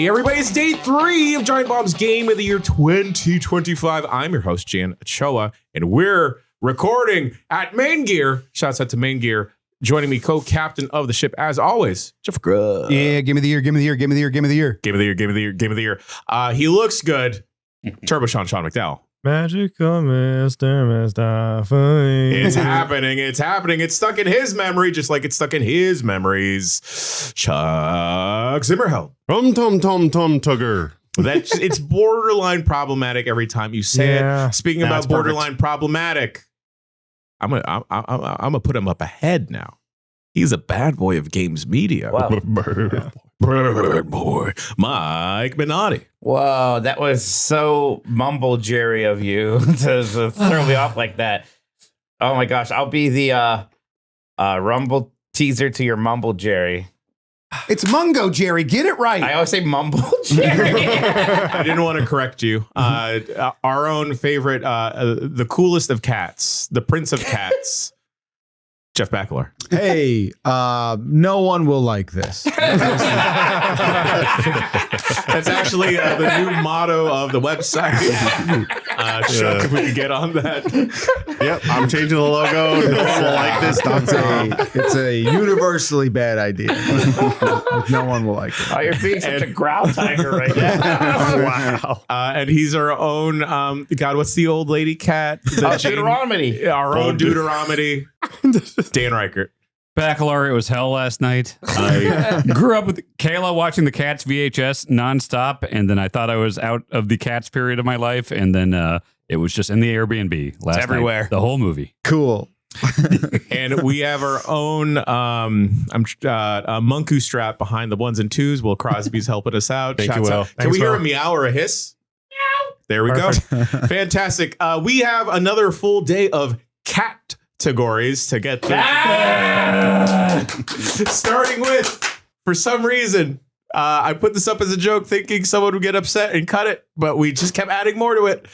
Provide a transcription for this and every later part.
Hey everybody, it's day 3 of Giant Bomb's Game of the Year 2025. I'm your host, Jan Ochoa, and we're recording at Main Gear. Shouts out to Main Gear. Joining me, co-captain of the ship, as always, Jeff Grubb. Yeah, give me the year, give me the year, give me the year, give me the year. Game of the year, game of the year, game of the year. He looks good. Turbo Sean McDowell. Magical Mr. Mustafa. It's happening. It's happening. It's stuck in his memory, just like it's stuck in his memories. Chuck Zimmerheld. Tom Tugger. It's borderline problematic every time you say it. Speaking about borderline problematic, I'm gonna put him up ahead now. He's a bad boy of games media. Wow. Bird boy, Mike Minotti. Whoa, that was so mumble Jerry of you to throw me off like that. Oh my gosh, I'll be the rumble teaser to your mumble Jerry. It's Mungo Jerry, get it right. I always say mumble Jerry. I didn't want to correct you. Our own favorite, the coolest of cats, the prince of cats, Jeff Backler. Hey, no one will like this. That's actually the new motto of the website. Chuck, if we could get on that. Yep, I'm changing the logo. No one will like this. It's a universally bad idea. No one will like it. Oh, you're being such a growl tiger right now. Wow. And he's our own, God, what's the old lady cat? Deuteronomy. Our own Deuteronomy. Dan Reichert. Baccalaureate was hell last night. I grew up with Kayla watching the Cats VHS nonstop, and then I thought I was out of the Cats period of my life, and then it was just in the Airbnb last everywhere. night. The whole movie. Cool. And we have our own Munku strap behind the ones and twos. Will Crosby's helping us out. Thank you, Shouts Will. out. Can we hear a meow or a hiss? Meow. There we go. Fantastic. We have another full day of cat categories to get through. Starting with, for some reason, I put this up as a joke thinking someone would get upset and cut it, but we just kept adding more to it.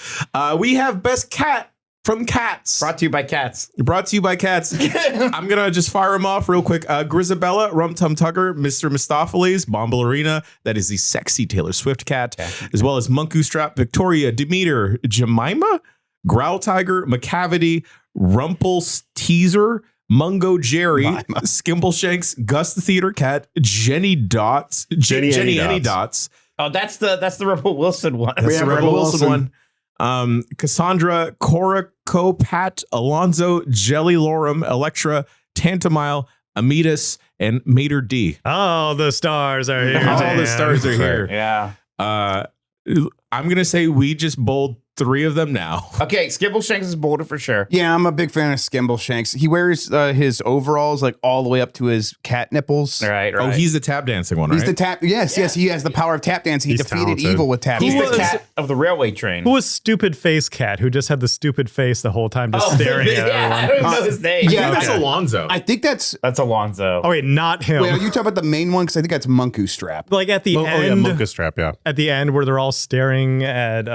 We have best cat from Cats. Brought to you by cats. Brought to you by Cats. I'm going to just fire them off real quick. Grisabella, Rum Tum Tugger, Mr. Mistopheles, Bomballerina, that is the sexy Taylor Swift cat, as well as Munku Strap, Victoria, Demeter, Jemima, Growl Tiger, McCavity, Rumples Teaser, Mungo Jerry, Skimbleshanks, Gus the Theater Cat, Jenny Dots, Jenny Any Dots. Oh, that's the Rebel Wilson one. That's the Rebel Wilson one. Cassandra, Cora, Pat, Alonzo, Jelly Lorem, Electra, Tantamile, Amidas, and Mater D. All the stars are here. All the stars are here. Yeah. I'm going to say we just bowled 3 of them now. Okay, Skimbleshanks is bolder for sure. Yeah, I'm a big fan of Skimbleshanks. He wears his overalls like all the way up to his cat nipples. Right. Oh, he's the tap dancing one, right? He's the tap. Yes, he has the power of tap dance. He He's defeated talented. evil with tap He's dance. the cat of the railway train. Who was Stupid Face Cat, who just had the stupid face the whole time, just staring at yeah, I everyone? don't even know his name. Yeah, That's Okay. Alonzo. I think that's. That's Alonzo. Oh wait, not him. Wait, are you talking about the main one? Because I think that's Munku Strap. Like at the Oh, yeah, end, Mungo Strap, yeah. at the end where they're all staring at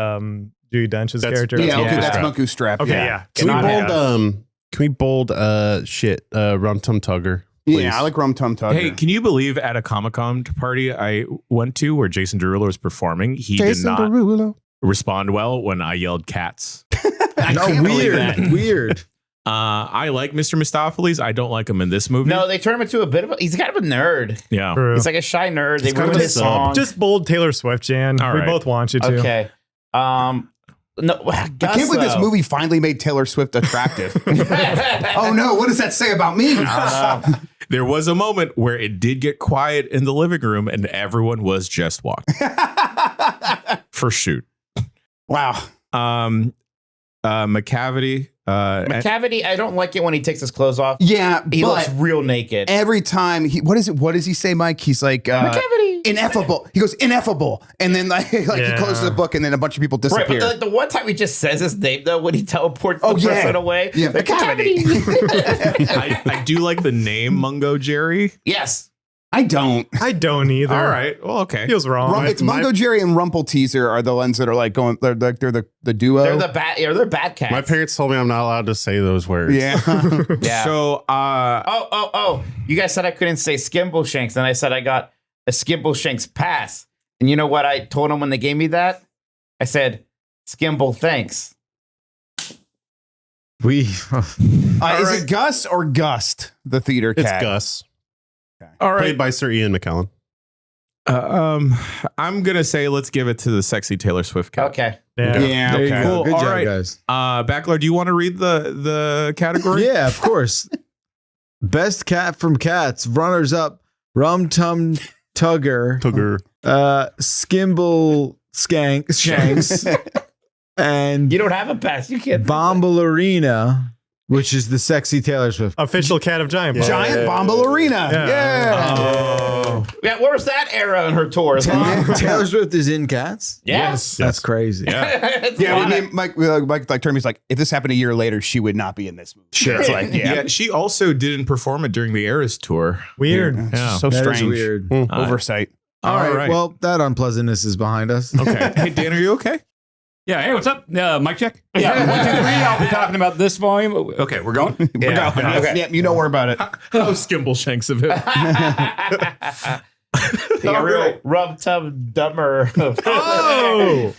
Judy Dench's That's- character. Yeah, okay, Munku that's Strap. Munku Strap. Okay, yeah. yeah. Can we Cannot bold Rum Tum Tugger? Please. Yeah, I like Rum Tum Tugger. Hey, can you believe at a Comic-Con party I went to where Jason Derulo was performing, he did not respond well when I yelled cats. Weird. I like Mr. Mistopheles. I don't like him in this movie. No, they turn him into a bit of a. He's kind of a nerd. Yeah. True. He's like a shy nerd. They He's kind ruined of a his sub. song. Just bold Taylor Swift, Jan. All We right. both want you to. Okay. No, I can't believe this movie finally made Taylor Swift attractive. Oh no, what does that say about me? There was a moment where it did get quiet in the living room and everyone was just walking. For shoot. Wow. McCavity. McCavity, I don't like it when he takes his clothes off. Yeah, He but looks real naked. every time what does he say, Mike? He's like McCavity. ineffable. He goes ineffable, and then like he closes the book, and then a bunch of people Right, disappear. but the one time he just says his name though when he teleports Oh, the yeah. person away. Yeah, McCavity. I do like the name Mungo Jerry. Yes. I don't. I don't either. All right. Well, okay. Feels wrong. It's Mungo Jerry and Rumple Teaser are the ones that are like going. They're the duo. They're bad cats. My parents told me I'm not allowed to say those words. Yeah. Yeah. So, Oh. You guys said I couldn't say Skimbleshanks, and I said I got a Skimbleshanks pass. And you know what I told them when they gave me that? I said, Skimble, thanks. Is it Gus or Gust, the theater It's cat? Gus, All right. played by Sir Ian McKellen. I'm gonna say let's give it to the sexy Taylor Swift cat. Okay. Yeah. Yeah, There you okay. go. Cool. Good All job, right. guys. Backlar, do you want to read the category? Yeah, of course. Best cat from Cats. Runners up. Rum Tum Tugger. Tugger. Skimble Shanks. And You don't have a pass. You can't. Bomballerina, which is the sexy Taylor Swift. Official cat of Giant Bomb. Giant Bomballerina. Yeah. Yeah. Oh. Yeah, where was that era in her tours? Huh? Taylor Swift is in Cats? Yes. That's crazy. It's Yeah, a lot we of- mean, Mike told me, he's like, if this happened a year later, she would not be in this movie. Sure. It's like, Yeah. yeah. She also didn't perform it during the Eras tour. Weird. Yeah. So That strange. is weird. Oversight. All right. Well, that unpleasantness is behind us. Okay. Hey, Dan, are you okay? Yeah. Hey, what's up? Mic check. Yeah. 1, 2, 3. I'll be talking about this volume. Okay, we're going. Yeah. Yeah, you don't worry about it. How skimble shanks of him. a real rub tub dumber. Oh.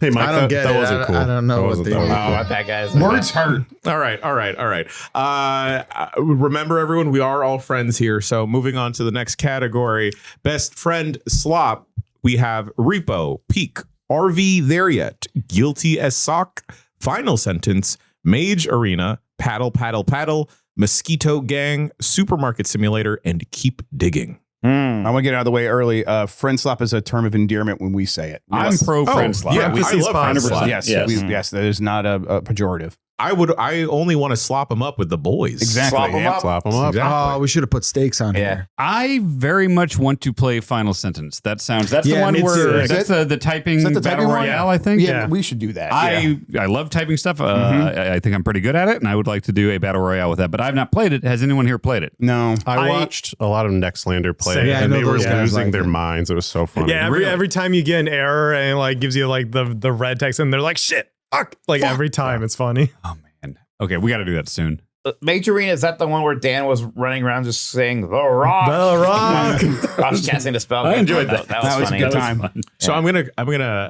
Hey, Mike, I don't that, get that it. wasn't cool. I don't know That what wasn't- they that Oh, wasn't cool. my bad, guys. Words hurt. All right. Remember, everyone, we are all friends here. So moving on to the next category, best friend slop. We have Repo, Peak, RV There Yet, Guilty as Sock, Final Sentence, Mage Arena, Paddle, Paddle, Paddle, Mosquito Gang, Supermarket Simulator, and Keep Digging. I want to get it out of the way early. Friendslop is a term of endearment when we say it. I'm pro Friendslop. Yeah, we I see love sponsors. Friendslop. Yes, Yes. yes, that is not a pejorative. I only want to slop them up with the boys. Exactly. Swap 'em yeah. up. Slap him up. Exactly. Oh, we should have put stakes on Yeah. here. I very much want to play Final Sentence. That's the Yeah, one me too. where Is that's the typing Is that the battle typing one? royale, I think. Yeah, Yeah. we should do that. I love typing stuff. I think I'm pretty good at it, and I would like to do a battle royale with that. But I've not played it. Has anyone here played it? no. I watched a lot of Nextlander play, Same. it, Yeah, I and know they were those guys losing like their it. minds. It was so funny. Yeah, every time you get an error and it like gives you like the red text and they're like shit, fuck. Like every time it's funny. Oh man. Okay, we got to do that soon. Mage Arena, is that the one where Dan was running around just saying the rock? The Rock. I was casting the spell. I enjoyed that. That That was funny. a good time. Fun. So I'm gonna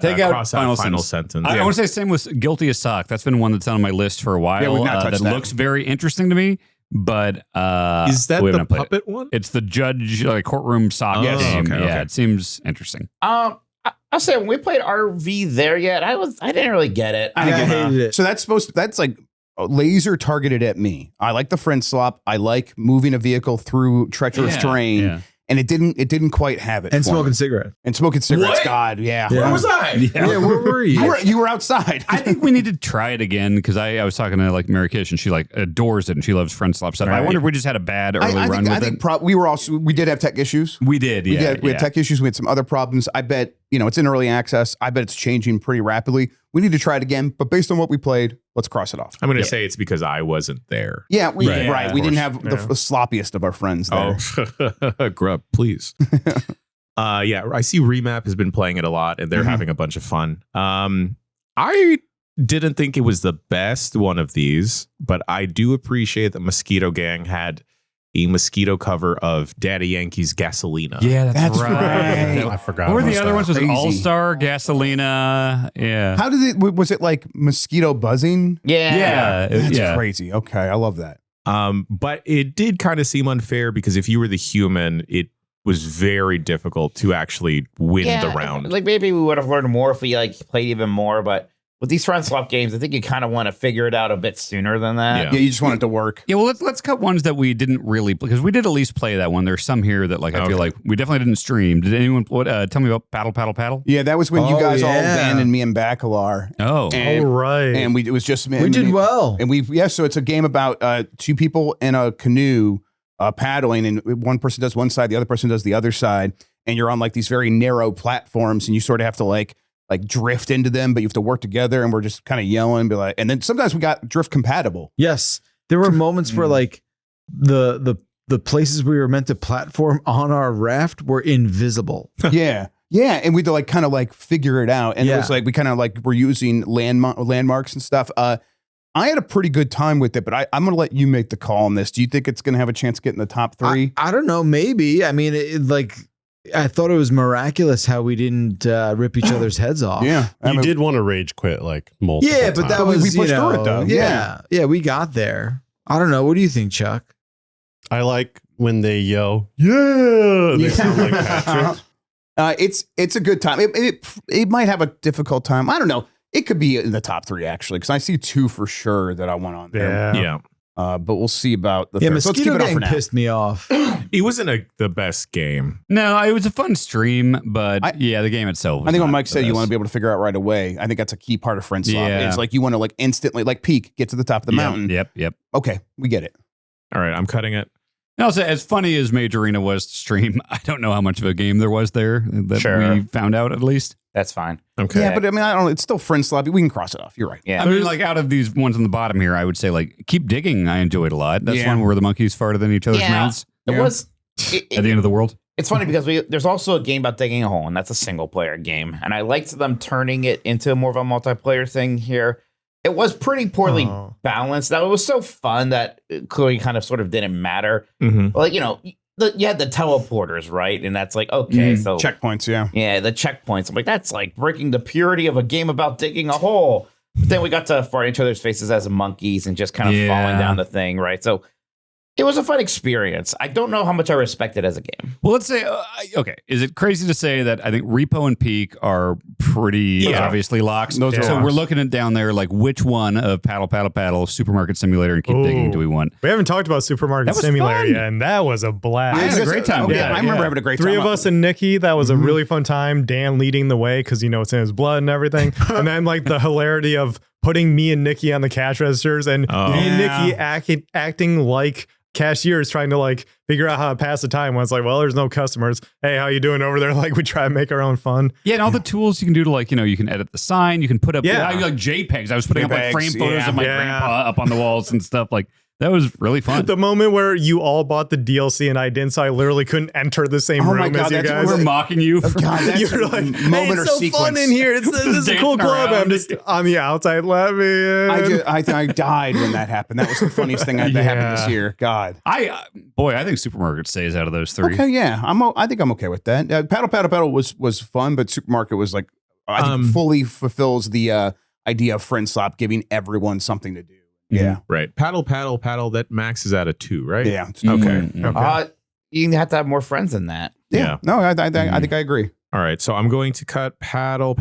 Take out cross out Final Final Sentence. Sentence. I want to say same with Guilty as Sock. That's been one that's on my list for a while. Yeah, we've not touched that that. looks very interesting to me, but Is that we have the not played it. puppet one? It's the judge courtroom sock Yes. game. Okay, Yeah, okay. it seems interesting. I'll say when we played RV There Yet, I didn't really get it. I didn't get hated it. So that's like laser targeted at me. I like the friend slop. I like moving a vehicle through treacherous Yeah, terrain, yeah. and it didn't quite have it. And for smoking me. cigarettes. And smoking cigarettes. What? God, yeah. Yeah. Where was I? Yeah, where were you? You were outside. I think we need to try it again because I was talking to like Mary Kish and she like adores it and she loves Friendslop stuff. I Right. wonder if we just had a bad early I run think, with it. we did have tech issues. We did, yeah. We had tech issues. We had some other problems. I bet, it's in early access. I bet it's changing pretty rapidly. We need to try it again, but based on what we played, let's cross it off. I'm gonna say it's because I wasn't there. Yeah, we Right. We didn't have Yeah. the sloppiest of our friends there. Oh, Grub, please. Yeah, I see Remap has been playing it a lot, and they're Mhm. having a bunch of fun. I didn't think it was the best one of these, but I do appreciate that Mosquito Gang had a mosquito cover of Daddy Yankee's Gasolina. Yeah, that's, That's right. right. I forgot. What were the about other that. ones? Was it Crazy. All Star, Gasolina? Yeah. How did it? Was it like mosquito buzzing? Yeah. That's yeah. crazy. Okay, I love that. But it did kind of seem unfair because if you were the human, it was very difficult to actually win the round. Like maybe we would have learned more if we like played even more, but with these Friendslop games, I think you kind of want to figure it out a bit sooner than that. Yeah. Yeah, you just want it to work. Yeah, well, let's cut ones that we didn't really because we did at least play that one. There's some here that like I Okay. feel like we definitely didn't stream. Did anyone tell me about Paddle Paddle Paddle? Yeah, that was when you Oh, guys all yeah. abandoned me and Bacalar. Oh, And, All right. and it was just We did well. And so it's a game about two people in a canoe paddling, and one person does one side, the other person does the other side, and you're on like these very narrow platforms, and you sort of have to like drift into them, but you have to work together, and we're just kind of yelling, be like, and then sometimes we got drift compatible. Yes. There were moments where like the places we were meant to platform on our raft were invisible. Yeah. Yeah. And we had to like kind of like figure it out. And it Yeah. was like we kind of like were using landmarks and stuff. I had a pretty good time with it, but I'm going to let you make the call on this. Do you think it's going to have a chance to get in the top three? I don't know. Maybe. I mean, I thought it was miraculous how we didn't rip each other's heads off. Yeah. I You mean, did want to rage quit like multiple Yeah, but that times. was, we pushed through it, though. Yeah, we got there. I don't know. What do you think, Chuck? I like when they yell, yeah. They sound like Patrick. it's a good time. It might have a difficult time. I don't know. It could be in the top 3 actually, because I see 2 for sure that I want on there. Yeah. But we'll see about the Yeah, third. So let's keep Mosquito it up for Gang now. pissed me off. It wasn't the best game. No, it was a fun stream, but the game itself was I think what not Mike the said, you best. want to be able to figure out right away. I think that's a key part of Friendslop. Yeah. It's like you want to like instantly like peak, get to the top of the mountain. Yep. Okay, we get it. All right, I'm cutting it. Also, as funny as Mage Arena was to stream, I don't know how much of a game there was there that we found out at least. That's fine. Okay. Yeah, but I mean, I don't know. It's still Friendslop. We can cross it off. You're right. Yeah. I mean, like out of these ones on the bottom here, I would say like Keep Digging. I enjoyed a lot. That's Yeah. one where the monkeys farted in each other's mouths It was. at the end of the world. It's funny because there's also a game about digging a hole, and that's a single player game. And I liked them turning it into more of a multiplayer thing here. It was pretty poorly balanced. Now, it was so fun that it clearly kind of sort of didn't matter. Mhm. Like, you know, you had the teleporters, right? And that's like, okay, so Checkpoints, yeah. yeah, the checkpoints. I'm like, that's like breaking the purity of a game about digging a hole. But then we got to fart in each other's faces as monkeys and just kind of falling down the thing, right? So it was a fun experience. I don't know how much I respect it as a game. Well, let's say, okay, is it crazy to say that I think Repo and Peak are pretty obviously locks? Those are so locks. we're looking at down there, like which one of Paddle, Supermarket Simulator, and Keep Digging do we want? We haven't talked about Supermarket That was Simulator fun. yet, and that was a blast. I had a great time. Okay, Yeah, I remember having a great time. 3 of us and Nikki, that was a really fun time. Dan leading the way because, you know, it's in his blood and everything. And then, like, the hilarity of putting me and Nikki on the cash registers and me and Nikki acting like cashiers trying to, like, figure out how to pass the time when it's like, well, there's no customers. Hey, how you doing over there? Like, we try to make our own fun. Yeah, and all the tools you can do to, like, you know, you can edit the sign, you can put up Yeah. like JPEGs. I was putting up like JPEGs, frame photos yeah. of my Yeah. grandpa up on the walls and stuff. Like, that was really fun. The moment where you all bought the DLC and I didn't, so I literally couldn't enter the same Oh my room God, as you that's guys. We're mocking you. For, God, that's You're a like, moment hey, or it's so sequence. fun in here. This is a cool Dancing club. around. I'm just on the outside. Let me in. I died when that happened. That was the funniest thing that happened this year. God. I think Supermarket stays out of those 3. Okay, yeah, I think I'm okay with that. Paddle was fun, but Supermarket was like I think fully fulfills the idea of Friendslop, giving everyone something to do. Yeah, Right. Paddle, that maxes out at 2, right? yeah, Okay. You have to have more friends than that. Yeah. No, I think I agree. All right. So I'm going to cut Paddle,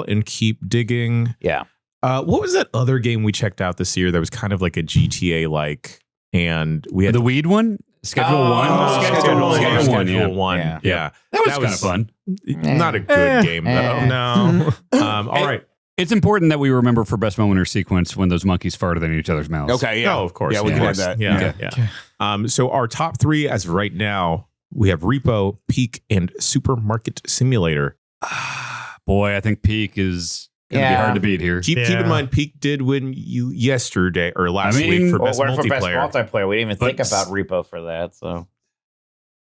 and Keep Digging. Yeah. What was that other game we checked out this year that was kind of like a GTA like, and we had The weed one? Schedule Oh, one? Schedule One. Schedule one, Yeah. Yeah. That was kind of fun. Not a good game though. No. All right. It's important that we remember for best moment or sequence when those monkeys farted in each other's mouths. Okay, yeah, Oh, of course. Yeah, we of can course. have that. Yeah. So our top 3 as of right now, we have Repo, Peak, and Supermarket Simulator. Boy, I think Peak is going to be hard to beat here. Keep in mind, Peak did win you yesterday or last I mean, week for Well, best for best multiplayer. multiplayer, we didn't even But- think about Repo for that. So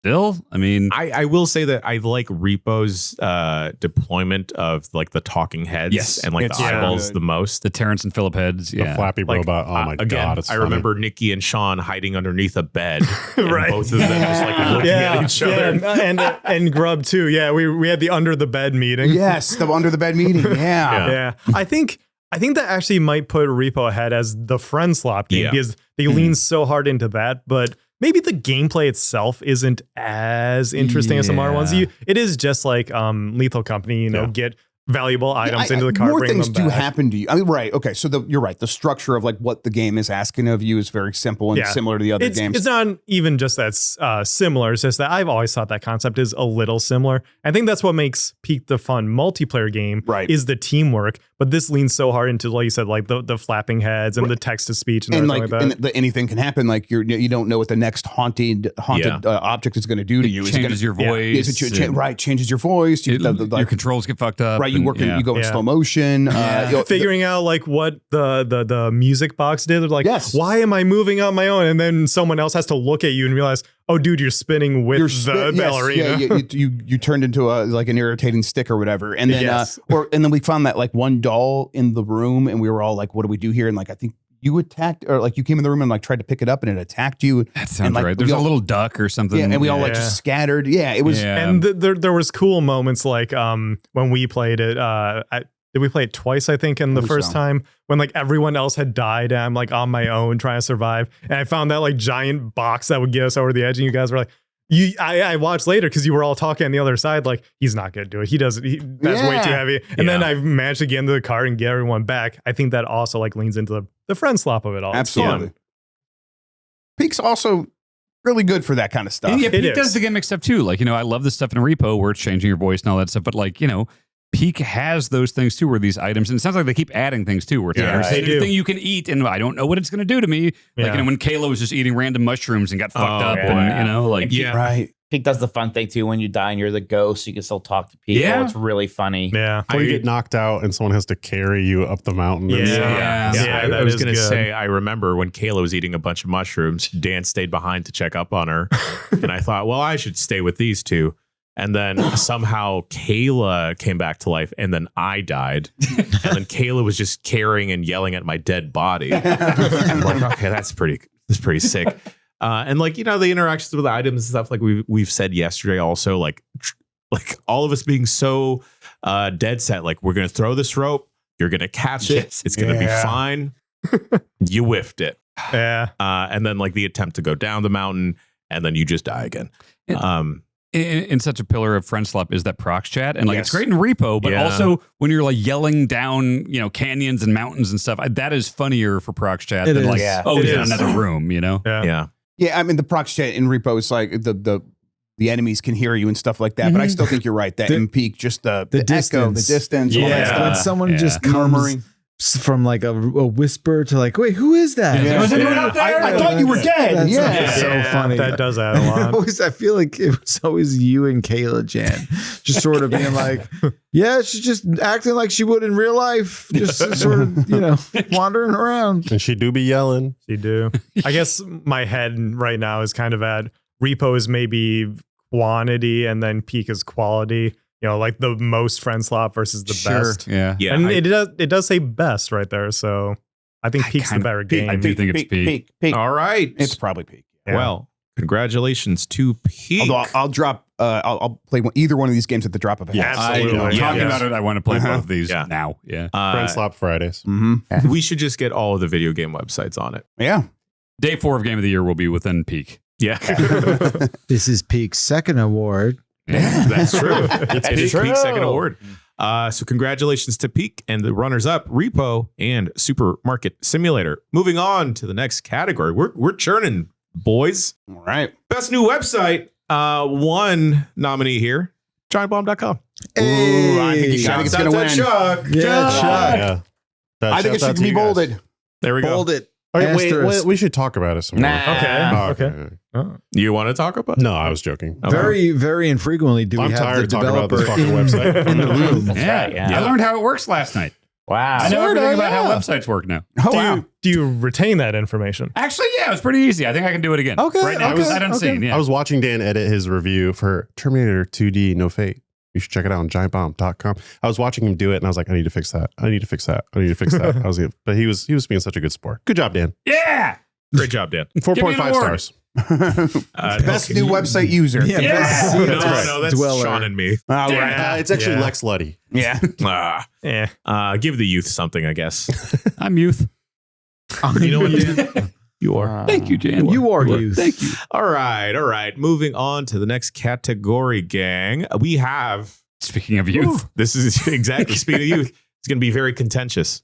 Still, I mean, I will say that I like Repo's deployment of like the talking heads Yes. and like It's the eyeballs good. the most. the Terrence and Phillip heads. The Yeah. flappy Like, robot. Oh my again, God. It's I funny. remember Nikki and Sean hiding underneath a bed. And Right. both of them just like looking at each other. and Grub too. Yeah, we had the under the bed meeting. Yes, the under the bed meeting. Yeah. Yeah. I think that actually might put Repo ahead as the Friendslop game Yeah. because they lean so hard into that, but maybe the gameplay itself isn't as interesting as some other ones. It is just like Lethal Company, get valuable items into the cart. More bring things them do back. happen to you. I mean, right. Okay. So you're right. The structure of like what the game is asking of you is very simple and similar to the other games. It's not even just that's similar. It's just that I've always thought that concept is a little similar. I think that's what makes Peak the fun multiplayer game. Right. Is the teamwork. But this leans so hard into, like you said, like the flapping heads and the text to speech and everything like, like that. anything can happen. Like you don't know what the next haunted object is going to do to you. changes your voice. Changes your voice. You, your controls get fucked up. right. You and- work. yeah. You go in slow motion. Figuring out like what the music box did. They're like, Yes. why am I moving on my own? And then someone else has to look at you and realize, oh, dude, you're spinning with the ballerina. Yeah, you turned into like an irritating stick or whatever. And then Yes. and then we found that like one doll in the room, and we were all like, "What do we do here?" And like I think you attacked, or like you came in the room and like tried to pick it up and it attacked you. That sounds like, right. There's a little duck or something. Yeah, and we all like just scattered. Yeah, it was. Yeah. And there was cool moments like when we played it. Did we play it twice? I think in the first time when like everyone else had died and I'm like on my own trying to survive. And I found that like giant box that would get us over the edge. And you guys were like, I watched later because you were all talking on the other side. Like he's not going to do it. That's way too heavy. And then I managed to get into the car and get everyone back. I think that also like leans into the Friendslop of it all. Absolutely. Peak's also really good for that kind of stuff. And yeah, Peak does the gimmick stuff too. Like, I love the stuff in a repo where it's changing your voice and all that stuff. But like, Peak has those things too, where these items, and it sounds like they keep adding things too, where it's like, there's a thing you can eat, and I don't know what it's going to do to me. Like, when Kayla was just eating random mushrooms and got fucked up, and right. Peak does the fun thing too. When you die and you're the ghost, you can still talk to people. Yeah. It's really funny. Yeah. Or you get knocked out and someone has to carry you up the mountain. And stuff. I was going to say, I remember when Kayla was eating a bunch of mushrooms, Dan stayed behind to check up on her. And I thought, well, I should stay with these two. And then somehow Kayla came back to life, and then I died. And then Kayla was just carrying and yelling at my dead body. I'm like, okay, that's pretty sick. And like, the interactions with the items and stuff, like we've said yesterday, also like all of us being so dead set, like we're gonna throw this rope, you're gonna catch it, it's gonna be fine. You whiffed it. Yeah. And then like the attempt to go down the mountain, and then you just die again. in such a pillar of Friendslop is that prox chat, and like it's great in repo, but also when you're like yelling down, canyons and mountains and stuff, that is funnier for prox chat than like, he's in another room, Yeah, I mean the prox chat in repo is like the enemies can hear you and stuff like that, but I still think you're right that in Peak, just the distance, echo, the distance, all that stuff. When someone just comes from like a whisper to like, wait, who is that? I thought you were dead. That's so funny. That does add a lot. I feel like it was always you and Kayla Jan, just sort of being like, yeah, she's just acting like she would in real life, just sort of, wandering around. And she do be yelling. She do. I guess my head right now is kind of at repo is maybe quantity and then Peak is quality. Like the most Friendslop versus the best. Yeah. And it does say best right there. So I think Peak's the better game. I do think it's Peak. All right. It's probably Peak. Yeah. Well, congratulations to Peak. Although I'll drop, I'll play either one of these games at the drop of a hat. Absolutely. Talking about it, I want to play both of these now. Yeah. Friendslop Fridays. We should just get all of the video game websites on it. Yeah. Day 4 of Game of the Year will be within Peak. Yeah. This is Peak's second award. Yeah, that's true. It is Peak's second award. So congratulations to Peak and the runners-up, Repo and Supermarket Simulator. Moving on to the next category. We're churning, boys. All right. Best new website. One nominee here, giantbomb.com. Hey. Ooh, I think it's going to win. Chuck. Yeah, Chuck. Yeah. I think it should be bolded. There we go. Bold it. All right, wait, Asterisk. we should talk about it some more. Okay. Okay. You want to talk about it? No, I was joking. Okay. Very, very infrequently do we I'm have tired the of talking about this developer fucking website. in the room. Right, yeah. I learned how it works last night. Wow. I know Sorta, everything about how yeah. websites work now. Oh, wow. Do you retain that information? Actually, yeah, it was pretty easy. I think I can do it again. Okay, Right now, okay, I done seen. Yeah. I was watching Dan edit his review for Terminator 2D No Fate. You should check it out on giantbomb.com. I was watching him do it and I was like, I need to fix that. I need to fix that. I need to fix that. But he was being such a good sport. Good job, Dan. Yeah. Great job, Dan. 4.5 stars. Best new website user. Yeah, Yeah. No, that's that's dweller. Sean and me. All right. It's actually Yeah. Lex Luddy. Yeah. Give the youth something, I guess. I'm youth. You know what, Dan? You are. Thank you, Jan. You are youth. Thank you. All right. Moving on to the next category, gang. We have, Speaking of youth, this is exactly, speaking of youth, it's going to be very contentious.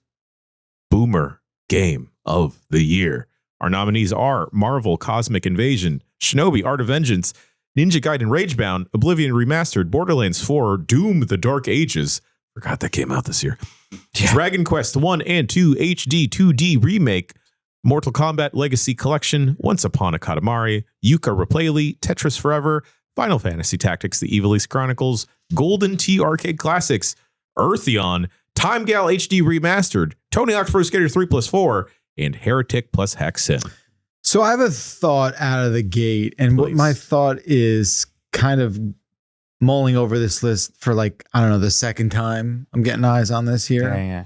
Boomer Game of the Year. Our nominees are Marvel Cosmic Invasion, Shinobi Art of Vengeance, Ninja Gaiden Ragebound, Oblivion Remastered, Borderlands 4, Doom The Dark Ages. Forgot that came out this year. Dragon Quest 1 and 2 HD 2D Remake, Mortal Kombat Legacy Collection, Once Upon a Katamari, Yuka Replay, Tetris Forever, Final Fantasy Tactics, The Evil East Chronicles, Golden Tee Arcade Classics, Eartheon, Time Gal HD Remastered, Tony Hawk's Pro Skater 3+4, and Heretic plus Hexen. So I have a thought out of the gate, and what Please. my thought is kind of mulling over this list for like, I don't know, the second time I'm getting eyes on this here. Yeah.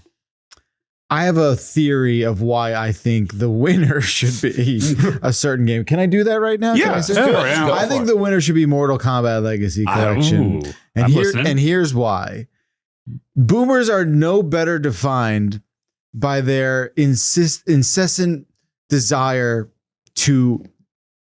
I have a theory of why I think the winner should be a certain game. Can I do that right now? Yeah, I think the winner should be Mortal Kombat Legacy Collection. And here's why. Boomers are no better defined by their incessant desire to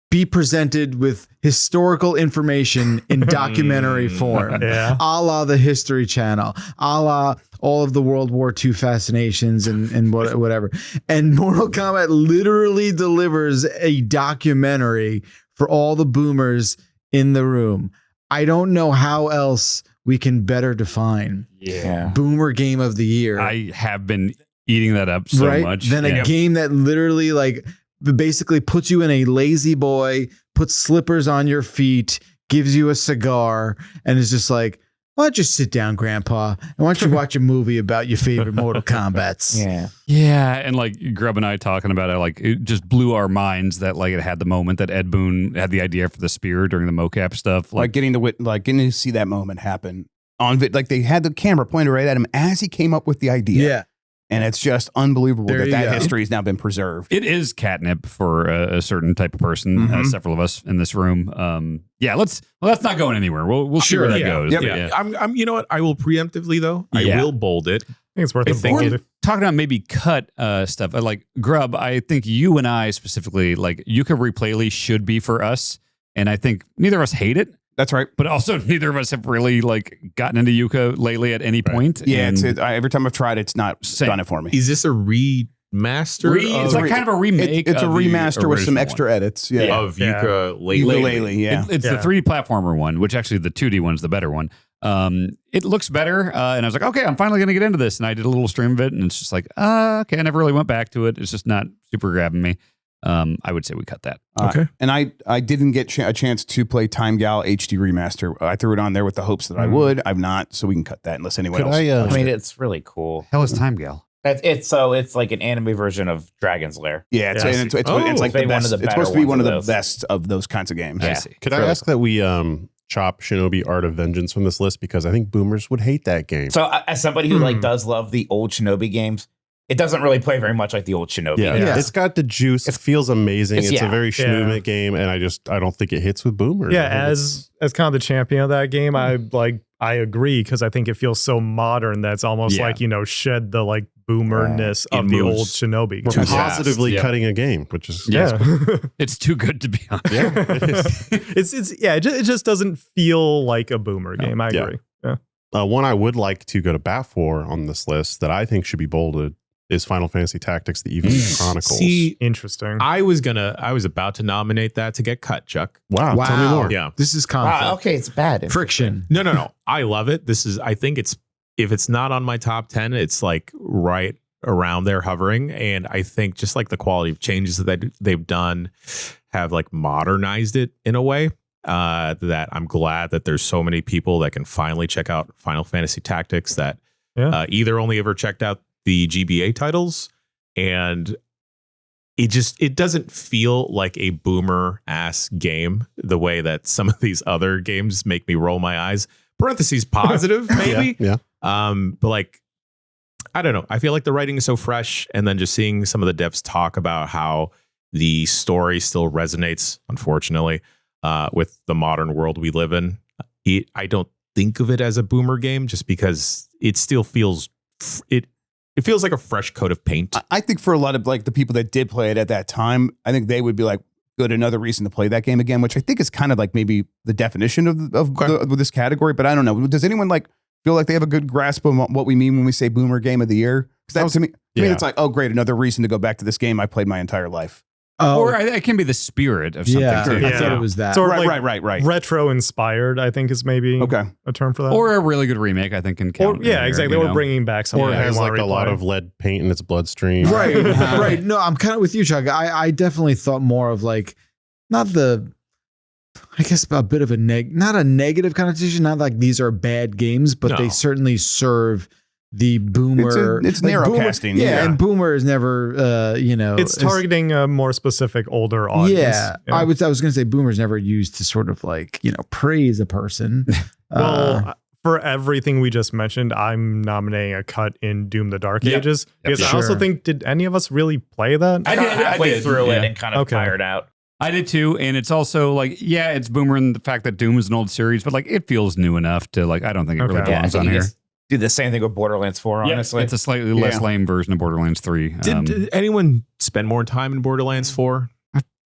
be presented with historical information in documentary form, a la the History Channel, a la all of the World War II fascinations and whatever. And Mortal Kombat literally delivers a documentary for all the boomers in the room. I don't know how else we can better define Boomer Game of the Year. I have been eating that up so much. Than a game that literally basically puts you in a lazy boy, puts slippers on your feet, gives you a cigar, and is just like, why don't you sit down, Grandpa, and why don't you watch a movie about your favorite Mortal Kombats? Yeah, and like Grub and I talking about it, like it just blew our minds that like it had the moment that Ed Boon had the idea for the spear during the mocap stuff, like getting to see that moment happen on like they had the camera pointed right at him as he came up with the idea. Yeah. And it's just unbelievable that history has now been preserved. It is catnip for a certain type of person, several of us in this room. That's not going anywhere. We'll see where that goes. Yeah. I'm you know what? I will preemptively though. I will bold it. I think it's worth it. Talking about maybe cut stuff like Grub. I think you and I specifically, like Yuka Replay should be for us, and I think neither of us hate it. That's right. But also neither of us have really like gotten into Yuka lately at any point. Yeah, every time I've tried, it's not done it for me. Is this a remaster? It's like kind of a remake. It's a remaster with some extra edits. Of Ukulele. It's the 3D platformer one, which actually the 2D one's the better one. It looks better, and I was like, okay, I'm finally going to get into this. And I did a little stream of it, and it's just like, okay, I never really went back to it. It's just not super grabbing me. I would say we cut that. Okay. And I didn't get a chance to play Time Gal HD Remaster. I threw it on there with the hopes that I would. I've not, so we can cut that unless anyone else. I mean, it's really cool. Hell is Time Gal? It's like an anime version of Dragon's Lair. Yeah, it's like the best. It's supposed to be one of the best of those kinds of games. I see. Could I ask that we chop Shinobi Art of Vengeance from this list, because I think boomers would hate that game. So as somebody who does love the old Shinobi games, it doesn't really play very much like the old Shinobi. Yeah. It's got the juice. It feels amazing. It's a very schmoovement game, and I don't think it hits with boomers. Yeah, as kind of the champion of that game, I agree, because I think it feels so modern that it's almost like, shed the like boomerness of the old Shinobi. We're positively cutting a game, which is it's too good to be honest. It just doesn't feel like a boomer game. I agree. One I would like to go to bat for on this list that I think should be bolded is Final Fantasy Tactics: The Evening Chronicles. See, interesting. I was about to nominate that to get cut, Chuck. Wow. Tell me more. Yeah. This is conflict. Wow, okay, it's bad. Friction. No. I love it. I think if it's not on my top 10, it's like right around there hovering. And I think just like the quality of changes that they've done have like modernized it in a way that I'm glad that there's so many people that can finally check out Final Fantasy Tactics that either only ever checked out the GBA titles, and it doesn't feel like a boomer ass game the way that some of these other games make me roll my eyes. Parentheses positive, maybe. But like, I don't know. I feel like the writing is so fresh, and then just seeing some of the devs talk about how the story still resonates, unfortunately, with the modern world we live in. I don't think of it as a boomer game just because it still feels it feels like a fresh coat of paint. I think for a lot of like the people that did play it at that time, I think they would be like, good, another reason to play that game again, which I think is kind of like maybe the definition of this category. But I don't know. Does anyone like feel like they have a good grasp of what we mean when we say boomer game of the year? Because to me, it's like, oh, great, another reason to go back to this game I played my entire life. Or it can be the spirit of something too. I thought it was that. Sort of right. Retro inspired, I think, is maybe a term for that. Or a really good remake, I think, can count. Exactly. Or bringing back something. Or it has like a lot of lead paint in its bloodstream. Right, right. No, I'm kind of with you, Chuck. I definitely thought more of like, I guess a bit of not a negative connotation, not like these are bad games, but they certainly serve the boomer. It's narrow casting. Yeah, and boomer is never, it's targeting a more specific older audience. Yeah, I was going to say boomer is never used to sort of like, praise a person. Well, for everything we just mentioned, I'm nominating a cut in Doom the Dark Ages. Because I also think, did any of us really play that? I did halfway through it Yeah. and kind of tired out. I did too, and it's also like, yeah, it's boomer in the fact that Doom is an old series, but like it feels new enough to like, I don't think it really Okay. Yeah, I belongs think on you here. just do the same thing with Borderlands 4, honestly. It's a slightly less lame version of Borderlands 3. Did anyone spend more time in Borderlands 4?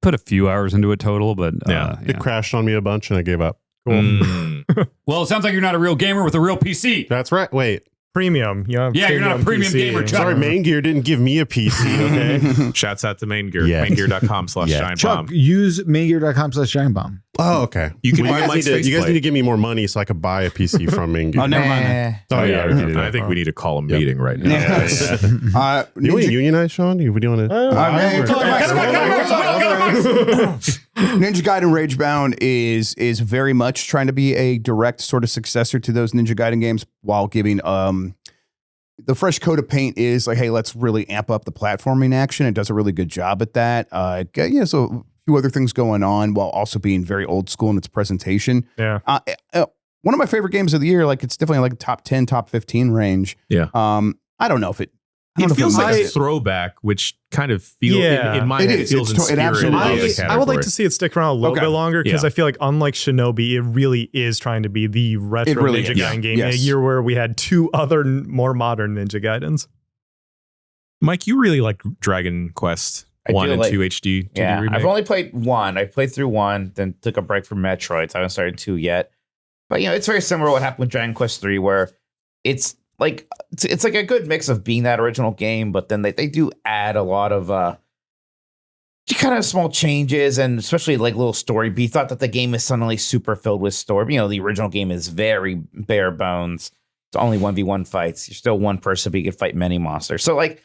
Put a few hours into it total, but It crashed on me a bunch and I gave up. Well, it sounds like you're not a real gamer with a real PC. That's right. Wait. Premium. You have Yeah, you're not a premium PC. gamer, Chuck. Sorry, Main Gear didn't give me a PC. Okay. Shouts out to Main Gear. Yeah. Maingear.com/giantbomb. Chuck, use maingear.com/giantbomb. Oh, okay. You can Well, buy you guys Mike's need to- you guys faceplate. need to give me more money so I could buy a PC from Main Gear. Oh, never mind. Oh, yeah. I think we need to call a meeting right now. You want to unionize, Sean? You want to? Ninja Gaiden Ragebound is very much trying to be a direct sort of successor to those Ninja Gaiden games while giving the fresh coat of paint is like, hey, let's really amp up the platforming action. It does a really good job at that. So a few other things going on while also being very old school in its presentation. Yeah. One of my favorite games of the year, like it's definitely like top 10, top 15 range. Yeah. I don't know if it It feels like a throwback, which kind of feels in my head feels in spirit. I would like to see it stick around a little bit longer because I feel like unlike Shinobi, it really is trying to be the retro Ninja Gaiden game in a year where we had two other more modern Ninja Gaidens. Mike, you really like Dragon Quest 1 and 2 HD. 2D remake? I've only played 1. I played through 1, then took a break from Metroid. So I haven't started 2 yet. But it's very similar to what happened with Dragon Quest 3, where it's like a good mix of being that original game, but then they do add a lot of kind of small changes, and especially like little story beats. Thought that the game is suddenly super filled with story. The original game is very bare bones. It's only 1v1 fights. You're still one person, but you can fight many monsters. So like,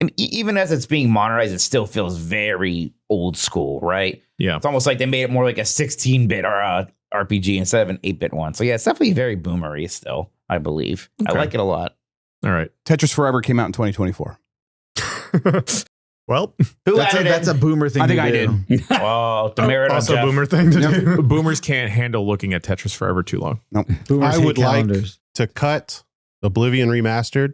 and even as it's being modernized, it still feels very old school, right? Yeah. It's almost like they made it more like a 16-bit or RPG instead of an 8-bit one. So yeah, it's definitely very boomery still, I believe. Okay. I like it a lot. All right. Tetris Forever came out in 2024. Well, that's a boomer thing. I think I do. did. Oh, demerit on also Jeff. boomer thing to do. Boomers can't handle looking at Tetris Forever too long. Nope. Boomers I hate would like calendars. to cut Oblivion Remastered.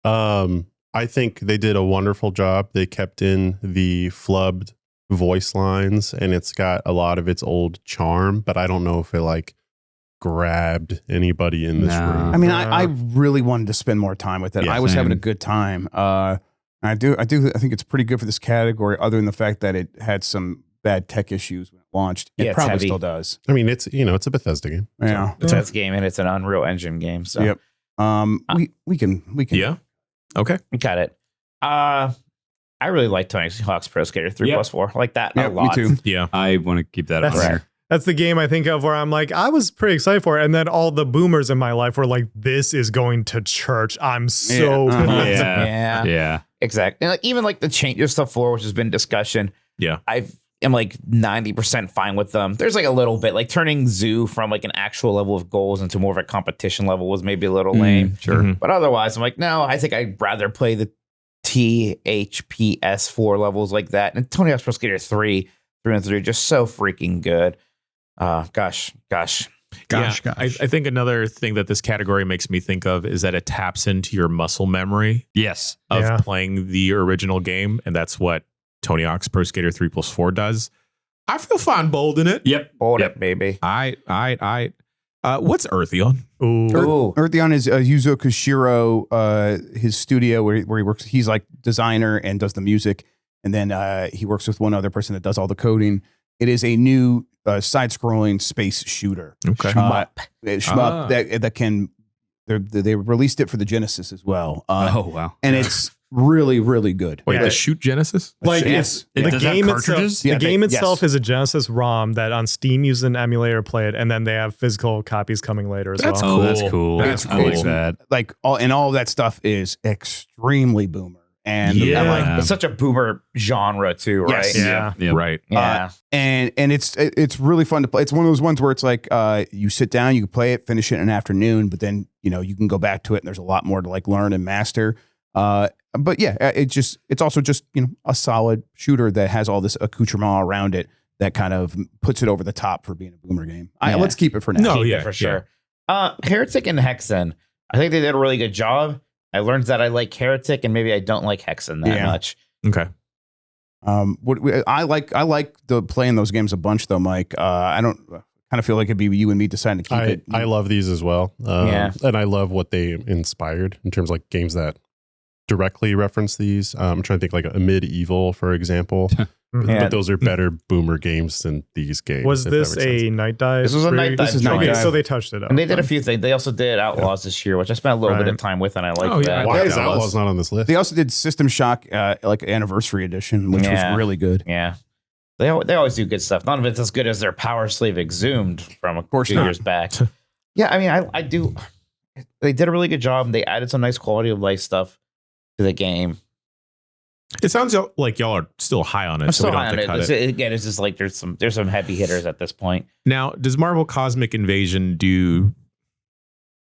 I think they did a wonderful job. They kept in the flubbed voice lines, and it's got a lot of its old charm, but I don't know if it like grabbed anybody in this room. I mean, I really wanted to spend more time with it. Yeah, I was having a same. good time. I think it's pretty good for this category, other than the fact that it had some bad tech issues when it launched. It Yeah, it's probably heavy. still does. I mean, it's it's a Bethesda game. Yeah. It's a game and it's an Unreal Engine game. So Yep. We can. Yeah. Okay. got it. I really like Tony Hawk's Pro Skater 3+4. I like that a Yeah, lot. me too. Yeah. I want to keep that on That's- there. That's the game I think of where I'm like, I was pretty excited for it. And then all the boomers in my life were like, this is going to church. I'm so Yeah. Uh-huh. pumped. Yeah. Yeah. Exactly. And like, even like the changes to 4, which has been discussion. Yeah. I am like 90% fine with them. There's like a little bit like turning Zoo from like an actual level of goals into more of a competition level was maybe a little lame. Sure. Mhm. But otherwise, I'm like, no, I think I'd rather play the THPS 4 levels like that. And Tony Hawk's Pro Skater 3 through and through, just so freaking good. Gosh. Yeah, I think another thing that this category makes me think of is that it taps into your muscle memory Yes. of Yeah. playing the original game. And that's what Tony Hawk's Pro Skater 3+4 does. I feel fine bold in it. Yep. Hold it, baby. What's Eartheon? Ooh. Ooh. Eartheon is Yuzo Koshiro, his studio where he works. He's like designer and does the music. And then he works with one other person that does all the coding. It is a new side-scrolling space shooter. Okay. Shmup that can. They released it for the Genesis as well. Oh, wow. And it's really, really good. Wait, Yeah. the Shoot Genesis? Like Yes. It the does have game itself, cartridges? the Yeah, game yes. itself is a Genesis ROM that on Steam uses an emulator to play it, and then they have physical copies coming later as That's well. Oh, that's cool. That's I like cool. that. Like all of that stuff is extremely boomer. And Yeah. And like it's such a boomer genre too, right? Yes. Yeah. Yep. Right. Yeah. and it's really fun to play. It's one of those ones where it's like you sit down, you can play it, finish it in an afternoon, but then you can go back to it and there's a lot more to like learn and master. But yeah, it's also just a solid shooter that has all this accoutrement around it that kind of puts it over the top for being a boomer game. Yeah. Let's keep it for now. No, Keep it yeah, for sure. Heretic and Hexen. I think they did a really good job. I learned that I like Heretic and maybe I don't like Hexen that much. Okay. I like the playing those games a bunch though, Mike. I don't kind of feel like it'd be you and me deciding to keep it. I love these as well. And I love what they inspired in terms of like games that directly reference these. I'm trying to think like a Medieval, for example. But those are better boomer games than these games. Was this a Night Dive? This was a Night Dive. This is Night Dive. So they touched it up. And they did a few things. They also did Outlaws this year, which I spent a little bit of time with, and I like that. Why is Outlaws not on this list? They also did System Shock, like Anniversary Edition, which was really good. Yeah. They always do good stuff. None of it's as good as their Power Slave Exhumed from a few years back. Yeah, I mean, I do. They did a really good job. They added some nice quality of life stuff to the game. It sounds like y'all are still high on it. I'm still high on it. Again, it's just like there's some heavy hitters at this point. Now, does Marvel Cosmic Invasion do?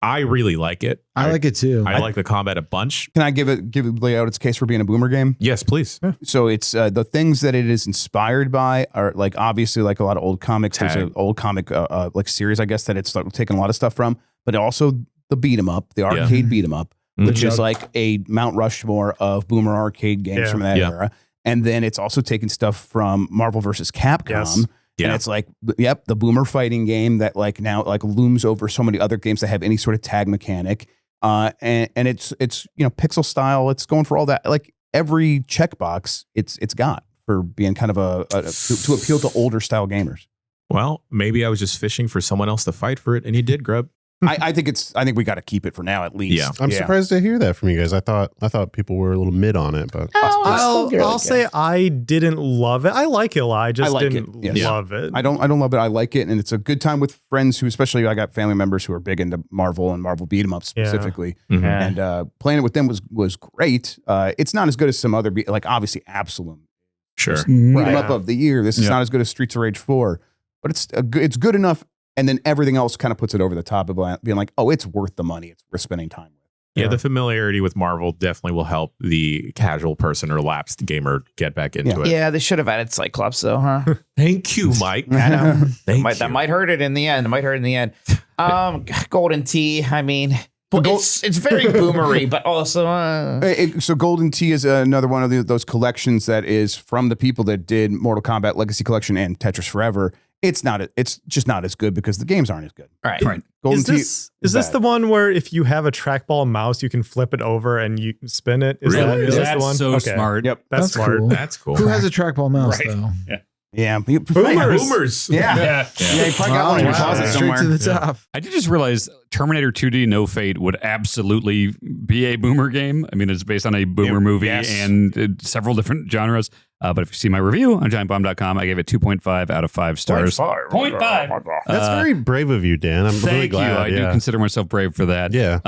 I really like it. I like it too. I like the combat a bunch. Can I lay out its case for being a boomer game? Yes, please. So it's the things that it is inspired by are like obviously like a lot of old comics. There's an old comic like series, I guess, that it's taken a lot of stuff from, but also the beat 'em up, the arcade beat 'em up, which is like a Mount Rushmore of boomer arcade games from that era. And then it's also taken stuff from Marvel vs. Capcom. Yes. And it's like, the boomer fighting game that like now like looms over so many other games that have any sort of tag mechanic. And it's pixel style. It's going for all that. Like every checkbox it's got for being kind of to appeal to older style gamers. Well, maybe I was just fishing for someone else to fight for it, and you did, Grub. I think we got to keep it for now at least. Yeah. I'm surprised to hear that from you guys. I thought people were a little mid on it, but I'll say I didn't love it. I like it a lot. I just like didn't it. Yes. love it. I don't love it. I like it, and it's a good time with friends who, especially I got family members who are big into Marvel and Marvel beat 'em up specifically, and playing it with them was great. It's not as good as some other like obviously Absalom, Sure, beat 'em up of the year. This is not as good as Streets of Rage 4, but it's good enough. And then everything else kind of puts it over the top of being like, oh, it's worth the money. It's worth spending time with. Yeah, the familiarity with Marvel definitely will help the casual person or lapsed gamer get back into it. Yeah, they should have added Cyclops, though, huh? Thank you, Mike. I know. Thank you. That might hurt it in the end. Golden Tea, I mean, it's very boomery, but also... So Golden Tea is another one of those collections that is from the people that did Mortal Kombat Legacy Collection and Tetris Forever. It's just not as good because the games aren't as good. Right. Golden is this the one where if you have a trackball mouse, you can flip it over and you spin it? Is Really? that the one? So smart. Yep. That's smart. Cool. That's cool. Who has a trackball mouse though? Yeah. Boomers. Yeah. You probably got one in your closet Straight somewhere. to the top. I did just realize Terminator 2D No Fate would absolutely be a boomer game. I mean, it's based on a boomer movie and several different genres. But if you see my review on giantbomb.com, I gave it 2.5 out of 5 stars. 0.5. That's very brave of you, Dan. I'm really glad. Thank you. I do consider myself brave for that. Yeah.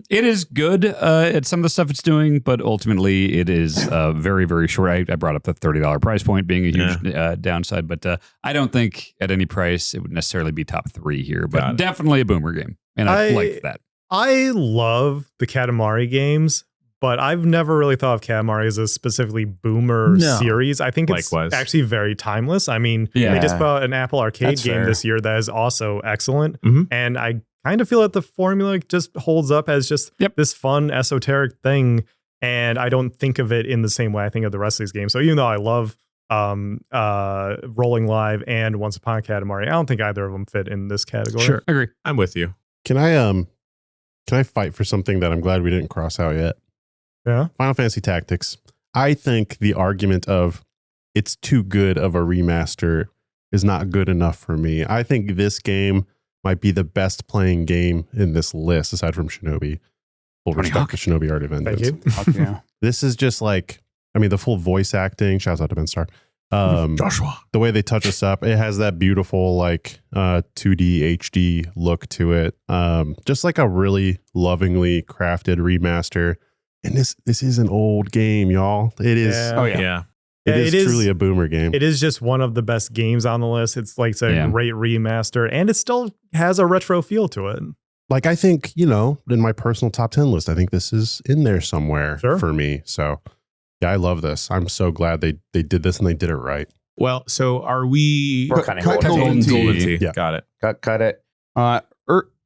It is good at some of the stuff it's doing, but ultimately it is very, very short. I brought up the $30 price point being a huge downside, but I don't think at any price it would necessarily be top 3 here, but definitely a boomer game. And I like that. I love the Katamari games, but I've never really thought of Katamari as a specifically boomer series. I think it's actually very timeless. I mean, they just bought an Apple Arcade game this year that is also excellent. And I kind of feel that the formula just holds up as just this fun, esoteric thing. And I don't think of it in the same way I think of the rest of these games. So even though I love Rolling Live and Once Upon a Katamari, I don't think either of them fit in this category. Sure, agree. I'm with you. Can I fight for something that I'm glad we didn't cross out yet? Yeah. Final Fantasy Tactics. I think the argument of it's too good of a remaster is not good enough for me. I think this game might be the best playing game in this list, aside from Shinobi. Full respect to Shinobi Art of Vengeance. Thank you. This is just like, I mean, the full voice acting. Shouts out to Ben Starr. Joshua. The way they touch us up, it has that beautiful like 2D HD look to it. Just like a really lovingly crafted remaster. And this is an old game, y'all. It is. Yeah. Oh yeah. It is truly a boomer game. It is just one of the best games on the list. It's like a great remaster, and it still has a retro feel to it. Like, I think, in my personal top 10 list, I think this is in there somewhere for me. So yeah, I love this. I'm so glad they did this and they did it right. Well, so are we We're kind of Cut Golden Golden Tea. Golden Tea? Yeah. Got it. Cut it.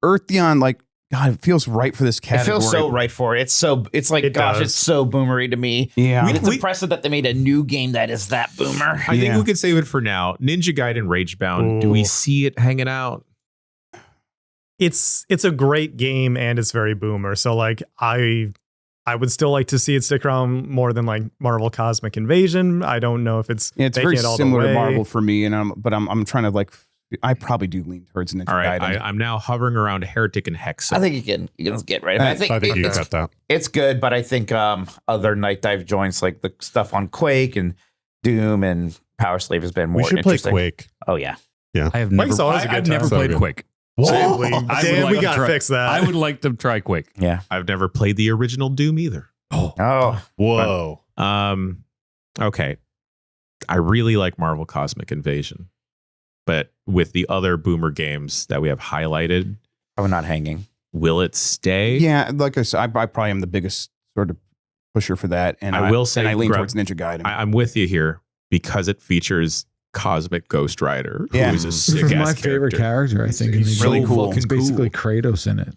Eartheon, like, God, it feels right for this It category. feels so right for it. It's like, It gosh, does. it's so boomery to me. Yeah. It's impressive that they made a new game that is that boomer. I think we could save it for now. Ninja Gaiden Ragebound. Do we Ooh. see it hanging out? It's a great game and it's very boomer. So like I would still like to see it stick around more than like Marvel Cosmic Invasion. I don't know if it's It's making very it all the similar to way. Marvel for me, and I'm trying to like. I probably do lean towards Ninja All right, Gaiden. I'm now hovering around Heretic and Hexa. I think you can get right. I I think, I think you it's, got that. it's good, but I think other Night Dive joints like the stuff on Quake and Doom and Power Slave has been more We should play interesting. Quake. Oh yeah. I have never, Quake's always a good I've never time. played So good. Quake. Simply. I would Dan, like we to gotta try- fix that. I would like to try Quake. Yeah. I've never played the original Doom either. Oh. Whoa. Okay. I really like Marvel Cosmic Invasion. But with the other boomer games that we have highlighted, I'm not hanging. will it stay? Yeah, like I said, I probably am the biggest sort of pusher for that, and I will say, and I lean Greg, towards Ninja Gaiden. I'm with you here because it features Cosmic Ghost Rider, Yeah. who is a This sick is ass my favorite character, I think. in the He's really game. cool. It's basically Kratos in it.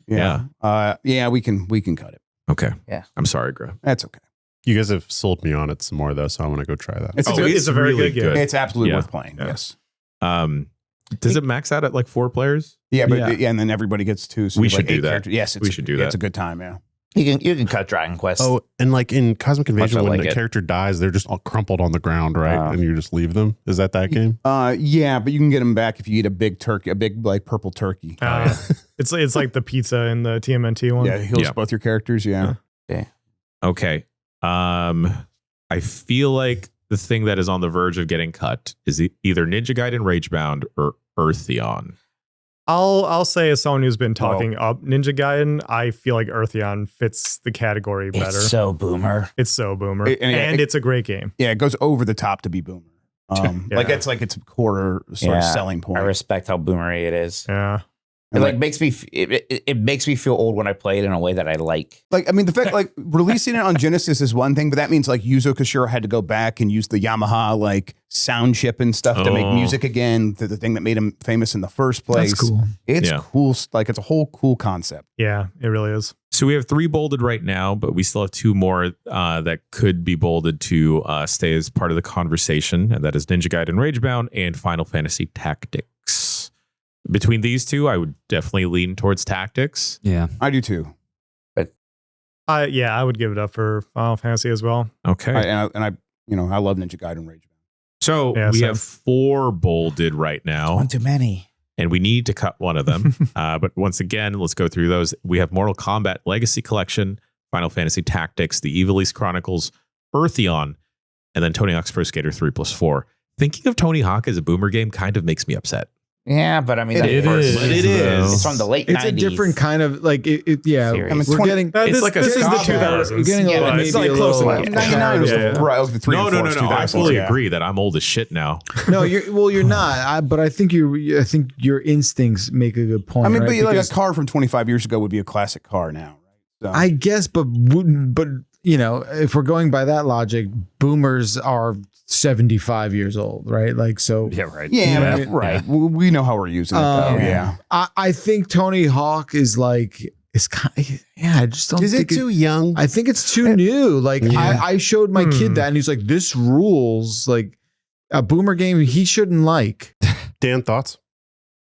Yeah, we can cut it. Okay. Yeah. I'm sorry, Greg. That's okay. You guys have sold me on it some more though, so I want to go try that. It's Oh, a good, it's a very good game. It's absolutely Yeah. worth playing. Yeah. Yes. Does it max out at like 4 players? Yeah, but Yeah. and then everybody gets 2. So We you have, should like, do 8 that. characters. Yes, We should do It's that. a good time. Yeah. You can cut Dragon Quest. Oh, and like in Cosmic Invasion, I when like the it. character dies, they're just all crumpled on the ground, right? Oh. And you just leave them. Is that game? Yeah, but you can get them back if you eat a big turkey, a big like purple turkey. It's like the pizza in the TMNT one. Yeah, it heals Yeah. both your characters. Yeah. Okay. I feel like the thing that is on the verge of getting cut is either Ninja Gaiden Ragebound or Eartheon. I'll say as someone who's been talking up Ninja Gaiden, I feel like Eartheon fits the category better. It's so boomer. It's so boomer. And It's a great game. Yeah, it goes over the top to be boomer. Like Yeah. it's like its core sort of Yeah, selling point. I respect how boomery it is. Yeah. It like makes me it makes me feel old when I play it in a way that I like. Like, I mean, the fact like releasing it on Genesis is one thing, but that means like Yuzo Koshiro had to go back and use the Yamaha like sound chip and stuff to make Oh. music again. The thing that made him famous in the first place. That's cool. It's Yeah. cool. Like it's a whole cool concept. Yeah, it really is. So we have 3 bolded right now, but we still have 2 more that could be bolded to stay as part of the conversation, and that is Ninja Gaiden Ragebound and Final Fantasy Tactics. Between these 2, I would definitely lean towards Tactics. Yeah. I do too. I would give it up for Final Fantasy as well. Okay. I love Ninja Gaiden Rage. So Yeah, we same. have 4 bolded right now, One too many. and we need to cut one of them. But once again, let's go through those. We have Mortal Kombat Legacy Collection, Final Fantasy Tactics, The Evilise Chronicles, Eartheon, and then Tony Hawk's Pro Skater 3+4. Thinking of Tony Hawk as a boomer game kind of makes me upset. Yeah, but I mean, It is. But it is. It's from the late 90s. It's a different kind of like yeah. Series. I mean, We're 20 getting It's this like a this is the Scott 2000s. We're getting a Yeah, little, but maybe it's like a close little enough. 99 was Yeah. right, the 3 No, and 4 is I 2000s, fully yeah. agree that I'm old as shit now. No, you're not. But I think I think your instincts make a good point. I mean, right? but like a Because car from 25 years ago would be a classic car now, right? So, I guess, but you know, if we're going by that logic, boomers are 75 years old, right? Like so. Yeah, right. yeah, Yeah. right. We know how we're using it, though. Yeah. I think Tony Hawk is like it's kind of, I just don't Is it think too young? I think it's too new. Like Yeah. I showed my kid that and he's like, this rules. Like a boomer game he shouldn't like. Dan, thoughts?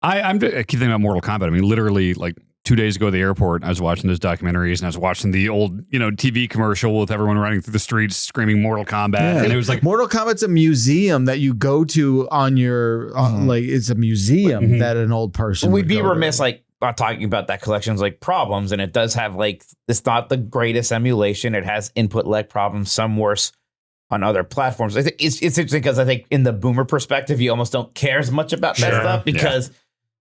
I keep thinking about Mortal Kombat. I mean, literally, like 2 days ago at the airport, I was watching those documentaries and I was watching the old, TV commercial with everyone running through the streets screaming Mortal Kombat, and it was like, Mortal Kombat's a museum that you go to on your like it's a museum that an old person. We'd would be go to. remiss not talking about that collection's like problems, and it does have like it's not the greatest emulation. It has input lag problems, some worse on other platforms. I think it's interesting because I think in the boomer perspective, you almost don't care as much about that Sure. stuff because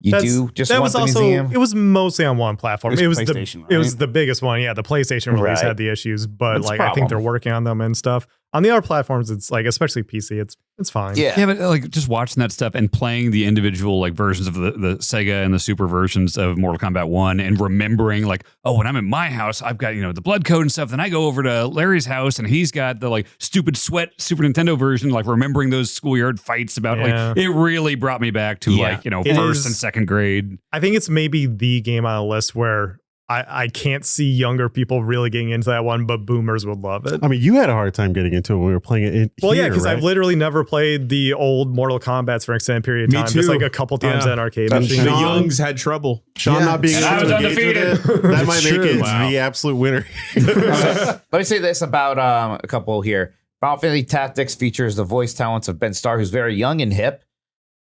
you That's- do just that want was the also museum. it was mostly on one platform. It It was was PlayStation, it was right? the biggest one. Yeah, the PlayStation release Right. had the issues, but That's a like I think they're problem. working on them and stuff. on the other platforms, it's like, especially PC, it's fine. Yeah. Yeah, but like just watching that stuff and playing the individual like versions of the Sega and the Super versions of Mortal Kombat 1 and remembering like, oh, when I'm in my house, I've got, the blood code and stuff. Then I go over to Larry's house and he's got the like stupid sweat Super Nintendo version, like remembering those schoolyard fights about like, it really brought me back to like, first and second grade. I think it's maybe the game on the list where I can't see younger people really getting into that one, but boomers would love it. I mean, you had a hard time getting into it when we were playing it. Because I've literally never played the old Mortal Kombats for an extended period of time. Just like a couple times at an arcade machine. The Youngs had trouble. Sean not being I was undefeated. That might make it the absolute winner. Let me say this about a couple here. Final Fantasy Tactics features the voice talents of Ben Starr, who's very young and hip.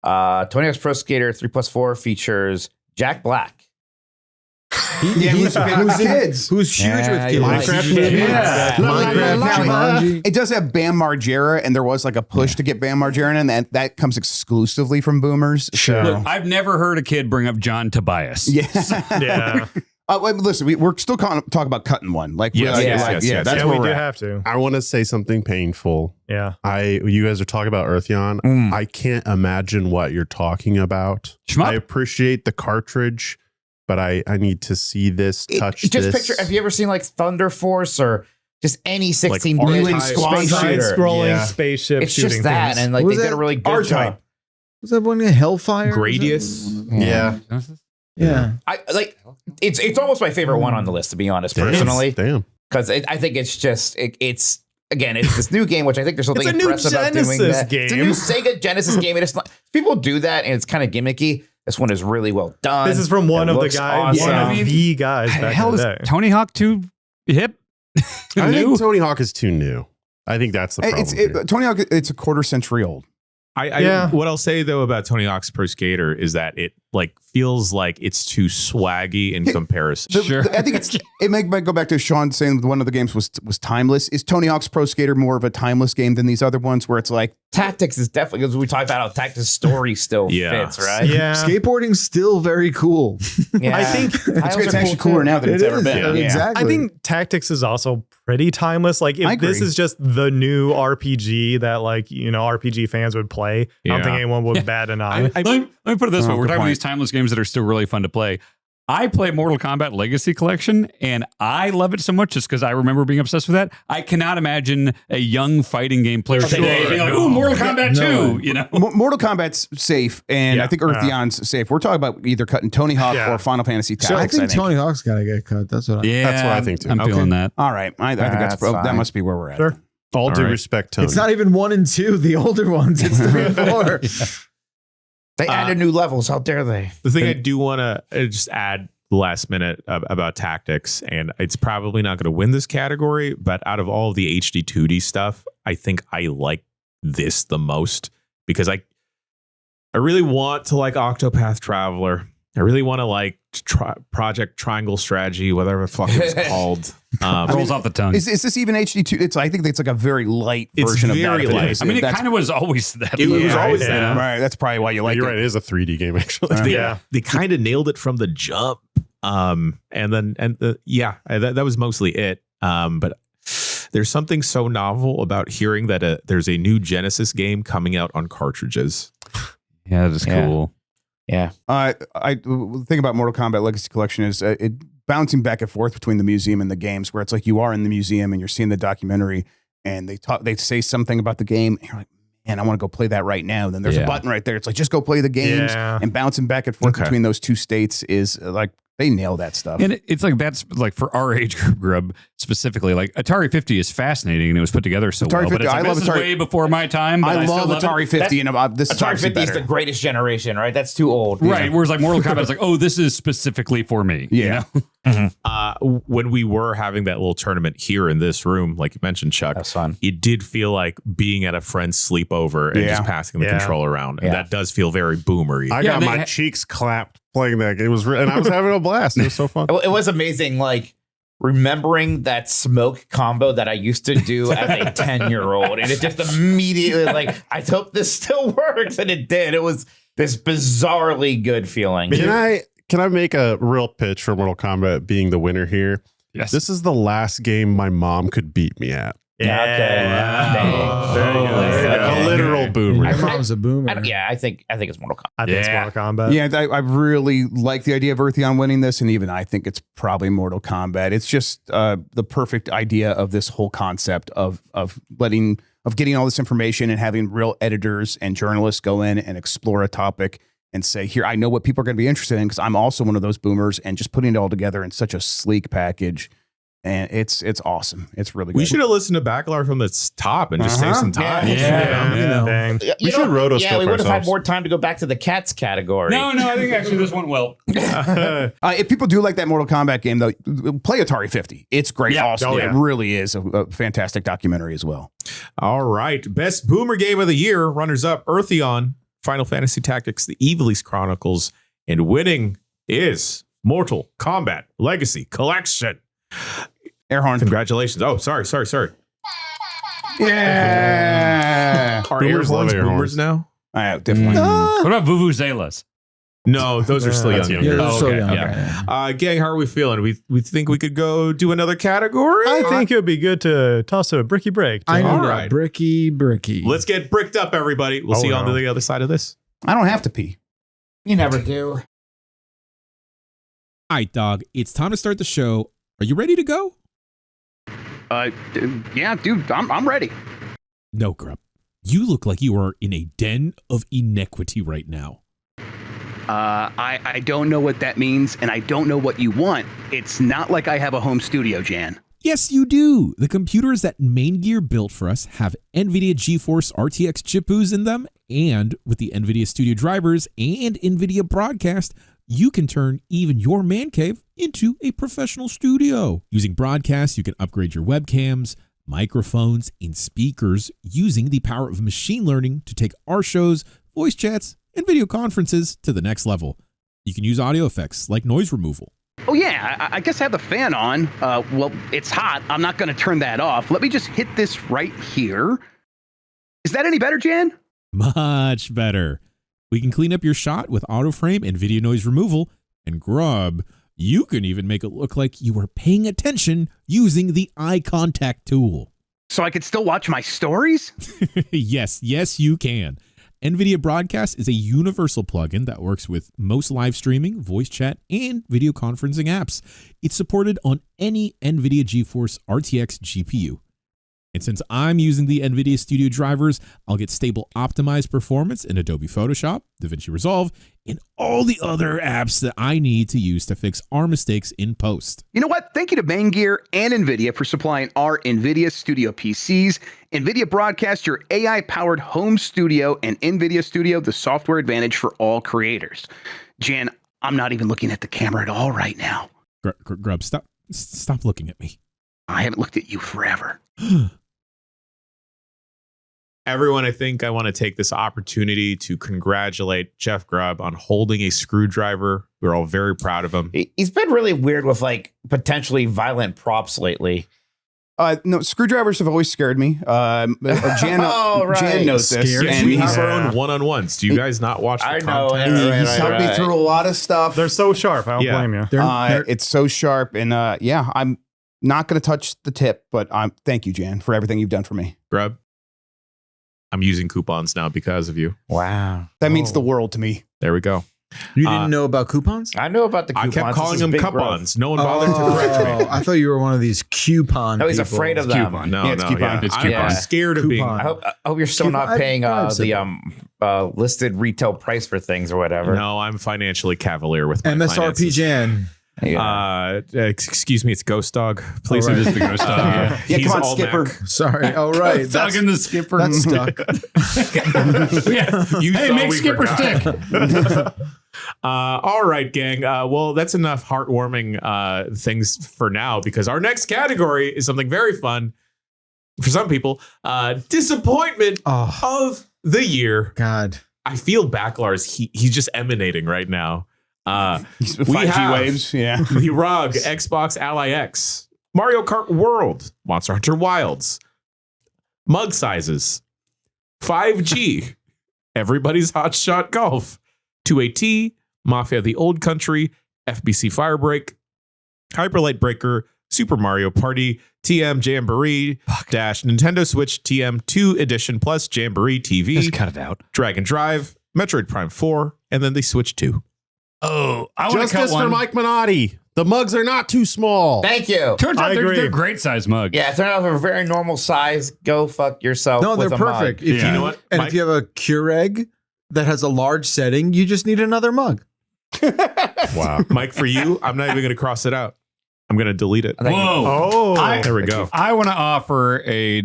Tony Hawk's Pro Skater 3+4 features Jack Black. Who's kids? Who's huge with kids? Minecraft. It does have Bam Margera, and there was like a push to get Bam Margera in, and that comes exclusively from boomers. So. Look, I've never heard a kid bring up John Tobias. Yeah. Wait, listen, we're still talking about cutting one. Like, Yes, that's Yeah, where we we're do at. have to. I want to say something painful. Yeah. You guys are talking about Earthyon. I can't imagine what you're talking about. Shmup. I appreciate the cartridge, but I need to see this, touch Just this. picture, have you ever seen like Thunder Force or just any 16-bit Like squad space shooter? Scrolling spaceship It's shooting just that, things. and like What they was did a that? really good R-Type. job. Was that one Hellfire? Gradius. Yeah. Yeah. I like it's almost my favorite one on the list, to be honest, personally, Damn. because I think it's just it's again, it's this new game, which I think there's something It's a new impressive about doing Genesis that. It's a game. new Sega Genesis game. And it's not, people do that, and it's kind of gimmicky. This one is really well done. This is from one It of the looks guys, awesome. one of the guys back Hell in is the day. Tony Hawk too hip? I New? think Tony Hawk is too new. I think that's the problem. here. Tony Hawk, it's a quarter century old. What I'll say though about Tony Hawk's Pro Skater is that it like feels like it's too swaggy in comparison. I think it might go back to Sean saying one of the games was timeless. Is Tony Hawk's Pro Skater more of a timeless game than these other ones where it's like Tactics is definitely, because we talked about how Tactics story still Yeah. fits, right? Yeah. Skateboarding's still very cool. Yeah. I think it's actually cooler now than it's ever been. Yeah. Exactly. I think Tactics is also pretty timeless. Like I if this agree. is just the new RPG that like, RPG fans would play, I don't think anyone would bat an eye. Let me put it this way. We're good talking about point. these timeless games that are still really fun to play. I play Mortal Kombat Legacy Collection, and I love it so much just because I remember being obsessed with that. I cannot imagine a young fighting game player today being like, ooh, Mortal Kombat 2, Mortal Kombat's safe, and I think Earthion's safe. We're talking about either cutting Tony Hawk or Final Fantasy So I Tactics. think Tony Hawk's got to get cut. That's what I Yeah, That's what I think too. I'm feeling that. All right, I think That's that fine. must be where we're at. Sure. All due right. respect, Tony. It's not even 1 and 2, the older ones. It's 3 and 4. They added new levels. How dare they? The thing I do want to just add last minute about Tactics, and it's probably not going to win this category, but out of all of the HD 2D stuff, I think I like this the most because I really want to like Octopath Traveler. I really want to like Project Triangle Strategy, whatever the fuck it's called. Rolls off the tongue. Is this even HD2? I think it's like a very light It's version of very that. light. I mean, it kind of was always that. It was always right, that. Right, that's probably why you like You're it. right. It is a 3D game, actually. Yeah. They kind of nailed it from the jump. That was mostly it. But there's something so novel about hearing that there's a new Genesis game coming out on cartridges. Yeah, that is cool. Yeah. The thing about Mortal Kombat Legacy Collection is it bouncing back and forth between the museum and the games, where it's like you are in the museum and you're seeing the documentary, and they say something about the game, and you're like, man, I want to go play that right now. Then there's a button right there. It's like, just go play the games. Yeah. And bouncing back and forth between those two states is like, they nail that stuff. And it's like, that's like for our age group, Grub, specifically, like Atari 50 is fascinating and it was put together so Atari well. 50, But it's like, I love this is Atari- way before my time. But I still love Atari 50, and this is Atari obviously 50 is better. the greatest generation, right? That's too old. Right. Whereas like Mortal Kombat is like, oh, this is specifically for me. Yeah. You know? When we were having that little tournament here in this room, like you mentioned, Chuck, That's fun. it did feel like being at a friend's sleepover and just passing the controller around. And that does feel very boomery. I got my cheeks clapped playing that. It was, and I was having a blast. It was so fun. It was amazing, like remembering that smoke combo that I used to do as a 10-year-old, and it just immediately like, I hope this still works, and it did. It was this bizarrely good feeling. Can I make a real pitch for Mortal Kombat being the winner here? Yes. This is the last game my mom could beat me at. Yeah. Okay. Dang. There you go. There you go. A literal boomer. Your mom's a boomer. I think it's Mortal Kombat. I think it's Mortal Kombat. Yeah, I really like the idea of Eartheon winning this, and even I think it's probably Mortal Kombat. It's just the perfect idea of this whole concept of getting all this information and having real editors and journalists go in and explore a topic and say, here, I know what people are going to be interested in because I'm also one of those boomers, and just putting it all together in such a sleek package. And it's awesome. It's really good. We should have listened to Backlar from the top and just save some time. Dang. We should rotoscope Yeah, we would have had ourselves. more time to go back to the cats category. No, I think actually this went well. If people do like that Mortal Kombat game, though, play Atari 50. It's great. Yeah. Also, Oh, yeah. it really is a fantastic documentary as well. All right. Best Boomer Game of the Year. Runners up Eartheon, Final Fantasy Tactics, The Evilise Chronicles, and winning is Mortal Kombat Legacy Collection. Air horn. Congratulations. Oh, sorry. Yeah. Are air Boomers love horns air boomers horns. now? Definitely. What about Vuvuzelas? No, those are still That's young. younger. Yeah, Oh, so okay. young. Yeah. Gang, how are we feeling? We think we could go do another category? I think it would be good to toss a bricky break. I John. need All a right. bricky. Let's get bricked up, everybody. We'll Oh, see you on no. the other side of this. I don't have to pee. You never do. All right, dog. It's time to start the show. Are you ready to go? Yeah, dude, I'm ready. No, Grub. You look like you are in a den of inequity right now. I don't know what that means, and I don't know what you want. It's not like I have a home studio, Jan. Yes, you do. The computers that Main Gear built for us have NVIDIA GeForce RTX GPUs in them, and with the NVIDIA Studio drivers and NVIDIA Broadcast, you can turn even your man cave into a professional studio. Using Broadcast, you can upgrade your webcams, microphones, and speakers using the power of machine learning to take our shows, voice chats, and video conferences to the next level. You can use audio effects like noise removal. Oh, yeah, I guess I have the fan on. Well, it's hot. I'm not going to turn that off. Let me just hit this right here. Is that any better, Jan? Much better. We can clean up your shot with auto frame and video noise removal. And Grub, you can even make it look like you were paying attention using the eye contact tool. So I could still watch my stories? Yes, you can. NVIDIA Broadcast is a universal plugin that works with most live streaming, voice chat, and video conferencing apps. It's supported on any NVIDIA GeForce RTX GPU. And since I'm using the NVIDIA Studio drivers, I'll get stable optimized performance in Adobe Photoshop, DaVinci Resolve, and all the other apps that I need to use to fix our mistakes in post. You know what? Thank you to Main Gear and NVIDIA for supplying our NVIDIA Studio PCs. NVIDIA Broadcast, your AI-powered home studio, and NVIDIA Studio, the software advantage for all creators. Jan, I'm not even looking at the camera at all right now. Grub, stop looking at me. I haven't looked at you forever. Everyone, I think I want to take this opportunity to congratulate Jeff Grubb on holding a screwdriver. We're all very proud of him. He's been really weird with like potentially violent props lately. No, screwdrivers have always scared me. Jan, right. Jan knows this. Scared And We he's, have our own one-on-ones. Do you guys not watch the I know, content? yeah. he's helped me through a lot of stuff. They're so sharp. I don't Yeah. blame you. It's so sharp. And yeah, I'm not going to touch the tip, but thank you, Jan, for everything you've done for me. Grubb, I'm using coupons now because of you. Wow. That means the world to me. There we go. You didn't know about coupons? I know about the I coupons. kept calling This is them big coupons. No one bothered to correct me. I thought you were one of these coupon No, he's people. afraid of them. No, Yeah, it's no, coupon. yeah. It's I'm coupon. scared of being. Coupon. I hope you're still not Coupon- paying I've said the listed retail price for things or whatever. No, I'm financially cavalier with my MSRP finances. Jan. Excuse me, it's Ghost Dog. Please, Oh, right. it is the Ghost Dog. Yeah, He's come on, all Skipper. Mac. Sorry. Oh, right. Stuck in the skipper. That's stuck. Yeah. You Hey, thought make we skipper forgot. stick. All right, gang. Well, that's enough heartwarming things for now, because our next category is something very fun for some people. Disappointment Oh, of the year. God. I feel Backlar's. He's just emanating right now. 5G have- waves. Yeah. The ROG Xbox Ally X, Mario Kart World, Monster Hunter Wilds, Mug Sizes, 5G, Everybody's Hot Shot Golf, 2AT, Mafia the Old Country, FBC Firebreak, Hyperlight Breaker, Super Mario Party TM Jamboree dash Nintendo Switch TM 2 Edition Plus Jamboree TV. Just cut it out. Dragon Drive, Metroid Prime 4, and then they Switch 2. Oh, I want to cut Justice one. for Mike Minotti. The mugs are not too small. Thank you. Turns out I agree. they're great size mugs. Yeah, if they're not a very normal size, go fuck yourself. No, they're with a perfect. mug. If Yeah. you know what, and Mike? if you have a Keurig that has a large setting, you just need another mug. Wow. Mike, for you, I'm not even going to cross it out. I'm going to delete it. Thank you. Whoa. Oh, There we go. I want to offer a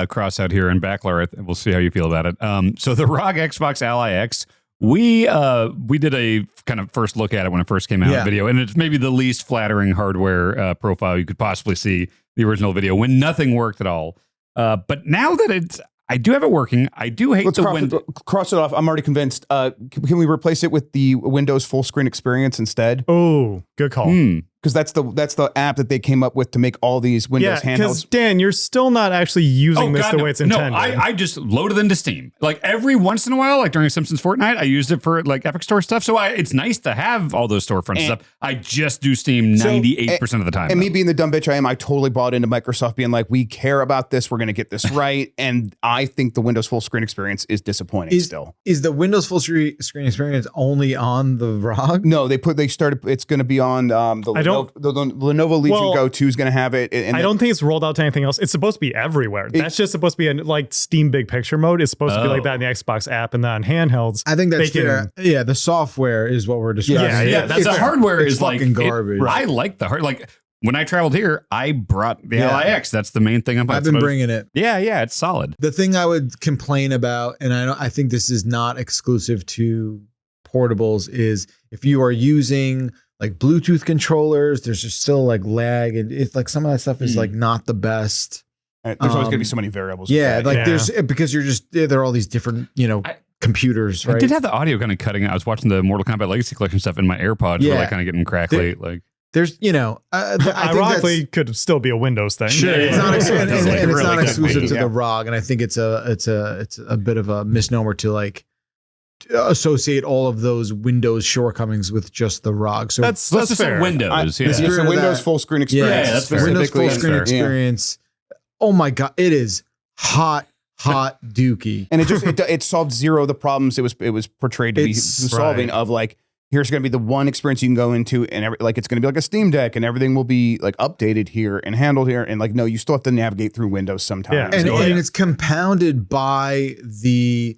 cross out here in Backler. We'll see how you feel about it. So the ROG Xbox Ally X, we did a kind of first look at it when it first came out Yeah. video, and it's maybe the least flattering hardware profile you could possibly see the original video when nothing worked at all. But now that I do have it working, I do hate Let's the window. cross it off. I'm already convinced. Can we replace it with the Windows full screen experience instead? oh, good call. Because that's the app that they came up with to make all these Windows Yeah, because handhelds. Dan, you're still not actually using this the way it's intended. No, I just loaded into Steam. Like every once in a while, like during Simpsons Fortnite, I used it for like Epic Store stuff. So it's nice to have all those storefronts and stuff. I just do Steam 98% of the time. And me being the dumb bitch I am, I totally bought into Microsoft being like, we care about this. We're going to get this right. And I think the Windows full screen experience is disappointing still. Is the Windows full screen experience only on the ROG? No, they started, it's going to be on the Lenovo Legion Well, Go 2 is going to have it. And I don't think it's rolled out to anything else. It's supposed to be everywhere. That's just supposed to be in like Steam Big Picture mode. It's supposed to be like that in the Xbox app and then on handhelds. I think that's they can- fair. Yeah, the software is what we're describing. Yeah, that's the hardware it's is like fucking garbage. I like the hard. Like when I traveled here, I brought the Yeah. LIX. That's the main thing. I've been bringing it. Yeah, it's solid. The thing I would complain about, and I think this is not exclusive to portables, is if you are using like Bluetooth controllers, there's just still like lag, and it's like some of that stuff is like not the best. There's always going to be so many variables. Yeah, with that. like there's because you're just there are all these different computers, right? I did have the audio kind of cutting out. I was watching the Mortal Kombat Legacy Collection stuff in my AirPods. Yeah. Were like kind of getting crackly. Like There's I think Ironically, could still be a Windows thing. sure, it's not, and it's Really not could exclusive be. to the ROG, and I think it's a bit of a misnomer to like associate all of those Windows shortcomings with just the ROG. So let's just say fair. Windows. It's spirit a of Windows that- full screen experience. Yeah, that's fair. Windows specifically. full screen Yeah. experience. Oh my god, it is hot dookie. And it solved zero of the problems it was portrayed to be It's- solving. right. Of like, here's going to be the one experience you can go into, and it's going to be like a Steam Deck, and everything will be like updated here and handled here. And like, no, you still have to navigate through Windows sometimes. Yeah. And it's compounded by the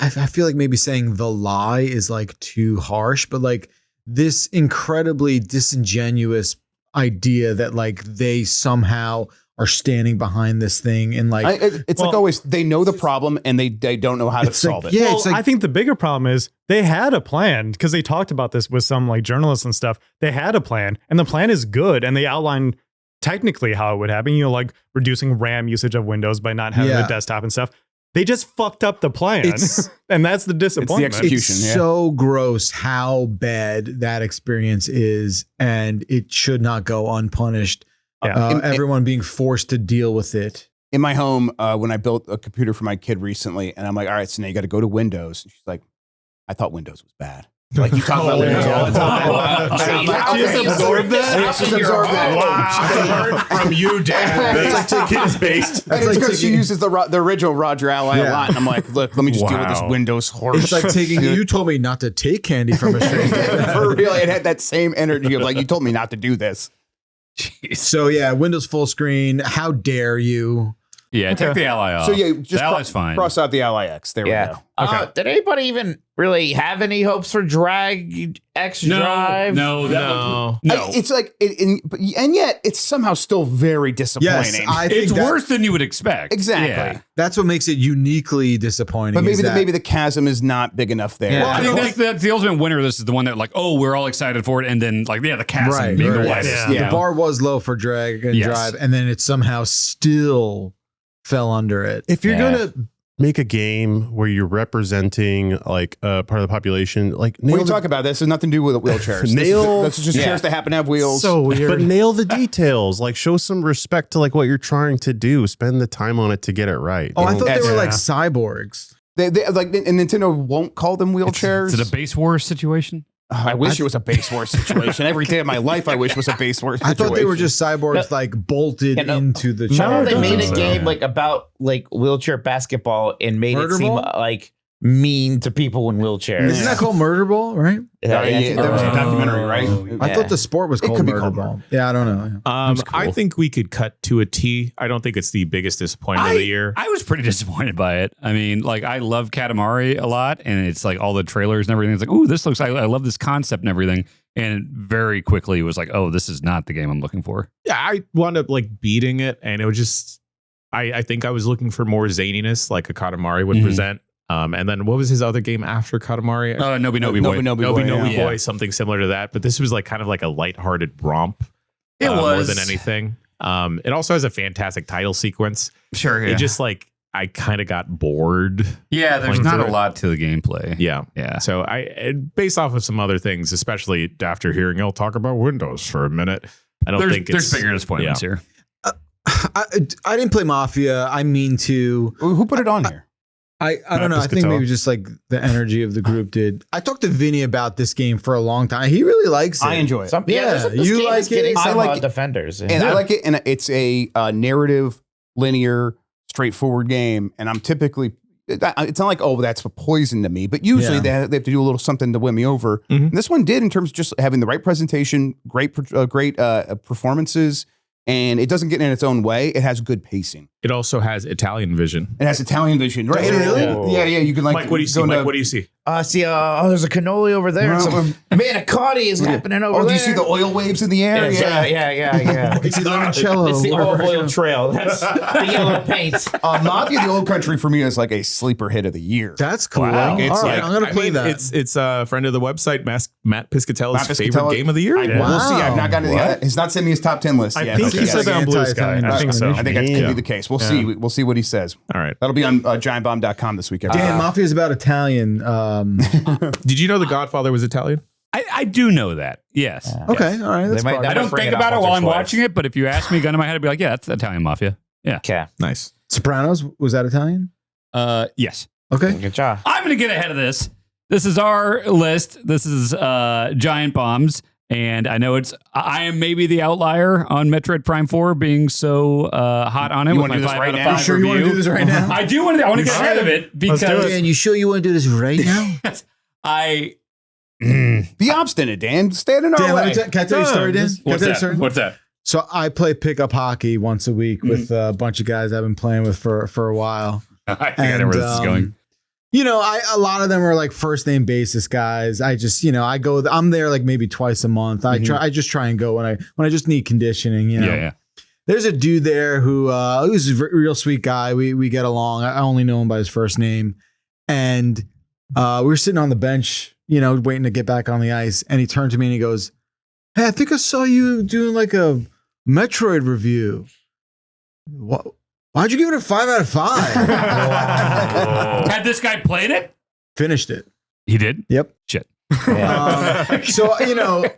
I feel like maybe saying the lie is like too harsh, but like this incredibly disingenuous idea that like they somehow are standing behind this thing and like it's like always, they know the problem and they don't know how to it's like- solve it. yeah, Well, it's like I think the bigger problem is they had a plan because they talked about this with some like journalists and stuff. They had a plan and the plan is good. And they outlined technically how it would happen, like reducing RAM usage of Windows by not having Yeah. the desktop and stuff. They just fucked up the plan. It's- and that's the disappointment. execution. it's yeah. so gross how bad that experience is, and it should not go unpunished. Yeah. Everyone being forced to deal with it. In my home, when I built a computer for my kid recently, and I'm like, all right, so now you got to go to Windows. And she's like, I thought Windows was bad. Like you talk about Windows all the time. She just absorbed that? She just absorbed that. Wow. From you, Dad. That's like taking his base. And it's like because she taking- uses the original Roger Ally a Yeah. lot. And I'm like, look, let me just deal with this Wow. Windows horse. It's like taking you told me not to take candy from a stranger. For real, it had that same energy of like, you told me not to do this. So yeah, Windows full screen. How dare you? Yeah, take the Ally off. So yeah, just the Ally's fine. cross out the Ally X. There we Yeah. go. Did anybody even really have any hopes for Drag X Drive? No. It's like, and yet it's somehow still very disappointing. Yes, I think It's that- worse than you would expect. Exactly. Yeah. That's what makes it uniquely disappointing. But is that- maybe the chasm is not big enough there. Yeah. Well, I think that's the ultimate winner. This is the one that like, oh, we're all excited for it, and then like, yeah, the chasm Right, being the right. widest. Yeah. the bar was low for Drag and Yes. Drive, and then it somehow still fell under it. If you're Yeah. gonna make a game where you're representing like part of the population, like When nail you the, talk about this, there's nothing to do with wheelchairs. Nail- This is just Yeah. chairs that happen to have wheels. So weird. but nail the details. Like show some respect to like what you're trying to do. Spend the time on it to get it right. Oh, I thought they That's- were like Yeah. cyborgs. they like, and Nintendo won't call them wheelchairs. Is it a base war situation? I wish it was a base war situation. Every day of my life, I wish was a base war situation. I thought they were just cyborgs like bolted into the chair. No, they made a game like about like wheelchair basketball and made it seem like mean to people in wheelchairs. Isn't that called Murder Ball, right? There was a documentary, right? I thought the sport was called Murder Ball. Yeah, I don't know. I think we could cut to a T. I don't think it's the biggest disappointment of the year. I was pretty disappointed by it. I mean, like, I love Katamari a lot, and it's like all the trailers and everything. It's like, ooh, this looks, I love this concept and everything. And very quickly it was like, oh, this is not the game I'm looking for. Yeah, I wound up like beating it, and it was just, I think I was looking for more zaniness like a Katamari would present. And then what was his other game after Katamari? Nobi Boy, something similar to that. But this was like kind of like a lighthearted romp. It was more than anything. It also has a fantastic title sequence. Sure, yeah. It just like I kind of got bored. Yeah, there's not a lot to the gameplay. Yeah. So based off of some other things, especially after hearing y'all talk about Windows for a minute, I don't think there's bigger disappointments here. I didn't play Mafia. I mean to. Who put it on here? I don't know. I think maybe just like the energy of the group did. I talked to Vinny about this game for a long time. He really likes it. I enjoy it. You like it? I like Defenders. And I like it. And it's a narrative, linear, straightforward game. And I'm typically, it's not like, oh, that's a poison to me. But usually they have to do a little something to win me over. And this one did in terms of just having the right presentation, great performances. And it doesn't get in its own way. It has good pacing. It also has Italian vision. It has Italian vision, right? Really? Yeah. You can like. Mike, what do you see? Mike, what do you see? There's a cannoli over there. And some manicotti is happening over there. Do you see the oil waves in the air? Yeah. It's the limoncello. It's the olive oil trail. That's the yellow paint. Mafia: The Old Country for me is like a sleeper hit of the year. That's cool. Wow. All right, I'm gonna play that. It's a friend of the website, Matt Piscatella's favorite game of the year. We'll see. I've not gotten to the. He's not sent me his top 10 list yet. I think he said that on Blue Sky. I think so. I think that could be the case. We'll see. We'll see what he says. All right. That'll be on giantbomb.com this weekend. Dan, Mafia is about Italian. Did you know The Godfather was Italian? I do know that. Yes. Okay. All right. That's I don't think about it while I'm watching it, but if you ask me, gun to my head, I'd be like, yeah, that's Italian Mafia. Yeah. Okay. Nice. Sopranos, was that Italian? Yes. Okay. Good job. I'm going to get ahead of this. This is our list. This is Giant Bombs. And I know I am maybe the outlier on Metroid Prime 4 being so hot on it. You with want to my do this 5 right out of now? 5 Sure, you want to review. do this right now? I do want to. I want to get ahead of it because Dan, you sure you want to do this right now? Be obstinate, Dan. Stand in our Dan, way. can I tell you a story, Dan? What's that? So I play pickup hockey once a week with a bunch of guys I've been playing with for a while. I think I know where this is going. You know, a lot of them are like first name basis guys. I just, I'm there like maybe twice a month. I just try and go when I just need conditioning. Yeah. There's a dude there who's a real sweet guy. We get along. I only know him by his first name, and we were sitting on the bench, waiting to get back on the ice. And he turned to me and he goes, "Hey, I think I saw you doing like a Metroid review. What? Why'd you give it a 5 out of 5? Had this guy played it? Finished it. He did? Yep. Shit. So,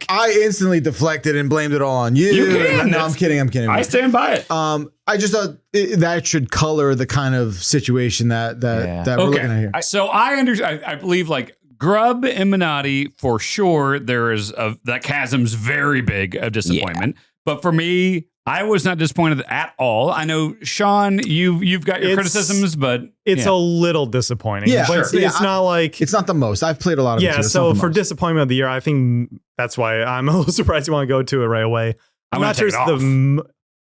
I instantly deflected and blamed it all on you. You can. No, I'm kidding. I stand by it. I just thought that should color the kind of situation that we're looking at here. So I believe like Grubb and Minotti, for sure, there is that chasm's very big of disappointment. Yeah. But for me, I was not disappointed at all. I know, Sean, you've got your criticisms, but it's a little disappointing. Yeah, but sure. It's not like it's not the most. I've played a lot of it. Yeah, so for disappointment of the year, I think that's why I'm a little surprised you want to go to it right away. I'm not sure it's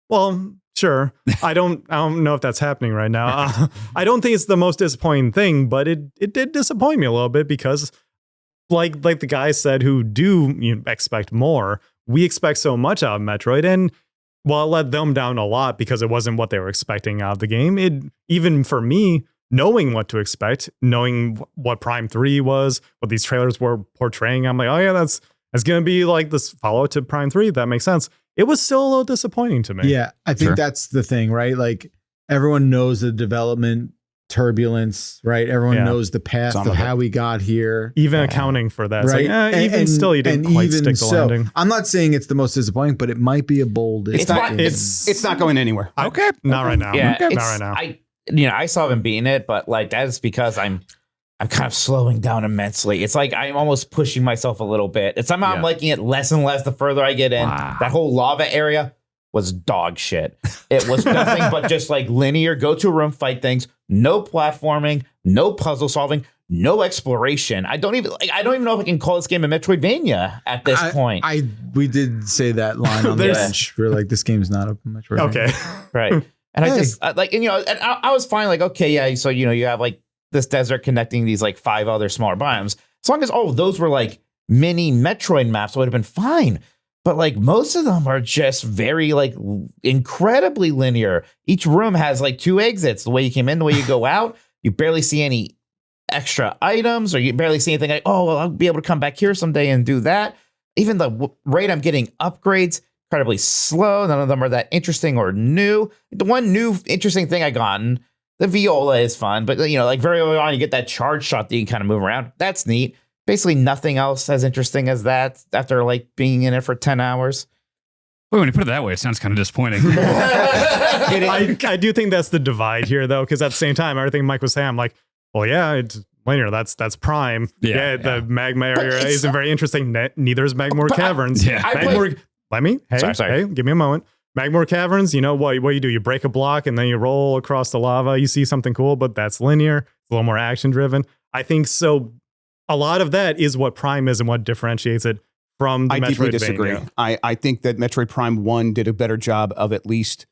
well, sure. I don't know if that's happening right now. I don't think it's the most disappointing thing, but it did disappoint me a little bit because like the guys said who do expect more, we expect so much out of Metroid, and while it let them down a lot because it wasn't what they were expecting out of the game, even for me, knowing what to expect, knowing what Prime 3 was, what these trailers were portraying, I'm like, oh yeah, that's going to be like this follow to Prime 3. That makes sense. It was still a little disappointing to me. Yeah, I think that's the thing, right? Like everyone knows the development turbulence, right? Everyone knows the path of how we got here. Even accounting for that. Right. Like, even still, you didn't quite stick the landing. I'm not saying it's the most disappointing, but it might be a bold. It's not going anywhere. Okay. Not right now. Yeah, not right now. I saw him beating it, but like that's because I'm I'm kind of slowing down immensely. It's like I'm almost pushing myself a little bit. And somehow I'm liking it less and less the further I get in. Wow. That whole lava area was dog shit. It was nothing but just like linear, go to a room, fight things, no platforming, no puzzle solving, no exploration. I don't even know if I can call this game a Metroidvania at this point. We did say that line on the bench. We're like, this game's not a Metroidvania. Okay. Right. And I just like, and I was fine. Like, okay, yeah. So, you have like this desert connecting these like 5 other smaller biomes. As long as all of those were like mini Metroid maps, it would have been fine. But like most of them are just very like incredibly linear. Each room has like 2 exits. The way you came in, the way you go out. You barely see any extra items, or you barely see anything like, oh, well, I'll be able to come back here someday and do that. Even the rate I'm getting upgrades, incredibly slow. None of them are that interesting or new. The one new interesting thing I gotten, the viola is fun, but like very early on, you get that charge shot that you can kind of move around. That's neat. Basically nothing else as interesting as that after like being in it for 10 hours. Well, when you put it that way, it sounds kind of disappointing. I do think that's the divide here, though, because at the same time, everything Mike was saying, I'm like, well, yeah, it's linear. That's Prime. Yeah, the magma area isn't very interesting. Neither is Magmore Caverns. Yeah. Hey, give me a moment. Magmore Caverns, what you do? You break a block and then you roll across the lava. You see something cool, but that's linear. It's a little more action driven. I think so. A lot of that is what Prime is and what differentiates it from the Metroidvania. I deeply disagree. I think that Metroid Prime 1 did a better job of at least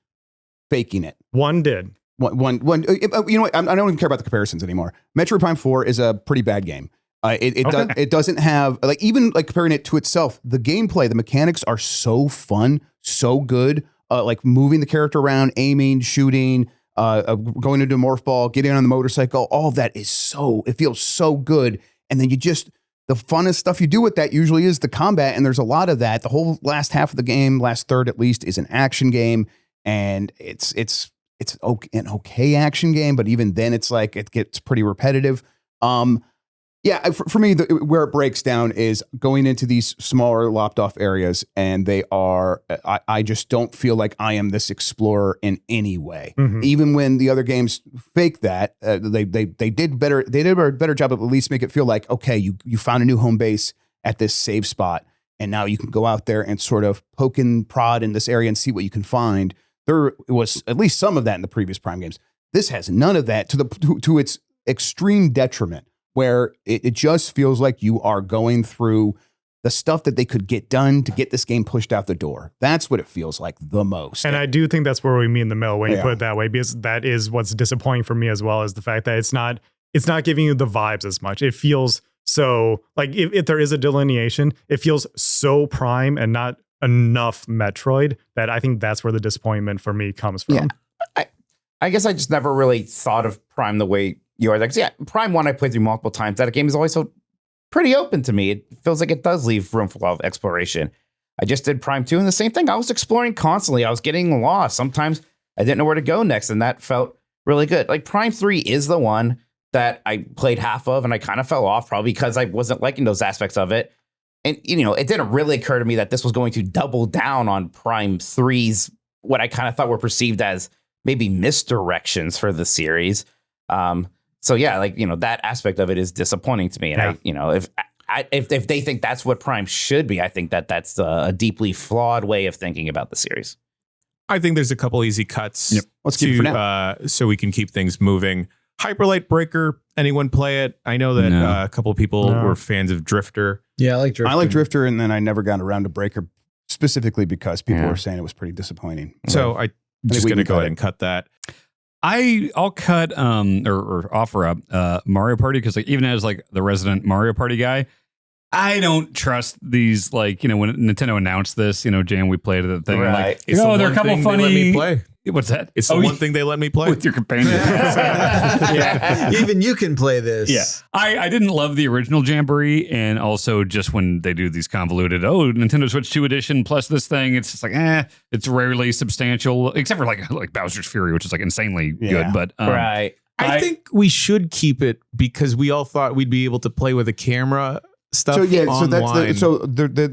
faking it. One did. One. You know what? I don't even care about the comparisons anymore. Metroid Prime 4 is a pretty bad game. It doesn't have like, even like comparing it to itself, the gameplay, the mechanics are so fun, so good. Like moving the character around, aiming, shooting, going into a morph ball, getting on the motorcycle, all of that is it feels so good. And then the funnest stuff you do with that usually is the combat. And there's a lot of that. The whole last half of the game, last third at least, is an action game. And it's an okay action game, but even then it's like, it gets pretty repetitive. For me, where it breaks down is going into these smaller lopped off areas, and they are, I just don't feel like I am this explorer in any way. Mm-hmm. Even when the other games fake that, they did better. They did a better job of at least make it feel like, okay, you found a new home base at this save spot, and now you can go out there and sort of poke and prod in this area and see what you can find. There was at least some of that in the previous Prime games. This has none of that to its extreme detriment, where it just feels like you are going through the stuff that they could get done to get this game pushed out the door. That's what it feels like the most. And I do think that's where we meet in the middle when you put it that way, because that is what's disappointing for me as well, is the fact that it's not giving you the vibes as much. It feels so like, if there is a delineation, it feels so Prime and not enough Metroid, that I think that's where the disappointment for me comes from. Yeah. I guess I just never really thought of Prime the way you are. Like, Prime 1 I played through multiple times. That game is always so pretty open to me. It feels like it does leave room for a lot of exploration. I just did Prime 2, and the same thing. I was exploring constantly. I was getting lost. Sometimes I didn't know where to go next, and that felt really good. Like, Prime 3 is the one that I played half of, and I kind of fell off, probably because I wasn't liking those aspects of it. And, it didn't really occur to me that this was going to double down on Prime 3's, what I kind of thought were perceived as maybe misdirections for the series. So yeah, like, that aspect of it is disappointing to me. And if they think that's what Prime should be, I think that's a deeply flawed way of thinking about the series. I think there's a couple easy cuts. Yep. Let's keep it for now. So we can keep things moving. Hyperlight Breaker, anyone play it? I know that a couple of people were fans of Drifter. Yeah, I like Drifter. I like Drifter, and then I never got around to Breaker, specifically because people were saying it was pretty disappointing. So I'm just going to go ahead and cut that. I'll cut or offer up Mario Party, because like, even as like the resident Mario Party guy, I don't trust these, like, when Nintendo announced this, Jan, we played the thing. Right. Like, there are a couple funny. Let me play. What's that? It's the one thing they let me play with your companion. Even you can play this. Yeah. I didn't love the original Jamboree, and also just when they do these convoluted, Nintendo Switch 2 edition plus this thing, it's just like, it's rarely substantial, except for like Bowser's Fury, which is like insanely good. But right. I think we should keep it because we all thought we'd be able to play with a camera stuff. So yeah, so online.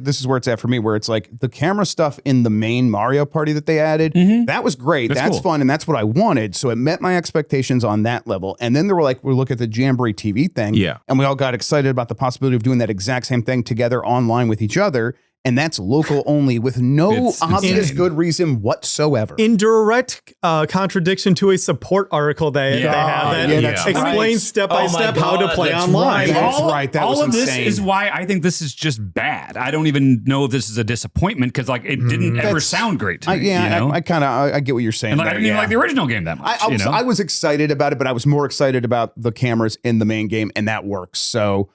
this is where it's at for me, where it's like the camera stuff in the main Mario Party that they added. That was great. That's cool. fun, and that's what I wanted. So it met my expectations on that level. And then they were like, we look at the Jamboree TV thing, and we all got excited about the possibility of doing that exact same thing together online with each other. And that's local only with no It's obvious insane. good reason whatsoever. In direct contradiction to a support article they have that that's explains right. step by Oh my step how to God, play that's online. right. That's right. That all was of insane. this is why I think this is just bad. I don't even know if this is a disappointment because like it didn't ever That's- sound great to me. I kind of I get what you're saying. and like, I there, didn't even yeah. like the original game that much. I was excited about it, but I was more excited about the cameras in the main game, and that works. So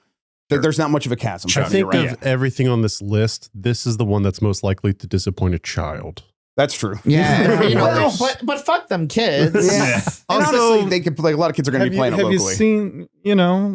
there's not much of a chasm. I You're think right. of everything on this list, this is the one that's most likely to disappoint a child. That's true. Yeah, you know, Well, but fuck them kids. Yeah. And Also, honestly, they could play. A lot of kids are going to be playing it have you locally. seen,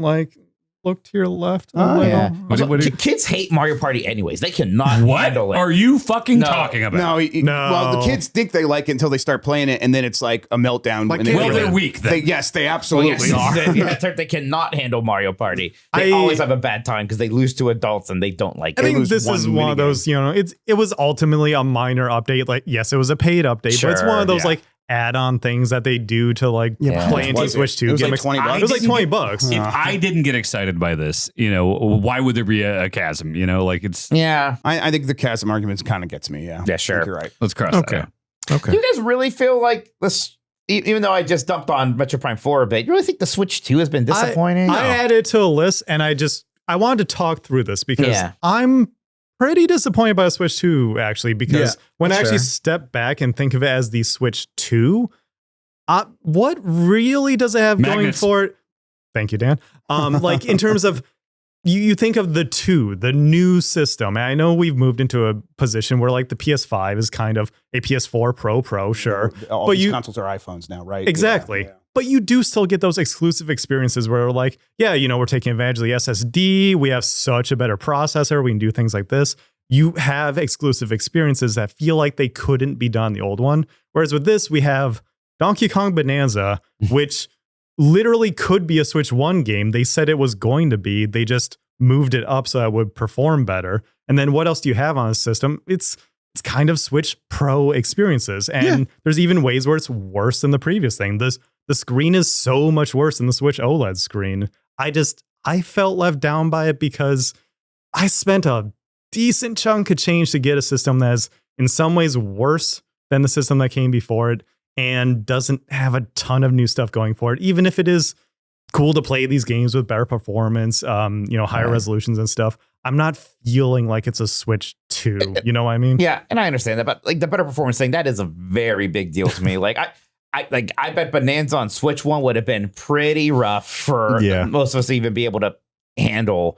like, look to your left a Oh, little? yeah. Also, kids hate Mario Party anyways. They cannot What handle it. are you fucking No. talking about? No. Well, the kids think they like it until they start playing it, and then it's like a meltdown. Like, and Well, they- they're weak then. yes, they Well, absolutely yes, are. they cannot handle Mario Party. They I- always have a bad time because they lose to adults and they don't like I it. think lose this one is one of minigame. those, it was ultimately a minor update. Like, yes, it was a paid update, but it's one Sure, of those yeah. like add-on things that they do to like Yeah. play into Was it? Switch 2 It was like gimmicks. $20. It was like didn't $20 get- bucks. If I didn't get excited by this, why would there be a chasm? Like it's Yeah. I think the chasm arguments kind of gets me. Yeah. Yeah, I sure. think you're right. let's cross Okay. that out. Okay. Do you guys really feel like this? Even though I just dumped on Metro Prime 4 a bit, you really think the Switch 2 has been disappointing? I added to a list and I wanted to talk through this because Yeah. I'm pretty disappointed by the Switch 2 actually, because Yeah, when I that's actually fair. step back and think of it as the Switch 2, what really does it have going Magnets. for it? Thank you, Dan. Like in terms of you think of the 2, the new system. And I know we've moved into a position where like the PS5 is kind of a PS4 Pro, sure. All But these you- consoles are iPhones now, right? Exactly. Yeah. But you do still get those exclusive experiences where like, we're taking advantage of the SSD. We have such a better processor. We can do things like this. You have exclusive experiences that feel like they couldn't be done the old one. Whereas with this, we have Donkey Kong Bonanza, which literally could be a Switch 1 game. They said it was going to be. They just moved it up so that it would perform better. And then what else do you have on the system? It's kind of Switch Pro experiences. And there's even ways where it's worse than the previous thing. The screen is so much worse than the Switch OLED screen. I felt left down by it because I spent a decent chunk of change to get a system that is in some ways worse than the system that came before it and doesn't have a ton of new stuff going for it, even if it is cool to play these games with better performance, higher resolutions and stuff. I'm not feeling like it's a Switch 2. You know what I mean? Yeah, and I understand that, but like the better performance thing, that is a very big deal to me. Like I bet Bonanza on Switch 1 would have been pretty rough for most of us to even be able to handle.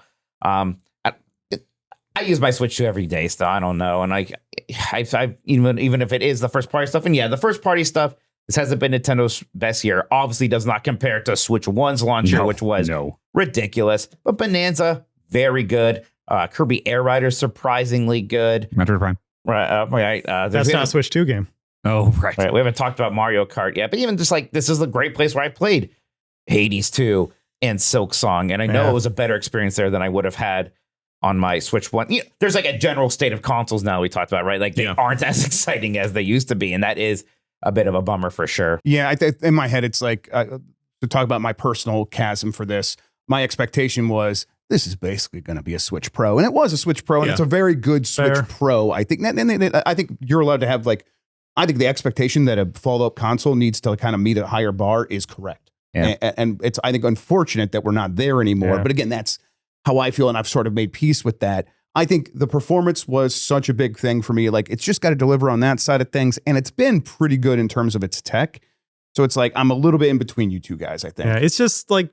I use my Switch 2 every day, so I don't know. And I even if it is the first party stuff, and the first party stuff, this hasn't been Nintendo's best year. Obviously does not compare to Switch 1's launch year, which was ridiculous. But Bonanza, very good. Kirby Air Rider, surprisingly good. Metro Prime. Right. That's not a Switch 2 game. Oh, right. Right. We haven't talked about Mario Kart yet, but even just like this is a great place where I played Hades 2 and Silk Song. And I know it was a better experience there than I would have had on my Switch 1. There's like a general state of consoles now we talked about, right? Like they aren't as exciting as they used to be. And that is a bit of a bummer for sure. Yeah, in my head, it's like to talk about my personal chasm for this. My expectation was this is basically going to be a Switch Pro, and it was a Switch Pro, and it's a very good Switch Pro. I think. I think you're allowed to have I think the expectation that a follow-up console needs to kind of meet a higher bar is correct. Yeah. And it's I think unfortunate that we're not there anymore. Yeah. But again, that's how I feel, and I've sort of made peace with that. I think the performance was such a big thing for me. Like it's just got to deliver on that side of things. And it's been pretty good in terms of its tech. So it's like, I'm a little bit in between you two guys, I think. Yeah, it's just like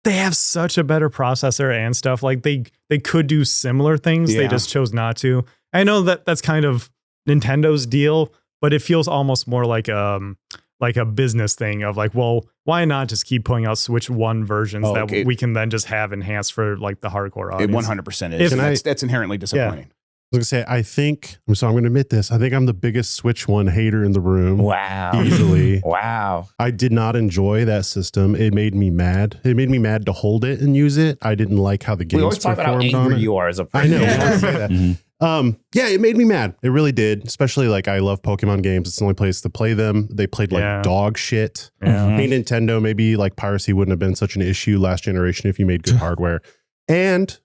they have such a better processor and stuff. Like they could do similar things. They just chose not to. I know that's kind of Nintendo's deal, but it feels almost more like a business thing of like, well, why not just keep putting out Switch 1 versions that we can then just have enhanced for like the hardcore It audience? 100% is. And that's inherently disappointing. I was gonna say, I'm gonna admit this. I think I'm the biggest Switch One hater in the room. Wow. Easily. Wow. I did not enjoy that system. It made me mad. It made me mad to hold it and use it. I didn't like how the games We always talk about how performed on angry it. you are as a I person. know. we always say that. Yeah, it made me mad. It really did. Especially like I love Pokemon games. It's the only place to play them. They played like dog shit. Hey, Nintendo, maybe like piracy wouldn't have been such an issue last generation if you made good hardware. And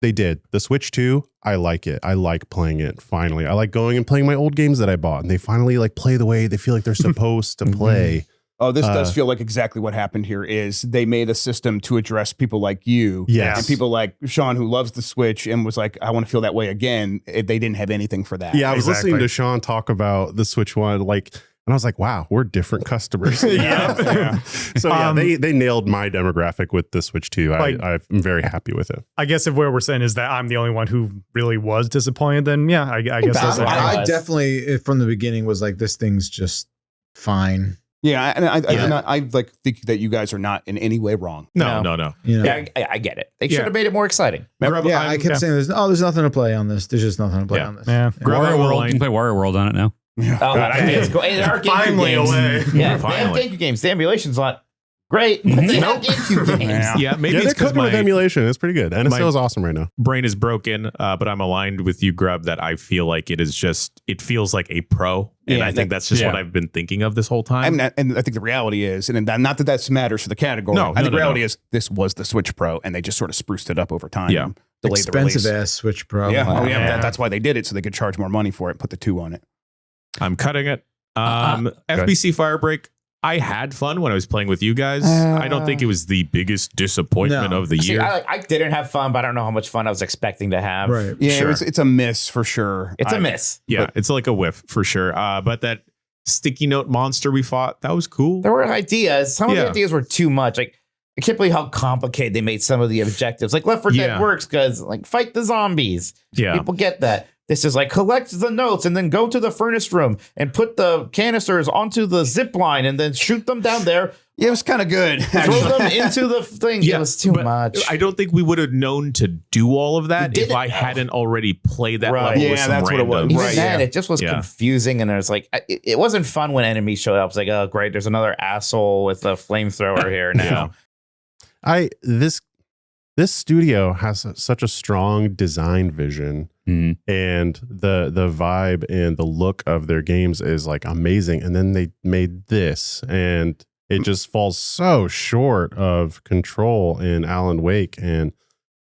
they did. The Switch 2, I like it. I like playing it. Finally, I like going and playing my old games that I bought, and they finally like play the way they feel like they're supposed to play. Oh, this does feel like exactly what happened here. Is they made a system to address people like you, and people like Sean who loves the Switch and was like, I want to feel that way again. They didn't have anything for that. Yeah, I was listening to Sean talk about the Switch One, like. And I was like, wow, we're different customers. So yeah, they nailed my demographic with the Switch 2. I'm very happy with it. I guess if what we're saying is that I'm the only one who really was disappointed, then yeah, I guess that's it. I definitely from the beginning was like, this thing's just fine. Yeah, and I like think that you guys are not in any way wrong. No. You know? Yeah, I get it. They should have made it more exciting. I kept saying there's nothing to play on this. There's just nothing to play on this. Yeah. Wario World. You can play Wario World on it now. Oh, that idea is cool. And our Finally GameCube away. games. Yeah, they have GameCube games. The emulation's not great, but they have GameCube games. Yeah, maybe Yeah, it's they're because cooking with my emulation. It's pretty good. NSO is awesome right now. brain is broken, but I'm aligned with you, Grub, that I feel like it feels like a pro. And Yeah, I think that's just what I've been thinking of this whole time. And I think the reality is, and not that that matters for the category. No, I think the reality no. is this was the Switch Pro, and they just sort of spruced it up over time. Yeah. and delayed Expensive the release. ass Switch Pro. Yeah, Yeah. that's why they did it, so they could charge more money for it and put the 2 on it. I'm cutting it. FBC Firebreak, I had fun when I was playing with you guys. I don't think it was the biggest disappointment of the See, year. I didn't have fun, but I don't know how much fun I was expecting to have. Right. Yeah, Sure. it's a miss for sure. It's a miss. Yeah, it's like a whiff for sure. But that sticky note monster we fought, that was cool. There were ideas. Some of the Yeah. ideas were too much. Like, I can't believe how complicated they made some of the objectives. Like Left 4 Dead Yeah. works because like fight the zombies. Yeah. People get that. This is like collect the notes and then go to the furnace room and put the canisters onto the zip line and then shoot them down there. Yeah, it was kind of good. Throw them into the thing. Yeah, It was too but much. I don't think we would have known to do all of that We if didn't I know. hadn't already played that Right. level Yeah, with some that's what it was. randoms. Even Right, then, yeah. it just was Yeah. confusing, and it was like it wasn't fun when enemies showed up. It's like, oh great, there's another asshole with a flamethrower here now. This studio has such a strong design vision, and the vibe and the look of their games is like amazing. And then they made this, and it just falls so short of Control in Alan Wake. And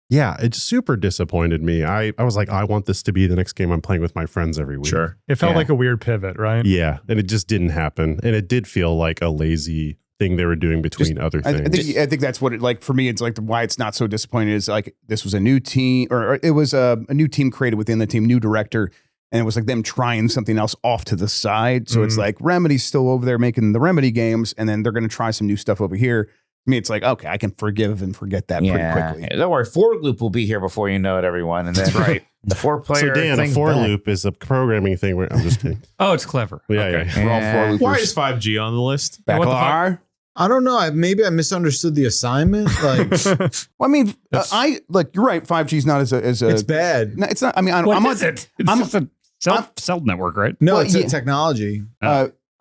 yeah, it super disappointed me. I was like, I want this to be the next game I'm playing with my friends every week. Sure. It felt Yeah. like a weird pivot, right? Yeah, and it just didn't happen. And it did feel like a lazy thing they were doing between other I things. think that's what it like for me. It's like why it's not so disappointing is like this was a new team, or it was a new team created within the team, new director, and it was like them trying something else off to the side. So it's like Remedy's still over there making the Remedy games, and then they're going to try some new stuff over here. I mean, it's like okay, I can forgive and forget that pretty quickly. Yeah, don't worry, For Loop will be here before you know it, everyone. And then Right. the 4-player. So Dan, a thing's for back. loop is a programming thing where I'm just kidding. Oh, it's clever. Yeah, Okay. yeah. We're all Yeah. four Why loopers. is 5G on the list? What the fuck? Backlar. I don't know. Maybe I misunderstood the assignment. Like, Well, I mean, I like you're right. 5G is not as a. it's bad. No, it's not. I mean, I'm What on. is it? It's I'm- just a cell network, right? No, Well, it's yeah. a technology.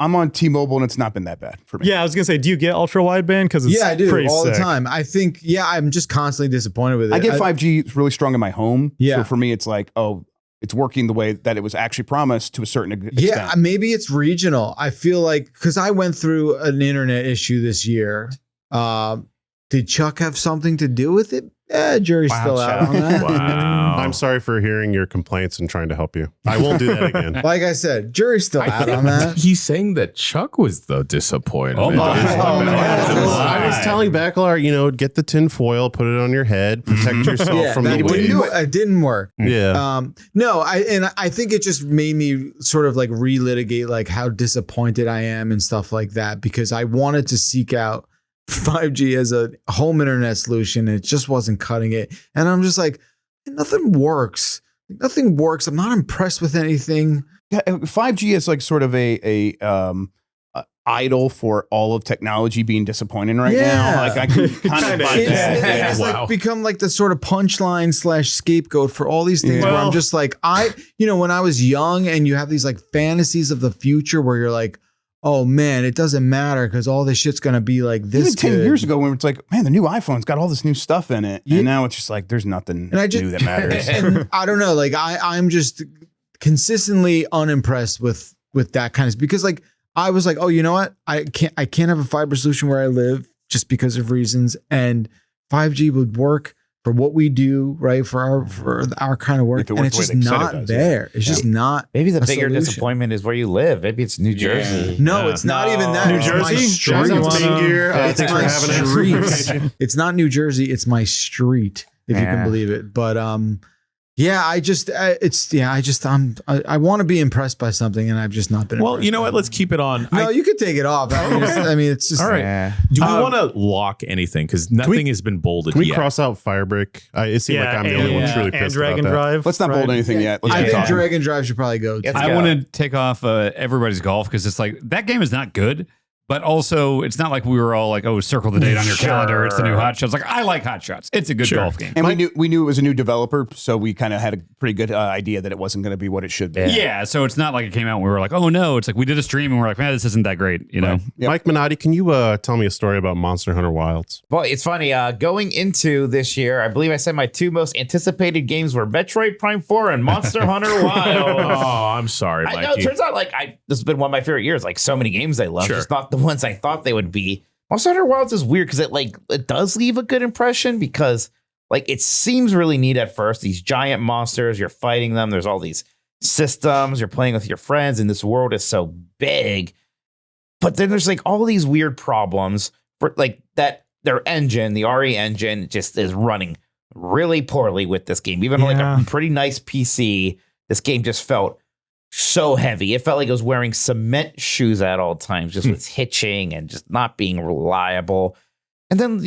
I'm on T-Mobile, and it's not been that bad for me. Yeah, I was gonna say, do you get ultra wideband? Because it's Yeah, I do pretty all sick. the time. I think, I'm just constantly disappointed with it. I get 5G is really strong in my home. Yeah. So for me, it's like, oh, it's working the way that it was actually promised to a certain extent. Yeah, maybe it's regional. I feel like because I went through an internet issue this year. Did Chuck have something to do with it? Jury's Wow, still out on that. Wow. I'm sorry for hearing your complaints and trying to help you. I won't do that again. Like I said, jury's still out on that. He's saying that Chuck was the disappointment. Oh, my. I was telling Backlar, get the tin foil, put it on your head, protect yourself from the that wind. it didn't work. Yeah. No, I think it just made me sort of like relitigate like how disappointed I am and stuff like that because I wanted to seek out 5G as a home internet solution. And it just wasn't cutting it. And I'm just like, nothing works. Nothing works. I'm not impressed with anything. Yeah, 5G is like sort of a idol for all of technology being disappointing right now. Like I can kind of buy that. It's like become like the sort of punchline / scapegoat for all these things where I'm just like, when I was young and you have these like fantasies of the future where you're like, oh man, it doesn't matter because all this shit's gonna be like this. Even 10 years ago, when it's like, man, the new iPhone's got all this new stuff in it, and now it's just like there's nothing new that matters. And I don't know, like I'm just consistently unimpressed with that kind of, because like I was like, oh, you know what, I can't have a fiber solution where I live just because of reasons, and 5G would work for what we do, right? For our kind of work, and it's just not there. It's just not. Maybe the bigger disappointment is where you live. Maybe it's New Jersey. No, it's not even that. New Jersey? It's my street. It's not New Jersey. It's my street, if you can believe it. But I want to be impressed by something, and I've just not been. Well, you know what? Let's keep it on. No, you could take it off. I mean, it's just all right. Do we want to lock anything? Because nothing has been bolded. Can we yet. cross out Firebrick? It seems like I'm the only one truly pissed Drag and about that. Drive. Let's not bold anything yet. I think Drag and Drive should probably go. I want to take off everybody's golf because it's like that game is not good. But also, it's not like we were all like, "Oh, circle the date on your calendar. It's the new Hot Shots." Like, I like Hot Shots. It's a good golf game. And we knew it was a new developer, so we kind of had a pretty good idea that it wasn't going to be what it should be. Yeah, so it's not like it came out and we were like, "Oh no!" It's like we did a stream and we're like, "Man, this isn't that great," you know. Right. Yep. Mike Minotti, can you tell me a story about Monster Hunter Wilds? Well, it's funny. Going into this year, I believe I said my two most anticipated games were Metroid Prime 4 and Monster Hunter Wild. Oh, I'm sorry, Mikey. I know. It turns out this has been one of my favorite years. Like so many games I love, just not the ones I thought they would be. Monster Hunter Wilds is weird because it does leave a good impression because it seems really neat at first. These giant monsters, you're fighting them. There's all these systems. You're playing with your friends, and this world is so big. But then there's all these weird problems for that. Their engine, the RE engine, just is running really poorly with this game. Even on a pretty nice PC, this game just felt so heavy. It felt like it was wearing cement shoes at all times, just with hitching and just not being reliable. And then,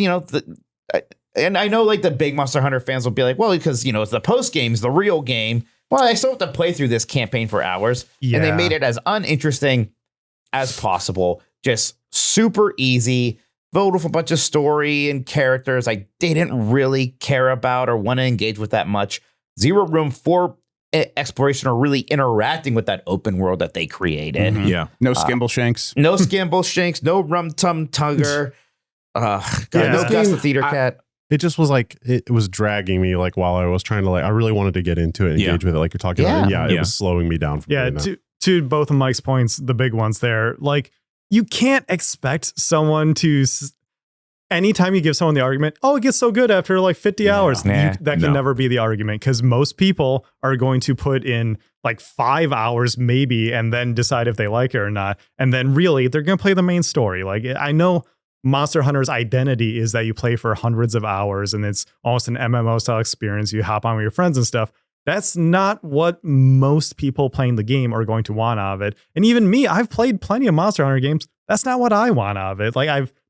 and I know the big Monster Hunter fans will be like, well, because, it's the post game's the real game. Well, I still have to play through this campaign for hours. Yeah. And they made it as uninteresting as possible. Just super easy, filled with a bunch of story and characters I didn't really care about or want to engage with that much. Zero room for exploration or really interacting with that open world that they created. Mm-hmm. Yeah. No skimble shanks. No skimble shanks. No rum tum tugger. No Gus the Theater Cat. It just was it was dragging me while I was trying to I really wanted to get into it, engage with it like you're talking about. And it was slowing me down. To both of Mike's points, the big ones there, you can't expect someone to, anytime you give someone the argument, oh, it gets so good after 50 hours. That can never be the argument because most people are going to put in 5 hours maybe and then decide if they like it or not. And then really they're going to play the main story. I know Monster Hunter's identity is that you play for hundreds of hours and it's almost an MMO style experience. You hop on with your friends and stuff. That's not what most people playing the game are going to want out of it. And even me, I've played plenty of Monster Hunter games. That's not what I want out of it.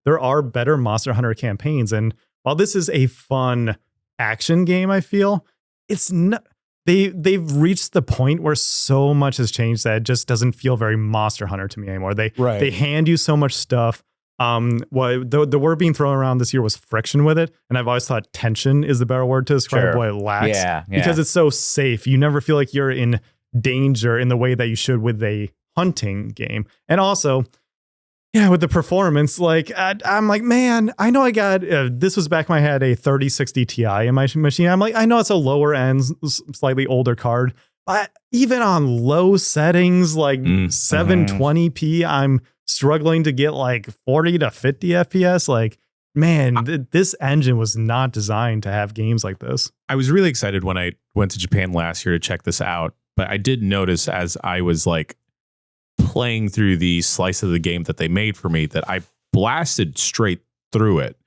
There are better Monster Hunter campaigns. And while this is a fun action game, I feel it's not, they've reached the point where so much has changed that it just doesn't feel very Monster Hunter to me anymore. They hand you so much stuff. The word being thrown around this year was friction with it. And I've always thought tension is the better word to describe what it lacks. Because it's so safe. You never feel like you're in danger in the way that you should with a hunting game. And also, with the performance, I'm like, man, I know I got, this was back when I had a 3060 Ti in my machine. I'm like, I know it's a lower end, slightly older card, but even on low settings, 720p, I'm struggling to get 40 to 50 FPS. This engine was not designed to have games like this. I was really excited when I went to Japan last year to check this out, but I did notice as I was playing through the slice of the game that they made for me that I blasted straight through it.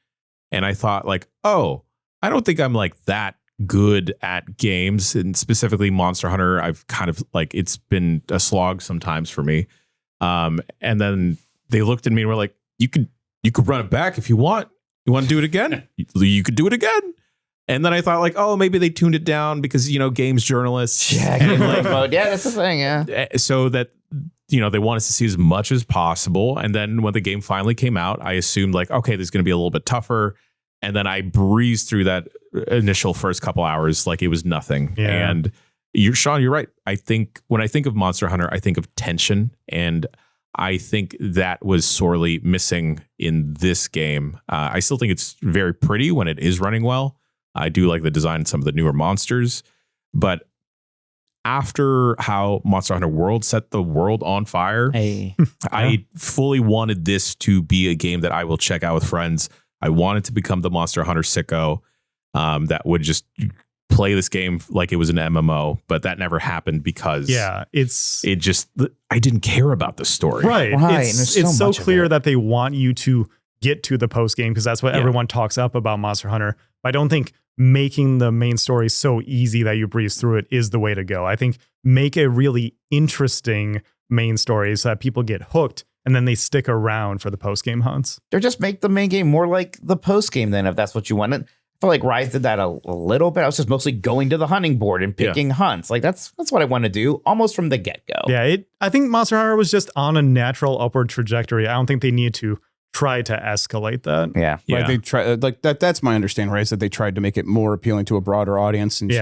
And I thought oh, I don't think I'm that good at games, and specifically Monster Hunter. I've kind of it's been a slog sometimes for me. And then they looked at me and were like, you could run it back if you want. You want to do it again? You could do it again. And then I thought oh, maybe they tuned it down because, games journalists. Game mode. Yeah, that's the thing. Yeah. So that they want us to see as much as possible. And then when the game finally came out, I assumed like, okay, this is going to be a little bit tougher. And then I breezed through that initial first couple hours like it was nothing. Yeah. And Sean, you're right. I think when I think of Monster Hunter, I think of tension. And I think that was sorely missing in this game. I still think it's very pretty when it is running well. I do like the design of some of the newer monsters. But after how Monster Hunter World set the world on fire, I fully wanted this to be a game that I will check out with friends. I wanted to become the Monster Hunter sicko that would just play this game like it was an MMO, but that never happened because I didn't care about the story. Right. It's so clear that they want you to get to the post game because that's what everyone talks up about Monster Hunter. But I don't think making the main story so easy that you breeze through it is the way to go. I think make a really interesting main story so that people get hooked and then they stick around for the post game hunts. Or just make the main game more like the post game then, if that's what you wanted. I feel like Rise did that a little bit. I was just mostly going to the hunting board and picking hunts. Like that's what I want to do almost from the get-go. Yeah, I think Monster Hunter was just on a natural upward trajectory. I don't think they need to try to escalate that. Yeah. Like they try like that's my understanding, right? Is that they tried to make it more appealing to a broader audience and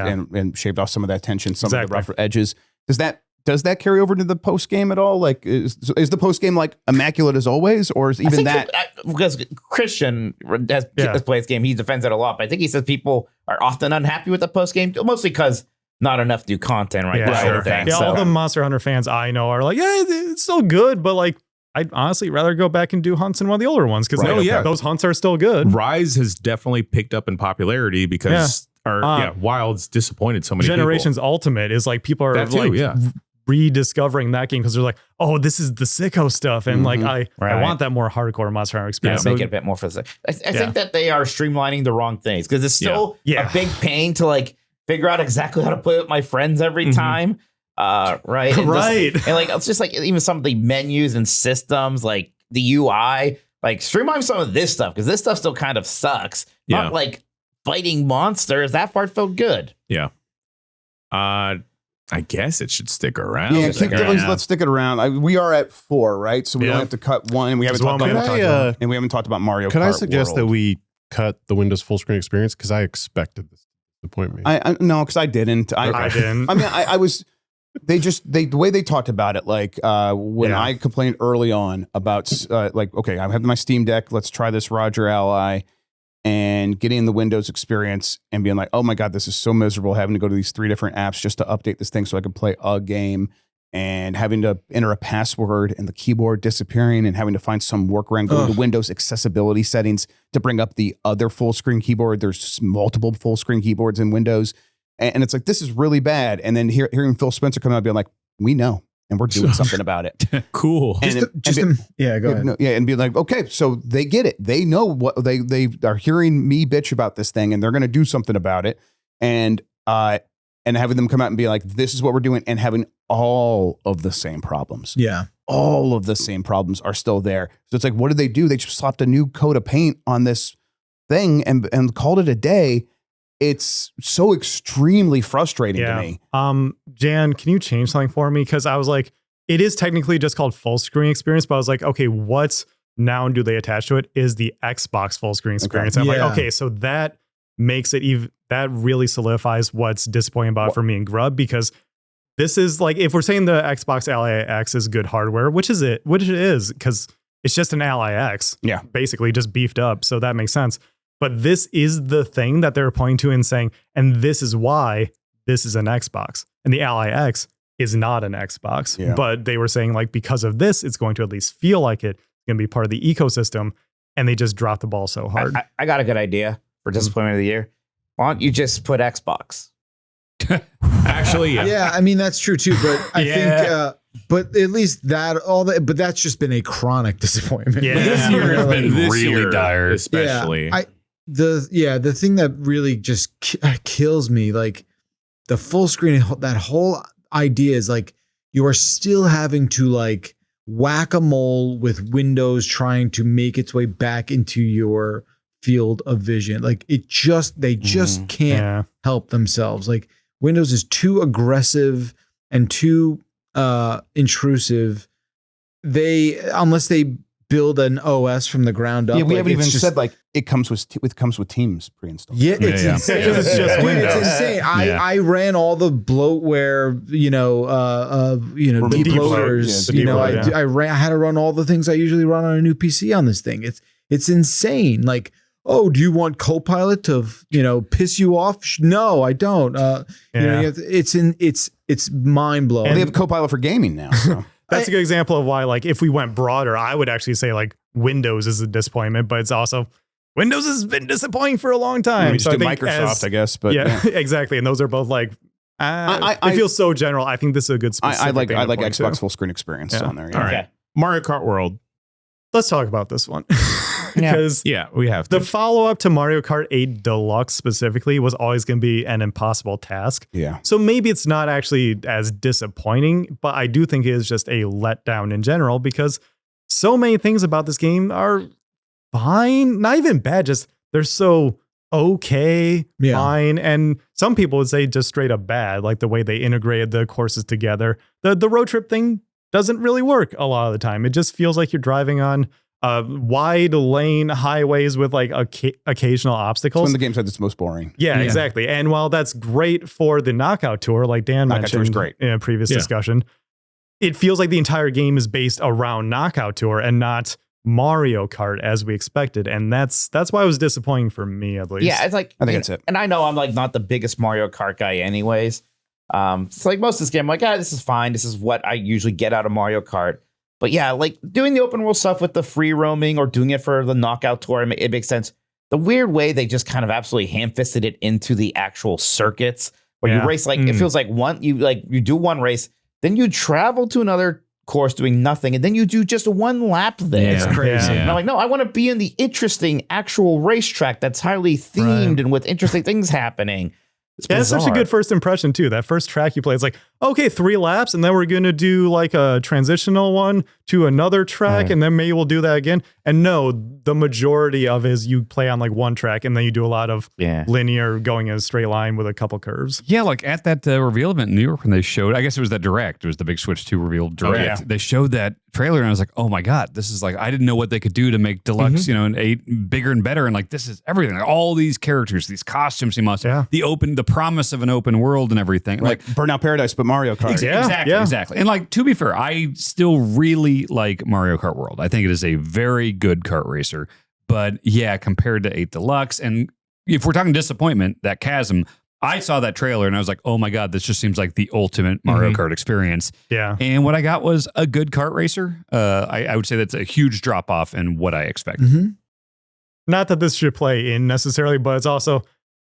shaved off some of that tension, some of the rougher edges. Does that carry over to the post game at all? Like, is the post game like immaculate as always, or is even that? Because Christian has played this game, he defends it a lot. But I think he says people are often unhappy with the post game, mostly because not enough new content, right? All the Monster Hunter fans I know are like, yeah, it's still good, but like, I'd honestly rather go back and do hunts in one of the older ones because those hunts are still good. Rise has definitely picked up in popularity because Wild's disappointed so many Generations people. Ultimate is like people are rediscovering that game because they're like, oh, this is the sicko stuff. And like, I want that more hardcore Monster Hunter experience. Make it a bit more physical. I think that they are streamlining the wrong things because it's still a big pain to like figure out exactly how to play with my friends every time. Right. And like, it's just like even some of the menus and systems, like the UI, like streamline some of this stuff because this stuff still kind of sucks. Not like fighting monsters. That part felt good. Yeah. I guess it should stick around. Yeah, let's stick it around. We are at 4, right? So we only have to cut one, and we haven't talked about Mario Kart. Can I suggest that we cut the Windows full screen experience because I expected this to disappoint me. No, because I didn't. I didn't. I mean, I was. The way they talked about it, like when I complained early on about like, okay, I have my Steam Deck. Let's try this Roger Ally. And getting in the Windows experience and being like, oh my God, this is so miserable having to go to these 3 different apps just to update this thing so I can play a game and having to enter a password and the keyboard disappearing and having to find some workaround, go to Windows accessibility settings to bring up the other full screen keyboard. There's multiple full screen keyboards in Windows. And it's like, this is really bad. And then hearing Phil Spencer come out and being like, we know. And we're doing something about it. Cool. Go ahead. And be like, okay, so they get it. They know what they are hearing me bitch about this thing, and they're going to do something about it. And having them come out and be like, this is what we're doing, and having all of the same problems. Yeah, all of the same problems are still there. So it's like, what did they do? They just slapped a new coat of paint on this thing and called it a day. It's so extremely frustrating to me. Jan, can you change something for me? Because I was like, it is technically just called full screen experience, but I was like, okay, what noun do they attach to it? Is the Xbox full screen experience? I'm like, okay, so that makes it that really solidifies what's disappointing about it for me and Grub, because this is like, if we're saying the Xbox Ally X is good hardware, which it is, because it's just an Ally X, basically just beefed up, so that makes sense. But this is the thing that they're pointing to and saying, and this is why this is an Xbox. And the Ally X is not an Xbox. Yeah. But they were saying, like, because of this, it's going to at least feel like it's going to be part of the ecosystem. And they just dropped the ball so hard. I got a good idea for disappointment of the year. Why don't you just put Xbox? Actually, yeah. I mean, that's true too. But I think, but at least but that's just been a chronic disappointment. Yeah, this year has been really dire, especially. The thing that really just kills me, like the full screen, that whole idea is like you are still having to like whack-a-mole with Windows trying to make its way back into your field of vision. Like they just can't help themselves. Like Windows is too aggressive and too intrusive unless they build an OS from the ground up. Yeah, we like, haven't even it's just- said like it comes with Teams pre-installed. Yeah, it's insane. It's just Dude, Windows. it's insane. I ran all the bloatware, debloaters. Yeah, I had to run all the things I usually run on a new PC on this thing. It's insane. Like, oh, do you want Copilot to piss you off? No, I don't. It's mind blowing. Well, they have Copilot for gaming now. So. That's a good example of why, like, if we went broader, I would actually say like Windows is a disappointment, but it's also Windows has been disappointing for a long time. We just So do I think Microsoft, I guess. But yeah, exactly. And those are both like, I feel so general. I think this is a good specific I like thing to point Xbox to. full screen experience Yeah. on there. Yeah. All right. Okay. Mario Kart World. Let's talk about this one. Because Yeah, we have to. the follow-up to Mario Kart 8 Deluxe specifically was always going to be an impossible task. Yeah. So maybe it's not actually as disappointing, but I do think it is just a letdown in general because so many things about this game are fine, not even bad, just they're so okay, Yeah. fine. And some people would say just straight up bad, like the way they integrated the courses together. The road trip thing doesn't really work a lot of the time. It just feels like you're driving on wide lane highways with like occasional It's obstacles. when the game's at its most boring. Yeah, exactly. And while that's great for the knockout tour, like Dan Knockout Tour is mentioned great. in a previous discussion, it feels like the entire game is based around knockout tour and not Mario Kart as we expected. And that's why it was disappointing for me, at least. Yeah, it's like I think that's it. And I know I'm like not the biggest Mario Kart guy, anyways. It's like most of this game, I'm like, this is fine. This is what I usually get out of Mario Kart. But yeah, like doing the open world stuff with the free roaming or doing it for the knockout tour, it makes sense. The weird way they just kind of absolutely ham-fisted it into the actual circuits where you race, like it feels like you do one race, then you travel to another course doing nothing, and then you do just one lap there. It's crazy. And I'm like, no, I want to be in the interesting actual racetrack that's highly themed and with interesting things happening. It's Yeah, that's such a bizarre. good first impression too. That first track you play, it's like, okay, 3 laps, and then we're going to do like a transitional one to another track, and then maybe we'll do that again. And no, the majority of it is you play on like one track, and then you do a lot of linear going in a straight line with a couple curves. Yeah, like at that reveal event in New York when they showed, I guess it was that Direct, it was the big Switch 2 reveal Direct. They showed that trailer and I was like, oh my God, this is like, I didn't know what they could do to make Deluxe, and 8 bigger and better. And like, this is everything. Like, all these characters, these costumes, the promise of an open world and everything. Like Burnout Paradise, but Mario Kart. Exactly. And like, to be fair, I still really like Mario Kart World. I think it is a very good kart racer. But yeah, compared to 8 Deluxe, and if we're talking disappointment, that chasm, I saw that trailer and I was like, oh my God, this just seems like the ultimate Mario Kart experience. Yeah. And what I got was a good kart racer. I would say that's a huge drop off in what I expected. Not that this should play in necessarily, but it's also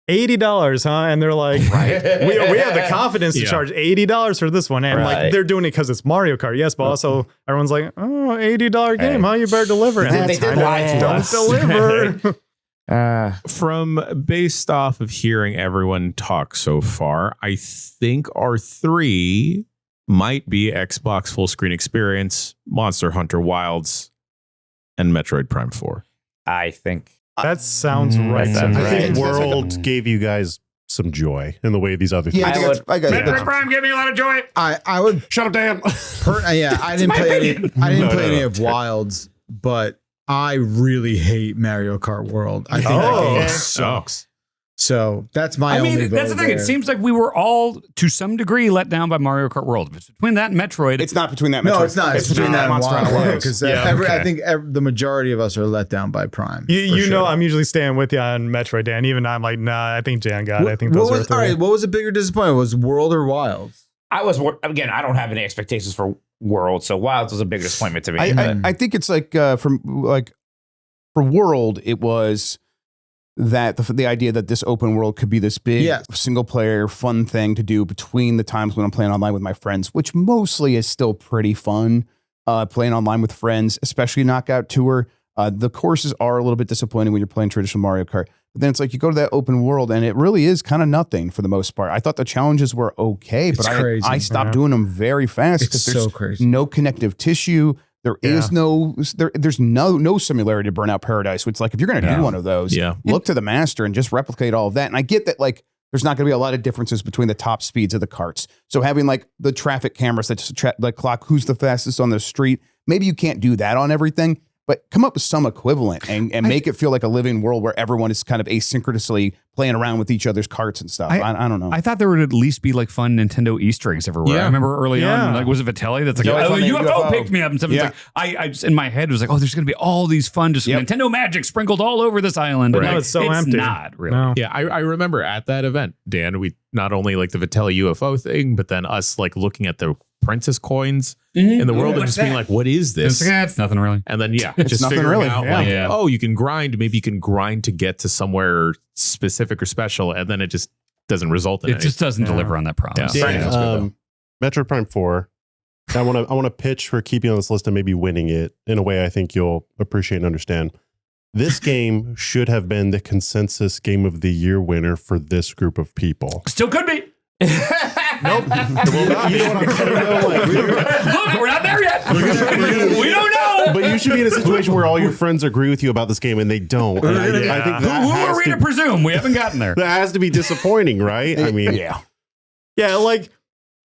$80, huh? And they're like, we have the confidence to charge $80 for this one. And like, they're doing it because it's Mario Kart. Yes, but also everyone's like, oh, $80 game, huh? You better deliver. And They did lie to don't us. deliver. From based off of hearing everyone talk so far, I think our 3 might be Xbox full screen experience, Monster Hunter Wilds, and Metroid Prime 4. I think That sounds right. That to sounds me. I think right. World gave you guys some joy in the way these other things. Yeah, I got Metroid Prime gave me a lot of joy. I would Shut up, Dan. I didn't play any of Wilds, but I really hate Mario Kart World. I think that game sucks. So that's my only vote that's the thing. there. It seems like we were all, to some degree, let down by Mario Kart World. But between that and Metroid, It's not between that. No, Metroid. it's not. It's between that and Monster Hunter Wild Wilds. because okay. I think the majority of us are let down by Prime. You for know, sure. I'm usually staying with you on Metroid, Dan. Even I'm like, nah, I think Jan got it. I think those what are was, 3. all right. What was a bigger disappointment? Was World or Wilds? I don't have any expectations for World, so Wilds was a big disappointment to me. I think it's like for World, it was that the idea that this open world could be this big single player fun thing to do between the times when I'm playing online with my friends, which mostly is still pretty fun. Playing online with friends, especially Knockout Tour. The courses are a little bit disappointing when you're playing traditional Mario Kart. But then it's like you go to that open world and it really is kind of nothing for the most part. I thought the challenges were okay, but I stopped doing them very fast because It's there's so crazy. no connective tissue. There is there's no similarity to Burnout Paradise. It's like if you're going to do one of those, look to the master and just replicate all of that. And I get that like there's not going to be a lot of differences between the top speeds of the carts. So having like the traffic cameras that just like clock who's the fastest on the street maybe you can't do that on everything, but come up with some equivalent and make it feel like a living world where everyone is kind of asynchronously playing around with each other's carts and stuff. I don't know. I thought there would at least be like fun Nintendo Easter eggs everywhere. Yeah. I remember early on, like, was it Vitelli that's like, Yeah, oh, a UFO UFO picked me up and stuff. It's like, I just in my head was like, oh, there's going to be all these fun, just Nintendo magic sprinkled all over this island. But And no, like, it's so empty. Not really. No. Yeah, I remember at that event, Dan, we not only like the Vitelli UFO thing, but then us like looking at the princess coins in the world and just being like, what is this? It's nothing really. And then just nothing figuring really. out Yeah. like, Yeah. oh, you can grind. Maybe you can grind to get to somewhere specific or special, and then it just doesn't result in It anything. just doesn't deliver on that promise. Yeah. Dan, Metroid Prime 4. I want to pitch for keeping on this list and maybe winning it in a way I think you'll appreciate and understand. This game should have been the consensus game of the year winner for this group of people. Still could be. Nope. You know what I'm saying? though? Like, Look, we're not there yet. We don't know. but you should be in a situation where all your friends agree with you about this game and they don't. And I think that Who are has we to to, presume? We haven't gotten there. that has to be disappointing, right? I mean, Yeah, like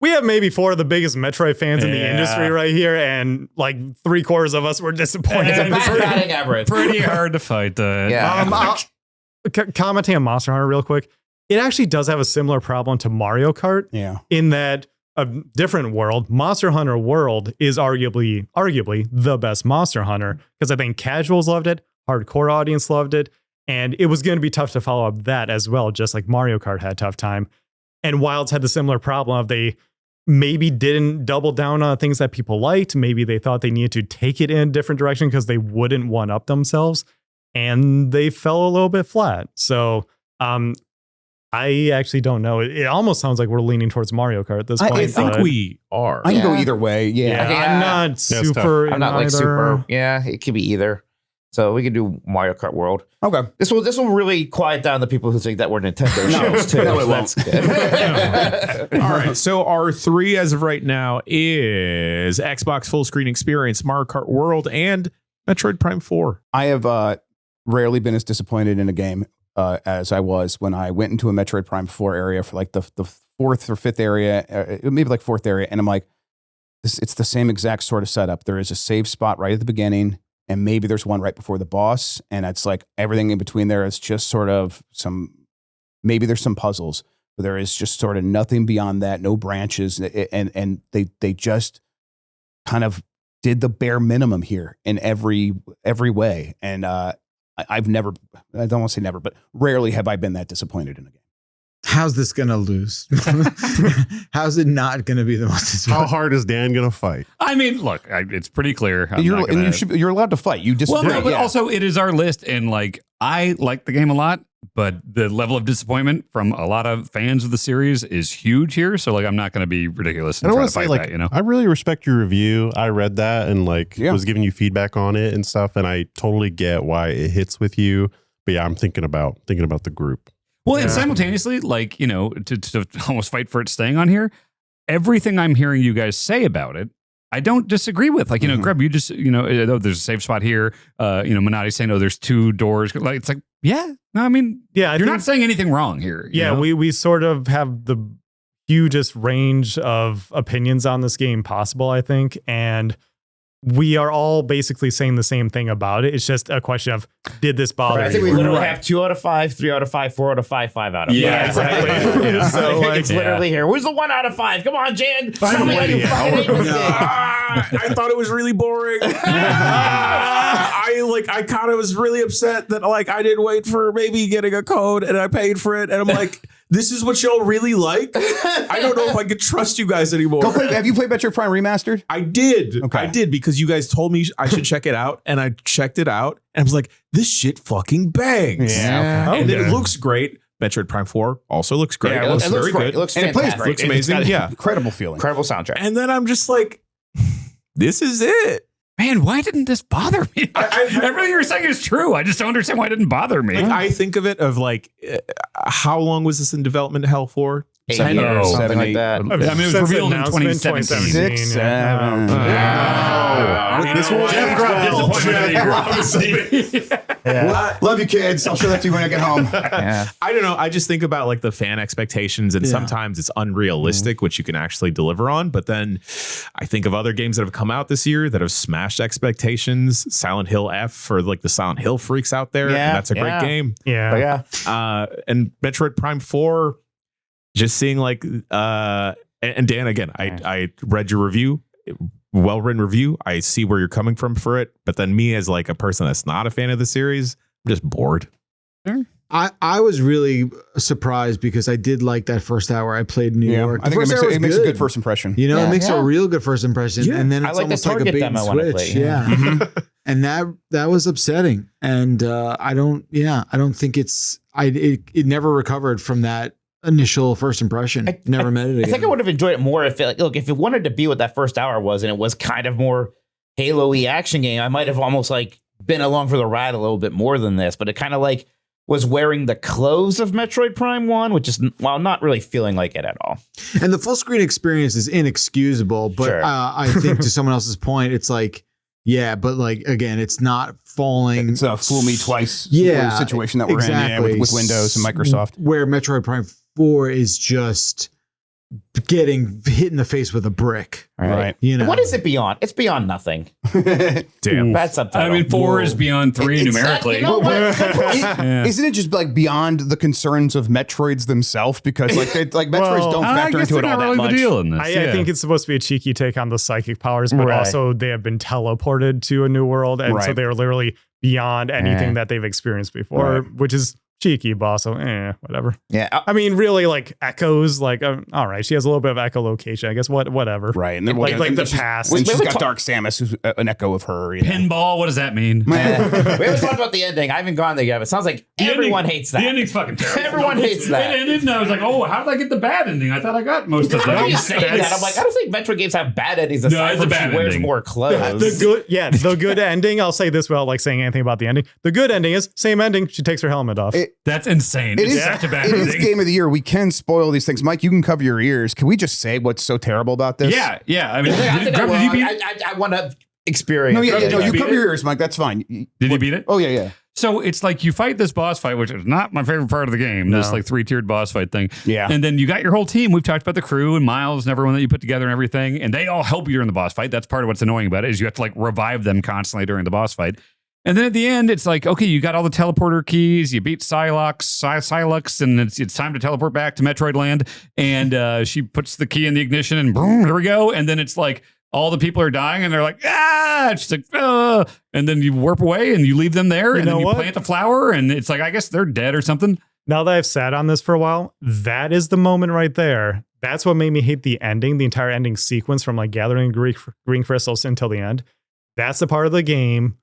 we have maybe 4 of the biggest Metroid fans in the Yeah. industry right here, and like 3/4 of us were disappointed. It's a bad batting average. Pretty hard to fight that. Yeah. Commenting on Monster Hunter real quick, it actually does have a similar problem to Mario Kart Yeah. in that a different world. Monster Hunter World is arguably the best Monster Hunter because I think casuals loved it, hardcore audience loved it, and it was going to be tough to follow up that as well, just like Mario Kart had a tough time. And Wilds had the similar problem of they maybe didn't double down on things that people liked. Maybe they thought they needed to take it in a different direction because they wouldn't one up themselves, and they fell a little bit flat. So I actually don't know. It almost sounds like we're leaning towards Mario Kart at this point. I think but we are. I can go Yeah. either way. Yeah. Yeah. I'm not it's super. I'm in not like either. super. Yeah, it could be either. So we could do Mario Kart World. Okay. This will really quiet down the people who think that we're Nintendo shows too. No, it That's good. All right. So our 3 as of right now is Xbox full screen experience, Mario Kart World, and Metroid Prime 4. I have rarely been as disappointed in a game as I was when I went into a Metroid Prime 4 area for like the 4th or 5th area, maybe like 4th area. And I'm like, it's the same exact sort of setup. There is a save spot right at the beginning, and maybe there's one right before the boss. And it's like everything in between there is just sort of maybe there's some puzzles, but there is just sort of nothing beyond that, no branches. And they just kind of did the bare minimum here in every way. And I've never, I don't want to say never, but rarely have I been that disappointed in a game. How's this gonna lose? How's it not gonna be the most how disappointing? hard is Dan going to fight? I mean, look, it's pretty clear. You're allowed to fight. You Well, disagree. no, but yeah. also it is our list, and like I like the game a lot, but the level of disappointment from a lot of fans of the series is huge here. So like, I'm not going to be ridiculous and And I try want to to say, fight like, that. You know, I really respect your review. I read that and like Yeah. was giving you feedback on it and stuff, and I totally get why it hits with you. But yeah, I'm thinking about the group. well, and simultaneously, like to almost fight for it staying on here. Everything I'm hearing you guys say about it, I don't disagree with. Like, Greg, you just, oh, there's a safe spot here. Manati's saying, oh, there's 2 doors. Like, it's like, yeah, no, I mean, Yeah, you're not saying anything wrong here. you Yeah, know? we sort of have the hugest range of opinions on this game possible, I think. And we are all basically saying the same thing about it. It's just a question of, did this bother I think we you? literally have 2 out of 5, 3 out of 5, 4 out of 5, 5 out of 5. Yeah, exactly. Right? Yeah. So Like, it's literally here. Where's the 1 out of 5? Come on, Jan. Tell me how you Yeah. fucking hate this thing. I thought it was really boring. I kind of was really upset that like I didn't wait for maybe getting a code and I paid for it, and I'm like, this is what y'all really like? I don't know if I could trust you guys anymore. Have you played Metroid Prime Remastered? I did. Okay. I did because you guys told me I should check it out, and I checked it out, and I was like, this shit fucking bangs. Yeah, And okay. it looks great. Metroid Prime 4 also looks great. Yeah, it looks very great. good. It looks And it plays fantastic. great. Looks amazing. It's got Yeah. an incredible feeling. Incredible soundtrack. And then I'm just like, this is it. Man, why didn't this bother me? Everything you're saying is true. I just don't understand why it didn't bother me. Like I think of it of like, how long was this in development hell for? 8 7 years, years, something 7, like 8. that. I mean, it was Since revealed in announcement, 2017. 6, 7. This will Jeff Grubb, disappointment. Love you, kids. I'll show that to you when I get home. Yeah. I don't know. I just think about like the fan expectations, and sometimes it's unrealistic, which you can actually deliver on. But then I think of other games that have come out this year that have smashed expectations. Silent Hill F for like the Silent Hill freaks out there. Yeah, And that's a great game. Yeah. But yeah. And Metroid Prime 4, just seeing like, and Dan, again, I read your review. Well-written review. I see where you're coming from for it, but then me as like a person that's not a fan of the series, I'm just bored. I was really surprised because I did like that first hour I played in New York. I think it makes a good first impression. You know, Yeah, it makes yeah. a real good first impression, Yeah. and then I it's like the almost like a Target bait and demo when I switch. played, Yeah, and that was upsetting, and I don't think it never recovered from that initial first impression. Never met it again. I think I would have enjoyed it more if it wanted to be what that first hour was, and it was kind of more Halo-y action game. I might have almost like been along for the ride a little bit more than this, but it kind of like was wearing the clothes of Metroid Prime 1, which is, well, not really feeling like it at all. And the full screen experience is inexcusable, but Sure. I think to someone else's point, it's like, yeah, but like, again, it's not falling. It's a fool me twice Yeah, situation that we're in with Windows and Microsoft. Where Metroid Prime 4 is just getting hit in the face with a brick. Right. You know, What is it beyond? It's beyond nothing. Damn. Bad subtitle. I mean, 4 is beyond 3 It's- numerically. You know what? Yeah. Isn't it just like beyond the concerns of Metroids themselves? Because like Metroids don't I factor guess into they're it all not that really much. the deal in this. I think it's supposed to be a cheeky take on the psychic powers, but Right. also they have been teleported to a new world, and so Right. they're literally beyond anything that they've experienced before, which is cheeky, but also whatever. Yeah. I mean, really, like Echoes, like all right, she has a little bit of echolocation, I guess. Whatever. Right. And then Like the she's- past. When she's Wait, got Dark Samus, who's an echo of her. You know. Pinball, what does that mean? We haven't talked about the ending. I haven't gone there yet. It sounds like everyone hates that. The ending's fucking terrible. Everyone hates that. It ended, and I was like, oh, how did I get the bad ending? I thought I got most of How are them. you saying that? I'm like, I don't think Metroid games have bad endings aside it's a from bad she wears ending. more clothes. The good ending. I'll say this without like saying anything about the ending. The good ending is same ending. She takes her helmet off. That's insane. It It's is such a bad it is ending. game of the year. We can spoil these things. Mike, you can cover your ears. Can we just say what's so terrible about this? Yeah. I mean, I did think Grub, I did you will. beat it? I want to experience. No, Did you you beat cover it? your ears, Mike. That's fine. Did you beat it? Oh, yeah. So it's like you fight this boss fight, which is not my favorite part of the game. This like 3-tiered boss fight thing. Yeah. And then you got your whole team. We've talked about the crew and Miles and everyone that you put together and everything. And they all help you during the boss fight. That's part of what's annoying about it is you have to like revive them constantly during the boss fight. And then at the end, it's like, okay, you got all the teleporter keys. You beat Silux, and it's time to teleport back to Metroid Land. And she puts the key in the ignition, and boom, here we go. And then it's like all the people are dying, and they're like, ah! She's like, ah! And then you warp away, and you leave them there, and then you plant the flower, and it's like, I guess they're dead or something. Now that I've sat on this for a while, that is the moment right there. That's what made me hate the ending, the entire ending sequence from like gathering green crystals until the end. That's the part of the game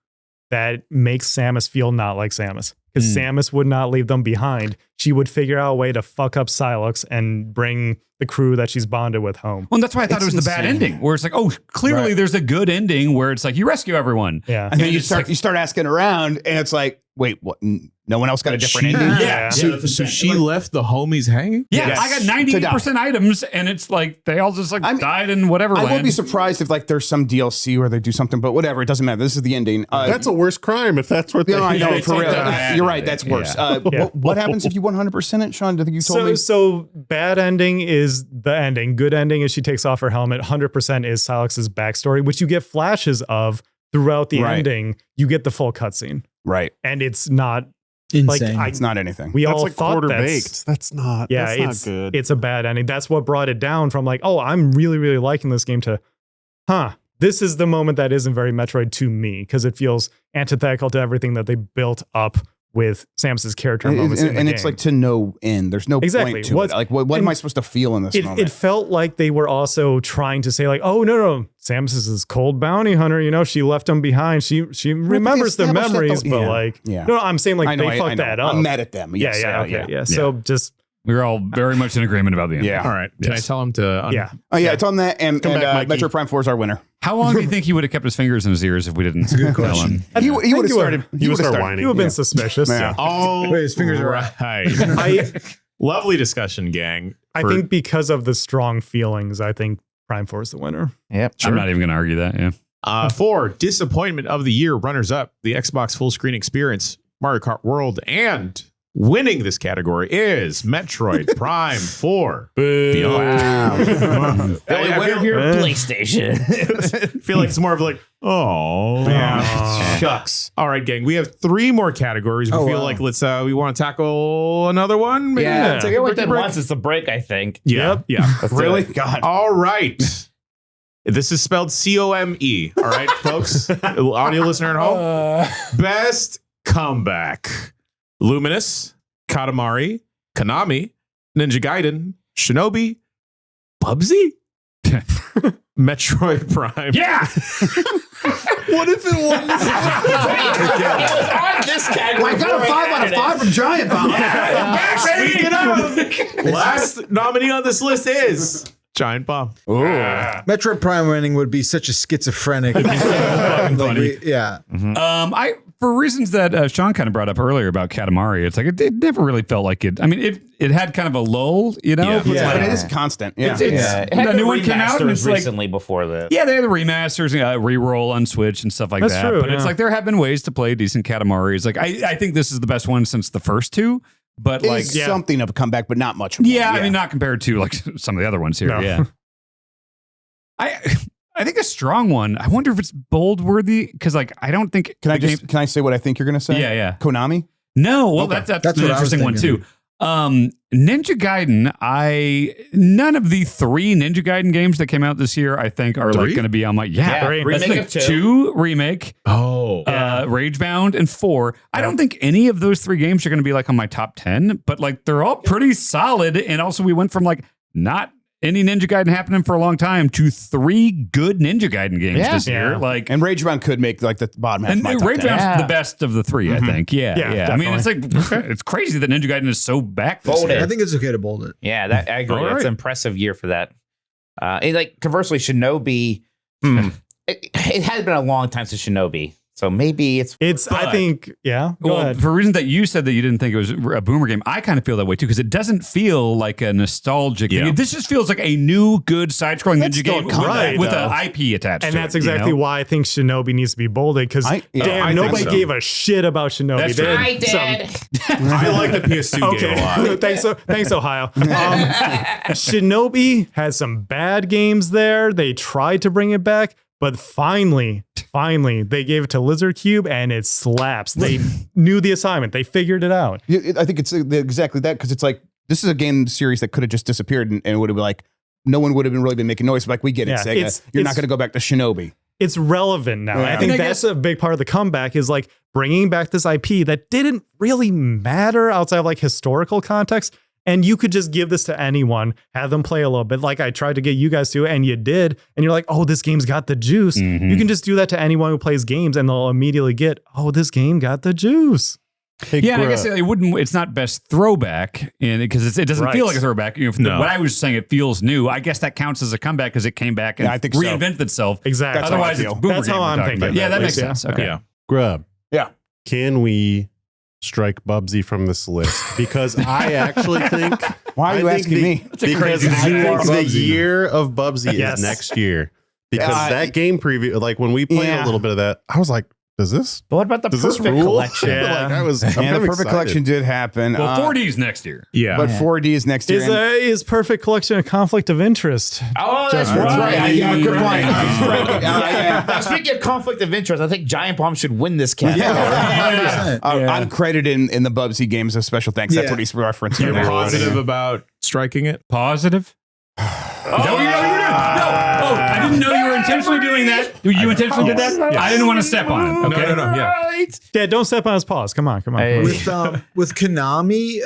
that makes Samus feel not like Samus. Because Samus would not leave them behind. She would figure out a way to fuck up Silux and bring the crew that she's bonded with home. Well, that's why I thought it was the bad ending, where it's like, oh, clearly there's a good ending where it's like you rescue everyone. Yeah. And then you it's like- start asking around, and it's like, wait, what? No one else got a different ending? Yeah. So she left the homies hanging? Yeah, Yes. I got 98% items, and it's like they all just like died in whatever I land. won't be surprised if like there's some DLC where they do something, but whatever, it doesn't matter. This is the ending. That's a worse crime if that's what they I know, it's for like real. the bad You're right. ending. That's worse. Yeah. What happens if you 100% it, Sean? I think you told me. So bad ending is the ending. Good ending is she takes off her helmet. 100% is Silux's backstory, which you get flashes of throughout the Right. ending. You get the full cutscene, Right. and it's not insane. like It's not anything. we That's all like thought quarter that's- baked. That's not. Yeah, that's it's not good. It's a bad ending. That's what brought it down from like, oh, I'm really, really liking this game to, this is the moment that isn't very Metroid to me because it feels antithetical to everything that they built up with Samus's character moments in the and game. it's like to no end. There's no Exactly. point to What's- it. Like, what am I supposed to feel in this it moment? felt like they were also trying to say like, oh no, Samus is this cold bounty hunter. You know, she left him behind. She remembers the established that memories, though. but Yeah. like, Yeah. no, I'm saying like I know, they fucked that up. I'm mad at them. Yes, Yeah. So just We were all very much in agreement about the ending. Yeah. All right. Can I tell him to? yeah. Oh yeah, tell him that. And Come back, Mikey. Metroid Prime 4 is our winner. How long do you think he would have kept his fingers in his ears if we didn't tell him? He would have started. He would start started. whining. You have been suspicious. Yeah. Oh, Wait, his fingers are right. Lovely discussion, gang. I think because of the strong feelings, I think Prime 4 is the winner. Yep. I'm not even going to argue that. Yeah. For disappointment of the year, runners up, the Xbox full screen experience, Mario Kart World, and winning this category is Metroid Prime 4. Wow. The only winner here, PlayStation. I feel like it's more of like, oh, Shucks. All right, gang. We have 3 more categories. We feel like we want to tackle another one. Maybe Take it did once. It's the break, I think. Yeah. Really? God. All right. This is spelled COME. All right, folks. Audio listener at home. Best comeback. Luminous, Katamari, Konami, Ninja Gaiden, Shinobi, Bubsy, Metroid Prime. Yeah. What if it was? It was on this category. I got a 5 out of 5 from Giant Bomb. Speaking of, last nominee on this list is Giant Bomb. Metroid Prime winning would be such a schizophrenic. funny. Yeah. For reasons that Sean kind of brought up earlier about Katamari, it's like it never really felt like it. I mean, it had kind of a lull, you know. Yeah. But it is constant. Yeah. The new one came out and it's like recently before that. yeah, they had the remasters, re-roll on Switch and stuff like That's that. true, But it's yeah. like there have been ways to play decent Katamari. It's like I think this is the best one since the first two. But It like is something of a comeback, but not much. Of one. yeah, I mean, not compared to like some of the other ones here. No. Yeah. I think a strong one. I wonder if it's bold worthy because like I don't think Can the I say what I think you're going to say? Yeah. Konami? No, well Okay. that's That's an what I was interesting one thinking. too. Ninja Gaiden, none of the 3 Ninja Gaiden games that came out this year, I think, are like 3? going to be on my Yeah, Three. That's remake the of 2. 2 remake, Oh. Ragebound, and 4. I don't think any of those 3 games are going to be like on my top 10, but like they're all pretty solid. And also, we went from like not any Ninja Gaiden happening for a long time to 3 good Ninja Gaiden games this year. Yeah. Like, And Ragebound could make like the bottom half and of my top 10. Ragebound's the best of the 3, I think. Yeah. Yeah, I mean, it's like it's crazy that Ninja Gaiden is so back this Folded. year. I think it's okay to bold it. Yeah, that I agree. All That's right. an impressive year for that. And like conversely, Shinobi, it had been a long time since Shinobi, so maybe it's. I think, yeah. Go Well, ahead. for reasons that you said that you didn't think it was a boomer game, I kind of feel that way too because it doesn't feel like a nostalgic Yeah. thing. This just feels like a new, good side-scrolling That's Ninja still game a comeback, with though. an IP attached. And to that's it, exactly you know? why I think Shinobi needs to be bolded because I damn, think nobody so. gave a shit about Shinobi. That's They true. I did did. I like the PS2 game a lot. Okay, thanks, Ohio. Shinobi had some bad games there. They tried to bring it back, but finally, they gave it to Lizard Cube, and it slaps. They knew the assignment. They figured it out. I think it's exactly that because it's like this is a game series that could have just disappeared and it would have been like no one would have really been making noise. Like we get it, Yeah, Sega. it's- You're not it's- going to go back to Shinobi. It's relevant now. Yeah. I think And I that's a big part of the comeback is like bringing back this IP that didn't really matter outside of like historical context. And you could just give this to anyone, have them play a little bit like I tried to get you guys to, and you did. And you're like, oh, this game's got the juice. Mhm. You can just do that to anyone who plays games and they'll immediately get, oh, this game got the juice. Yeah, and I guess it wouldn't. It's not best throwback, because it doesn't feel Right. like a throwback. You know, No. what I was saying, it feels new. I guess that counts as a comeback because it came back and Yeah, I think so. reinvented itself. Exactly. That's how I Otherwise, feel. it's boomer That's game how we're I'm talking thinking about. Yeah, at that makes least, yeah. sense. Okay. Yeah. Grub. Yeah. Can we strike Bubsy from this list? Because I actually think. Why are you asking me? Because crazy I think the Bubsy. year of Bubsy Yes. is next year. Because Yeah, that game preview, like when we played Yeah. a little bit of that, I was like, does this But what about the does this perfect rule? collection? Yeah. Like I was. And the I'm perfect excited. collection did happen. Well, 4D's next year. Yeah. But 4D is next year. Is perfect collection a conflict of interest? Oh, that's That's right. right. Yeah, good point. Yeah. Now, speaking of conflict of interest, I think Giant Bomb should win this category. Yeah, 100%. I'm credited in the Bubsy games as special thanks. That's Yeah. what he's referencing. You're there. positive about striking it? Positive? Is that what you're doing? No. Oh, I didn't know you were intentionally doing that. You intentionally did that? I didn't want to step on it. Okay. No. Yeah. Yeah, don't step on his paws. Come on. Hey. With Konami,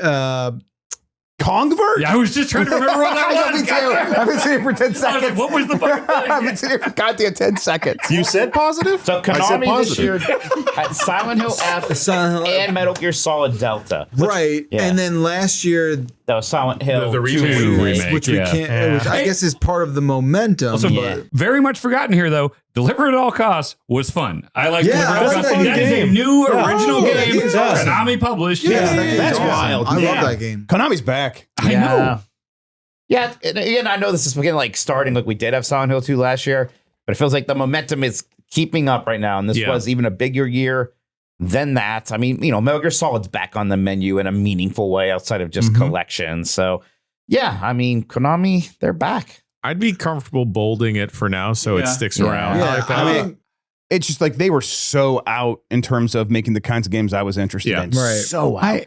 Kongvert? Yeah, I was just trying to remember what that was. I've been sitting here for 10 I was seconds. like, what was the fucking thing? I've been sitting here for goddamn 10 seconds. You said positive? So I said Konami this positive. year had Silent Hill F Silent Hill- and Metal Gear Solid Delta. right, yeah. and then last year, That was Silent Hill The 2 remake. remake. which we yeah. can't, which I guess is part of the momentum. Also, Yeah. very much forgotten here, though. Deliver at All Costs was fun. I like Yeah, Deliver I at All like Costs. that That is a game. new Yeah. original Oh, that game. game's awesome. Konami published. Yeah, that game's That's awesome. wild. I Yeah. love that game. Konami's back. I know. Yeah, and again, I know this is again like starting like we did have Silent Hill 2 last year, but it feels like the momentum is keeping up right now, and this was even a bigger year than that. I mean, you know, Metal Gear Solid's back on the menu in a meaningful way outside of just collections. So, yeah, I mean, Konami, they're back. I'd be comfortable bolding it for now, so it sticks around. Yeah, I mean, it's just like they were so out in terms of making the kinds of games I was interested in. Right. So out.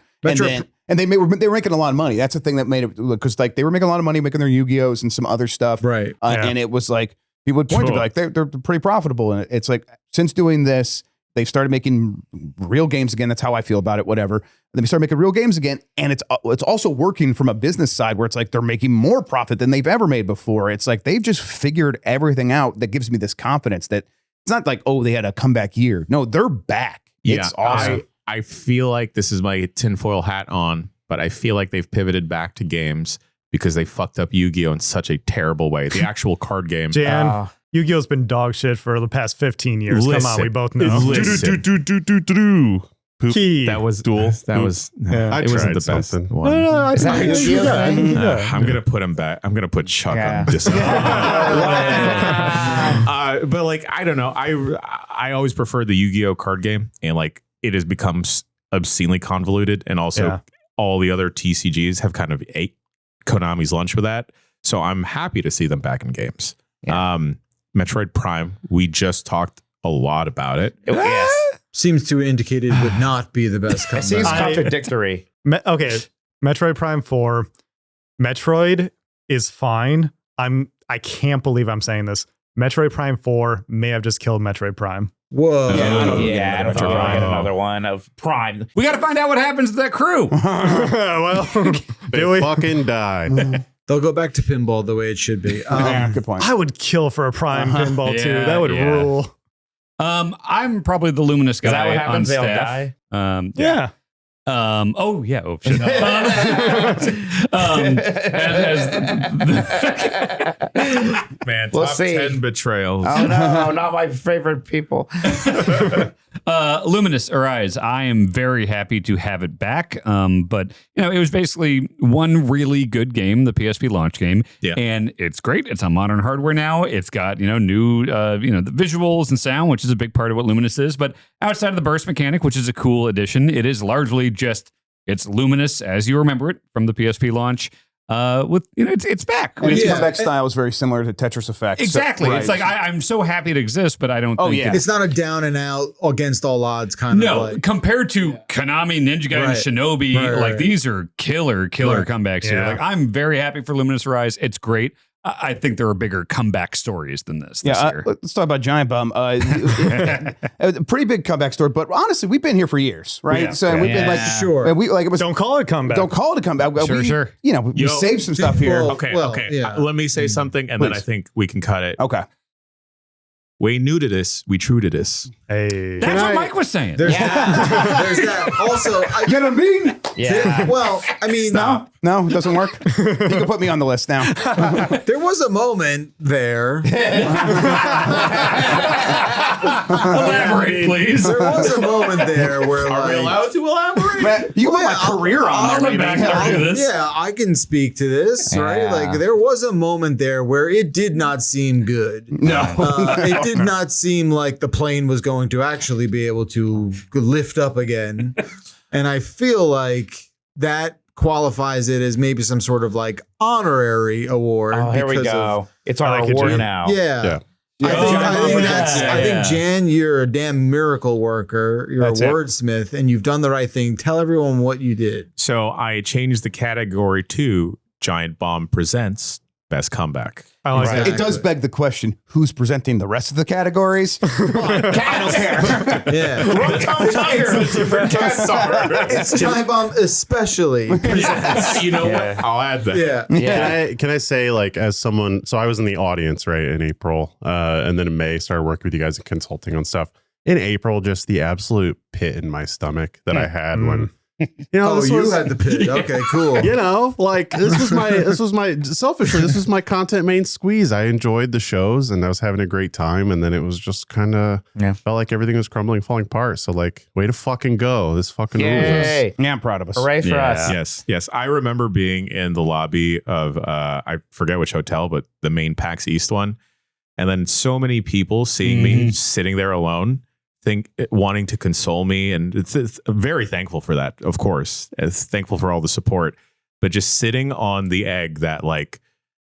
And they were making a lot of money. That's the thing that made it, because like they were making a lot of money making their Yu-Gi-Ohs and some other stuff. Right. And it was like, people would point to be like, they're pretty profitable. And it's like, since doing this, they've started making real games again. That's how I feel about it, whatever. And then they start making real games again. And it's also working from a business side where it's like they're making more profit than they've ever made before. It's like they've just figured everything out that gives me this confidence that it's not like, oh, they had a comeback year. No, they're back. Yeah, it's awesome. I feel like this is my tinfoil hat on, but I feel like they've pivoted back to games because they fucked up Yu-Gi-Oh! In such a terrible way. The actual card game. Jan, Yu-Gi-Oh's been dog shit for the past 15 years. Come on, we both know. Key. That was Duel. That was I it wasn't the tried best something. one. Is that Yu-Gi-Oh? I'm gonna put him back. I'm gonna put Chuck on Disappointment. But like, I don't know. I always preferred the Yu-Gi-Oh card game, and like it has become obscenely convoluted, and also all the other TCGs have kind of ate Konami's lunch with that. So I'm happy to see them back in games. Metroid Prime, we just talked a lot about it. Yes. Seems to indicate it would not be the best It seems comeback. contradictory. Okay, Metroid Prime 4. Metroid is fine. I can't believe I'm saying this. Metroid Prime 4 may have just killed Metroid Prime. Whoa. I don't think we're gonna get another one of Prime. We got to find out what happens to that crew. Well, They fucking die. They'll go back to pinball the way it should be. Good point. I would kill for a Prime pinball too. Yeah, That would yeah. rule. I'm probably the Luminous guy. Is that what happens? On They all staff. die? Yeah. Oh yeah. Oh shit. Man, We'll top see. 10 betrayals. Oh no, not my favorite people. Luminous Arise. I am very happy to have it back. But you know, it was basically one really good game, the PSP launch game, and it's great. It's on modern hardware now. It's got new the visuals and sound, which is a big part of what Luminous is. But outside of the burst mechanic, which is a cool addition, it is largely just it's Luminous as you remember it from the PSP launch. With it's back. And its comeback style is very similar to Tetris Effect. Exactly. So, It's like I'm so happy it exists, but I don't think It's not a down and out against all odds kind of like. Compared to Konami, Ninja Gaiden, Right. Shinobi, Right. these are killer comebacks here. Yeah. Like I'm very happy for Luminous Rise. It's great. I think there are bigger comeback stories than this year. Let's talk about Giant Bomb. A pretty big comeback story, but honestly, we've been here for years, right? Yeah. So we've been like, Sure. and we like it was. Don't call it a comeback. Don't call it a comeback. Sure. We saved some stuff here. Well, Okay, well, okay. yeah. Let me say something, and then I Please. think we can cut it. Okay. We new to this. We true to this. Hey. That's what I- Mike was saying. There's that. Also, You know what I mean? Yeah. well, I mean, No, it doesn't work. You can put me on the list now. there was a moment there. Elaborate, please. There was a moment there where Are we allowed to elaborate? Matt, you can put my career on there, back maybe. there to this. Yeah, I can speak to this, right? Yeah. Like there was a moment there where it did not seem good. No. It did not seem like the plane was going to actually be able to lift up again. And I feel like that qualifies it as maybe some sort of like honorary award. Oh, here we because go. of- It's our I like it, award Jan. now. yeah. Yeah. I think Jan, you're a damn miracle worker. You're That's a it. wordsmith, and you've done the right thing. Tell everyone what you did. So I changed the category to Giant Bomb Presents Best Comeback. I like Right. that. It does beg the question: who's presenting the rest of the categories? I don't care. Yeah. It's Giant Bomb especially. You know what? I'll add that. Yeah. Can I say, like, as someone, so I was in the audience, right, in April, and then in May started working with you guys and consulting on stuff. In April, just the absolute pit in my stomach that I had when Oh, you had the pick. Okay, cool. You know, like this was my selfishly, this was my content main squeeze. I enjoyed the shows and I was having a great time. And then it was just kind of felt like everything was crumbling, falling apart. So like, way to fucking go. This fucking rules. Yay. Yeah, I'm proud of us. Hooray for us. Yes. I remember being in the lobby of I forget which hotel, but the main PAX East one, and then so many people seeing me sitting there alone, wanting to console me, and it's very thankful for that. Of course, it's thankful for all the support, but just sitting on the egg that like,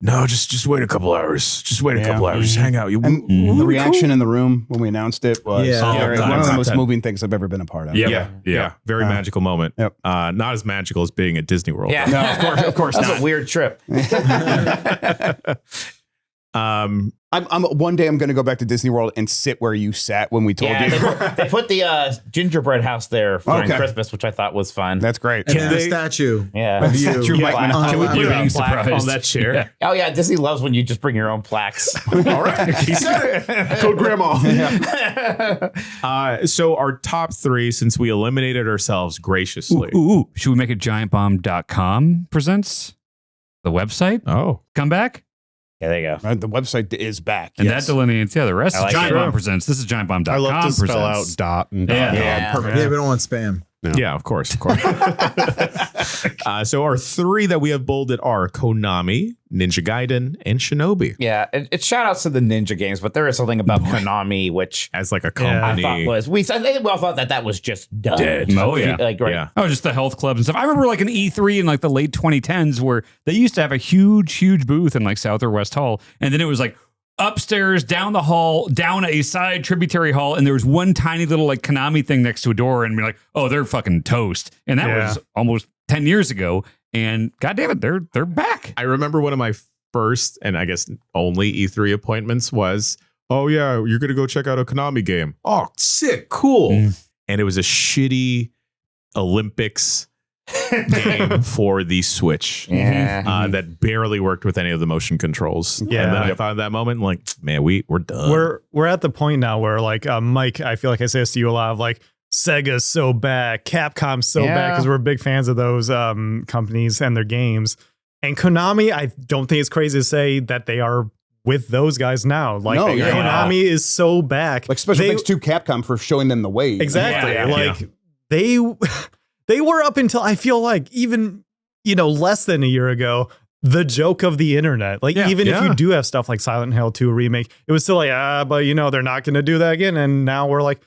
no, just wait a couple hours, just wait a couple hours, just hang out. And the reaction in the room when we announced it was one of the most 10. moving things I've ever been a part of. Yeah. Very magical moment. Yep. Not as magical as being at Disney World. Yeah. No, of course That's not. a weird trip. I'm one day I'm going to go back to Disney World and sit where you sat when we told you. They put the gingerbread house there during Christmas, which I thought was fun. That's great. And the statue. Yeah. Of you. Statue Mike Minogue. Can we put You're a being plaque surprised. on that chair? Yeah. Oh yeah, Disney loves when you just bring your own plaques. All right. He said it. Code grandma. So our top 3, since we eliminated ourselves graciously. Ooh. Should we make it giantbomb.com presents the website? Oh. Come back? Yeah, there you go. The website is back. And that delineates, the rest I is like Giant it. Bomb presents. This is giantbomb.com I love to spell out presents. dot and dot. Yeah. Perfect. Yeah, we don't want spam. Yeah, of course. So our 3 that we have bolded are Konami, Ninja Gaiden, and Shinobi. Yeah, it's shout outs to the Ninja games, but there is something about Konami which As like a I company. thought was I think we all thought that was just done. Dead. Oh, yeah. Like right. Yeah. Oh, just the health clubs and stuff. I remember like an E3 in like the late 2010s where they used to have a huge booth in like South or West Hall. And then it was like upstairs, down the hall, down a side tributary hall. And there was one tiny little like Konami thing next to a door. And we're like, oh, they're fucking toast. And that was almost 10 years ago. And God damn it, they're back. I remember one of my first and I guess only E3 appointments was, oh yeah, you're going to go check out a Konami game. Oh, sick. Cool. And it was a shitty Olympics game for the Switch. Yeah. That barely worked with any of the motion controls. Yeah. And then I thought at that moment, like, man, we're done. We're at the point now where like Mike, I feel like I say this to you a lot of like Sega's so bad, Capcom's so bad because we're big fans of those companies and their games. And Konami, I don't think it's crazy to say that they are with those guys now. Like Konami is so back. Like special thanks to Capcom for showing them the way. Exactly. They were up until I feel like even, less than a year ago, the joke of the internet. Like even if you do have stuff like Silent Hill 2 remake, it was still like, but they're not going to do that again. And now we're like,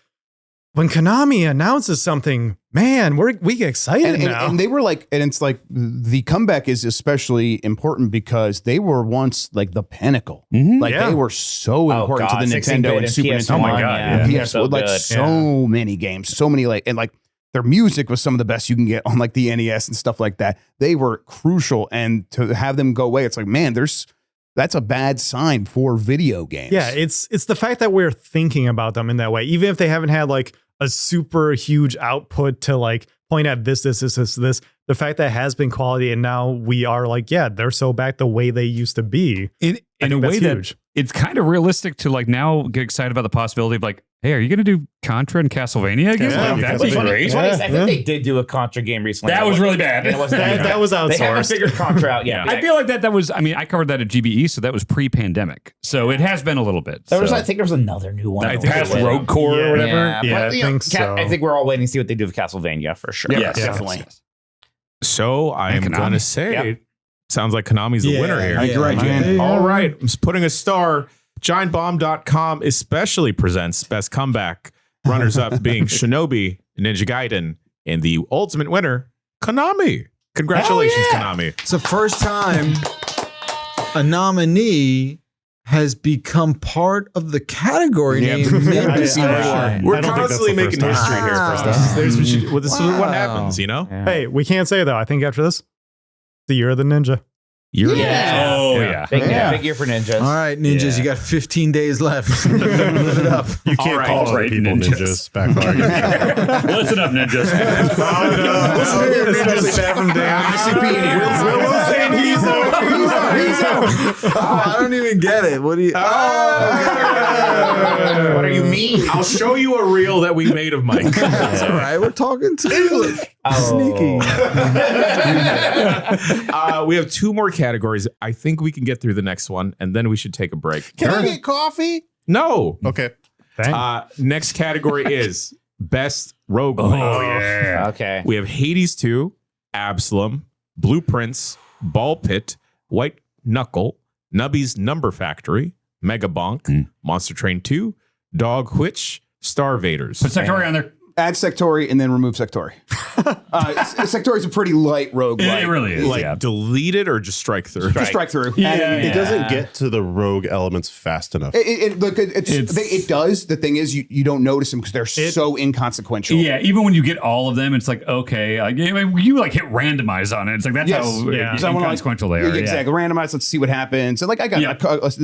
when Konami announces something, man, we get excited now. And they were like, and it's like the comeback is especially important because they were once like the pinnacle. Like they were so important to the Nintendo and Super Nintendo. Oh my God. And PS, like so many games, so many and like their music was some of the best you can get on like the NES and stuff like that. They were crucial, and to have them go away, it's like, man, that's a bad sign for video games. Yeah, it's the fact that we're thinking about them in that way, even if they haven't had like a super huge output to like point at this. The fact that it has been quality, and now we are like, they're so back the way they used to be. In a way that it's kind of realistic to like now get excited about the possibility of like, hey, are you going to do Contra and Castlevania again? Yeah, Like, that'd be great. I think they did do a Contra game recently. That was really bad. It wasn't that was outsourced. They haven't figured Contra out yet. I feel like that was, I mean, I covered that at GBE, so that was pre-pandemic. So it has been a little bit. I think there was another new one. I think past Rogue Core or whatever. Yeah, but, I think so. I think we're all waiting to see what they do with Castlevania for sure. Yes, definitely. So I'm Konami. going to say, sounds like Konami's the winner here. You're right, Jan. All right. I'm just putting a star. Giantbomb.com especially presents Best Comeback. Runners up being Shinobi, Ninja Gaiden, and the ultimate winner, Konami. Congratulations, Konami. It's the first time a nominee has become part of the category name. We're constantly making history here. This is what happens, Hey, we can't say though. I think after this, the year of the ninja. You're Big year for ninjas. All right, ninjas, you got 15 days left. Live it up. You can't call other people ninjas. Back Listen up, ninjas. Especially that from Dan. Will's saying he's out. I don't even get it. What do you? What do you mean? I'll show you a reel that we made of Mike. That's all right. We're talking to English. Sneaky. We have 2 more categories. I think we can get through the next one, and then we should take a break. Can I get coffee? No. Okay. Next category is best roguelike. Oh, yeah. Okay. We have Hades 2, Absalom, Blueprints, Ball Pit, White Knuckle, Nubby's Number Factory, Mega Bonk, Monster Train 2, Dog Witch, Starvaders. Put Sectory on there. Add Sectory and then remove Sectory. Sectory is a pretty light rogue. It really is. Like delete it or just strike through? Just strike through. It doesn't get to the rogue elements fast enough. It does. The thing is, you don't notice them because they're so inconsequential. Yeah, even when you get all of them, it's like, okay, you like hit randomize on it. It's like, that's how inconsequential they are. Exactly. Randomize, let's see what happens. And like, I got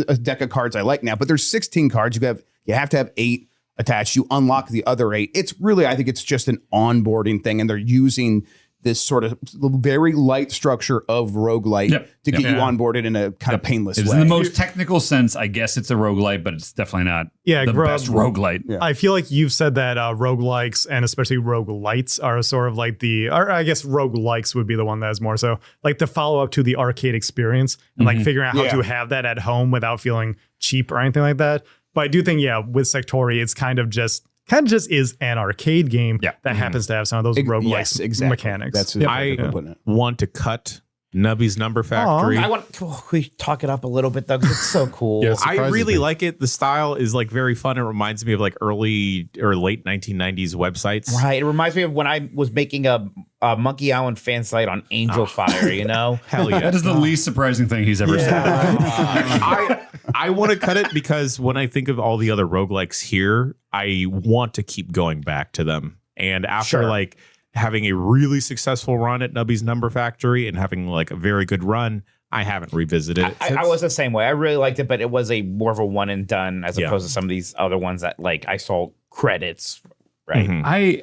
a deck of cards I like now, but there's 16 cards. You have to have 8 attached. You unlock the other 8. It's really, I think it's just an onboarding thing, and they're using this sort of very light structure of roguelite to get you onboarded in a kind of painless way. In the most technical sense, I guess it's a roguelite, but it's definitely not the best roguelite. Yeah. I feel like you've said that roguelikes and especially roguelites are sort of like or I guess roguelikes would be the one that is more so like the follow-up to the arcade experience and like figuring out how to have that at home without feeling cheap or anything like that. But I do think, with Sectory, it's kind of just is an arcade game that happens to have some of those roguelike mechanics. That's I want to cut Nubby's Number Factory. Can we talk it up a little bit though? 'Cause it's so cool. I really like it. The style is like very fun. It reminds me of like early or late 1990s websites. Right. It reminds me of when I was making a Monkey Island fan site on Angel Fire, Hell yeah. That is the least surprising thing he's ever said. I want to cut it because when I think of all the other roguelikes here, I want to keep going back to them. And after like having a really successful run at Nubby's Number Factory and having like a very good run, I haven't revisited it. I was the same way. I really liked it, but it was more of a one and done as opposed to some of these other ones that like I saw credits. Right.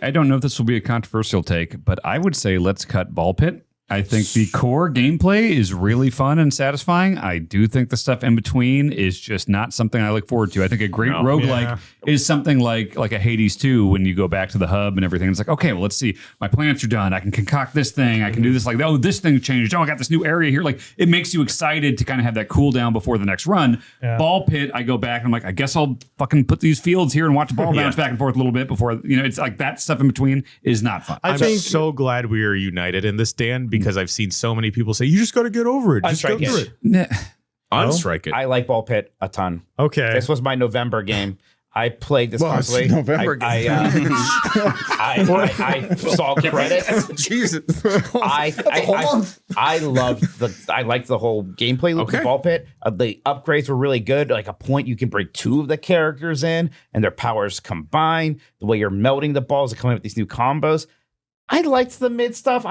I don't know if this will be a controversial take, but I would say let's cut Ball Pit. I think the core gameplay is really fun and satisfying. I do think the stuff in between is just not something I look forward to. I think a great roguelike is something like a Hades 2 when you go back to the hub and everything. It's like, okay, well, let's see. My plants are done. I can concoct this thing. I can do this. Like, oh, this thing changed. Oh, I got this new area here. Like, it makes you excited to kind of have that cooldown before the next run. Yeah. Ball Pit, I go back and I'm like, I guess I'll fucking put these fields here and watch the ball bounce back and forth a little bit before, it's like that stuff in between is not fun. I'm so glad we are united in this, Dan, because I've seen so many people say, you just got to get over it. Just go through it. Unstrike it. I like Ball Pit a ton. Okay. This was my November game. I played this constantly. November game. I saw credits. Jesus. I liked the whole gameplay loop of Ball Pit. The upgrades were really good. Like a point, you can bring 2 of the characters in and their powers combine. The way you're melting the balls and coming up with these new combos. I liked the mid stuff.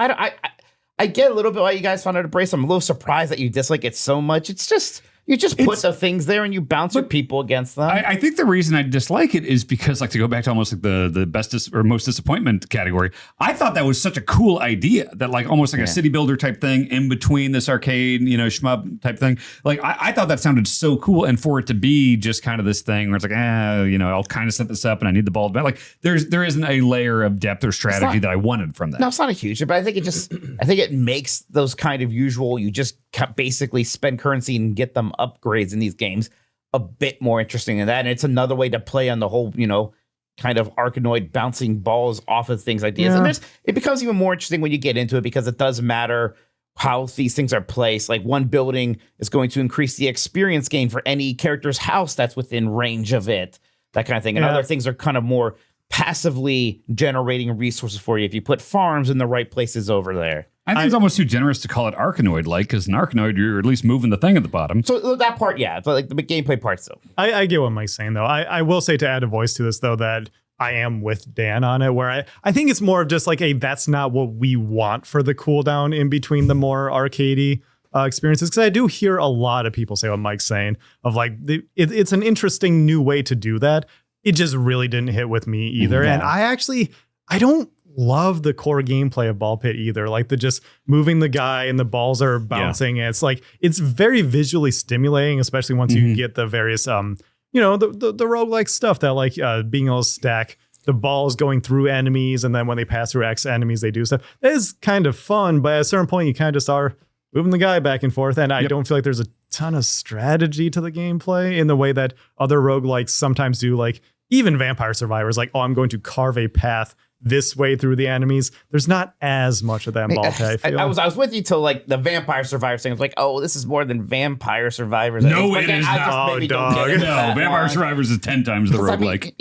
I get a little bit why you guys found it a brace. I'm a little surprised that you dislike it so much. It's just you just put the things there and you bounce your people against them. I think the reason I dislike it is because, like, to go back to almost like the best or most disappointment category, I thought that was such a cool idea that like almost like a city builder type thing in between this arcade, shmup type thing. Like I thought that sounded so cool, and for it to be just kind of this thing where it's like, I'll kind of set this up and I need the ball back. Like there isn't a layer of depth or strategy that I wanted from that. No, it's not a huge, but I think it makes those kind of usual. You just basically spend currency and get them upgrades in these games a bit more interesting than that. And it's another way to play on the whole, kind of Arkanoid bouncing balls off of things ideas. And it becomes even more interesting when you get into it because it does matter how these things are placed. Like one building is going to increase the experience gain for any character's house that's within range of it, that kind of thing. And other things are kind of more passively generating resources for you if you put farms in the right places over there. I think it's almost too generous to call it Arkanoid-like, because an Arkanoid, you're at least moving the thing at the bottom. So that part, but like the gameplay parts, though. I get what Mike's saying, though. I will say, to add a voice to this, though, that I am with Dan on it, where I think it's more of just like, that's not what we want for the cooldown in between the more arcadey experiences, because I do hear a lot of people say what Mike's saying of like it's an interesting new way to do that. It just really didn't hit with me either. And I don't love the core gameplay of Ball Pit either. Like the just moving the guy and the balls are bouncing. And it's like, it's very visually stimulating, especially once you get the various, the roguelike stuff that like being able to stack the balls going through enemies. And then when they pass through X enemies, they do stuff. That is kind of fun. But at a certain point, you kind of just are moving the guy back and forth. And I don't feel like there's a ton of strategy to the gameplay in the way that other roguelikes sometimes do. Like even Vampire Survivors, like, oh, I'm going to carve a path this way through the enemies. There's not as much of that in Ball Pit, I feel. I was with you till like the Vampire Survivors thing. I was like, oh, this is more than Vampire Survivors. No, it is not. Dog. No, Vampire Survivors is 10 times the roguelike.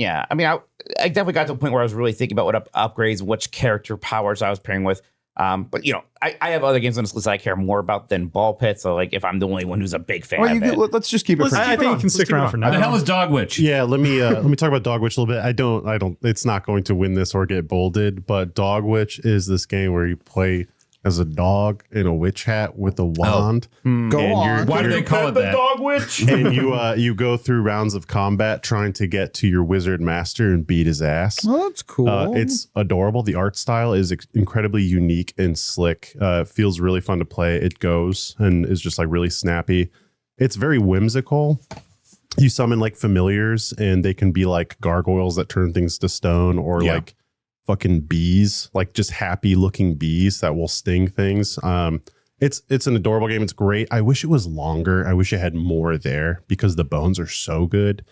I definitely got to a point where I was really thinking about what upgrades, which character powers I was pairing with. But I have other games on this list I care more about than Ball Pit. So like, if I'm the only one who's a big fan of it, let's just keep it. I think you can stick around for now. The hell is Dogwitch? Yeah, let me talk about Dogwitch a little bit. I don't. It's not going to win this or get bolded, but Dogwitch is this game where you play as a dog in a witch hat with a wand. Go on. Why do they call it that? Dogwitch. And you go through rounds of combat trying to get to your wizard master and beat his ass. Well, that's cool. It's adorable. The art style is incredibly unique and slick. Feels really fun to play. It goes and is just like really snappy. It's very whimsical. You summon like familiars and they can be like gargoyles that turn things to stone or like fucking bees, like just happy looking bees that will sting things. It's an adorable game. It's great. I wish it was longer. I wish it had more there because the bones are so good.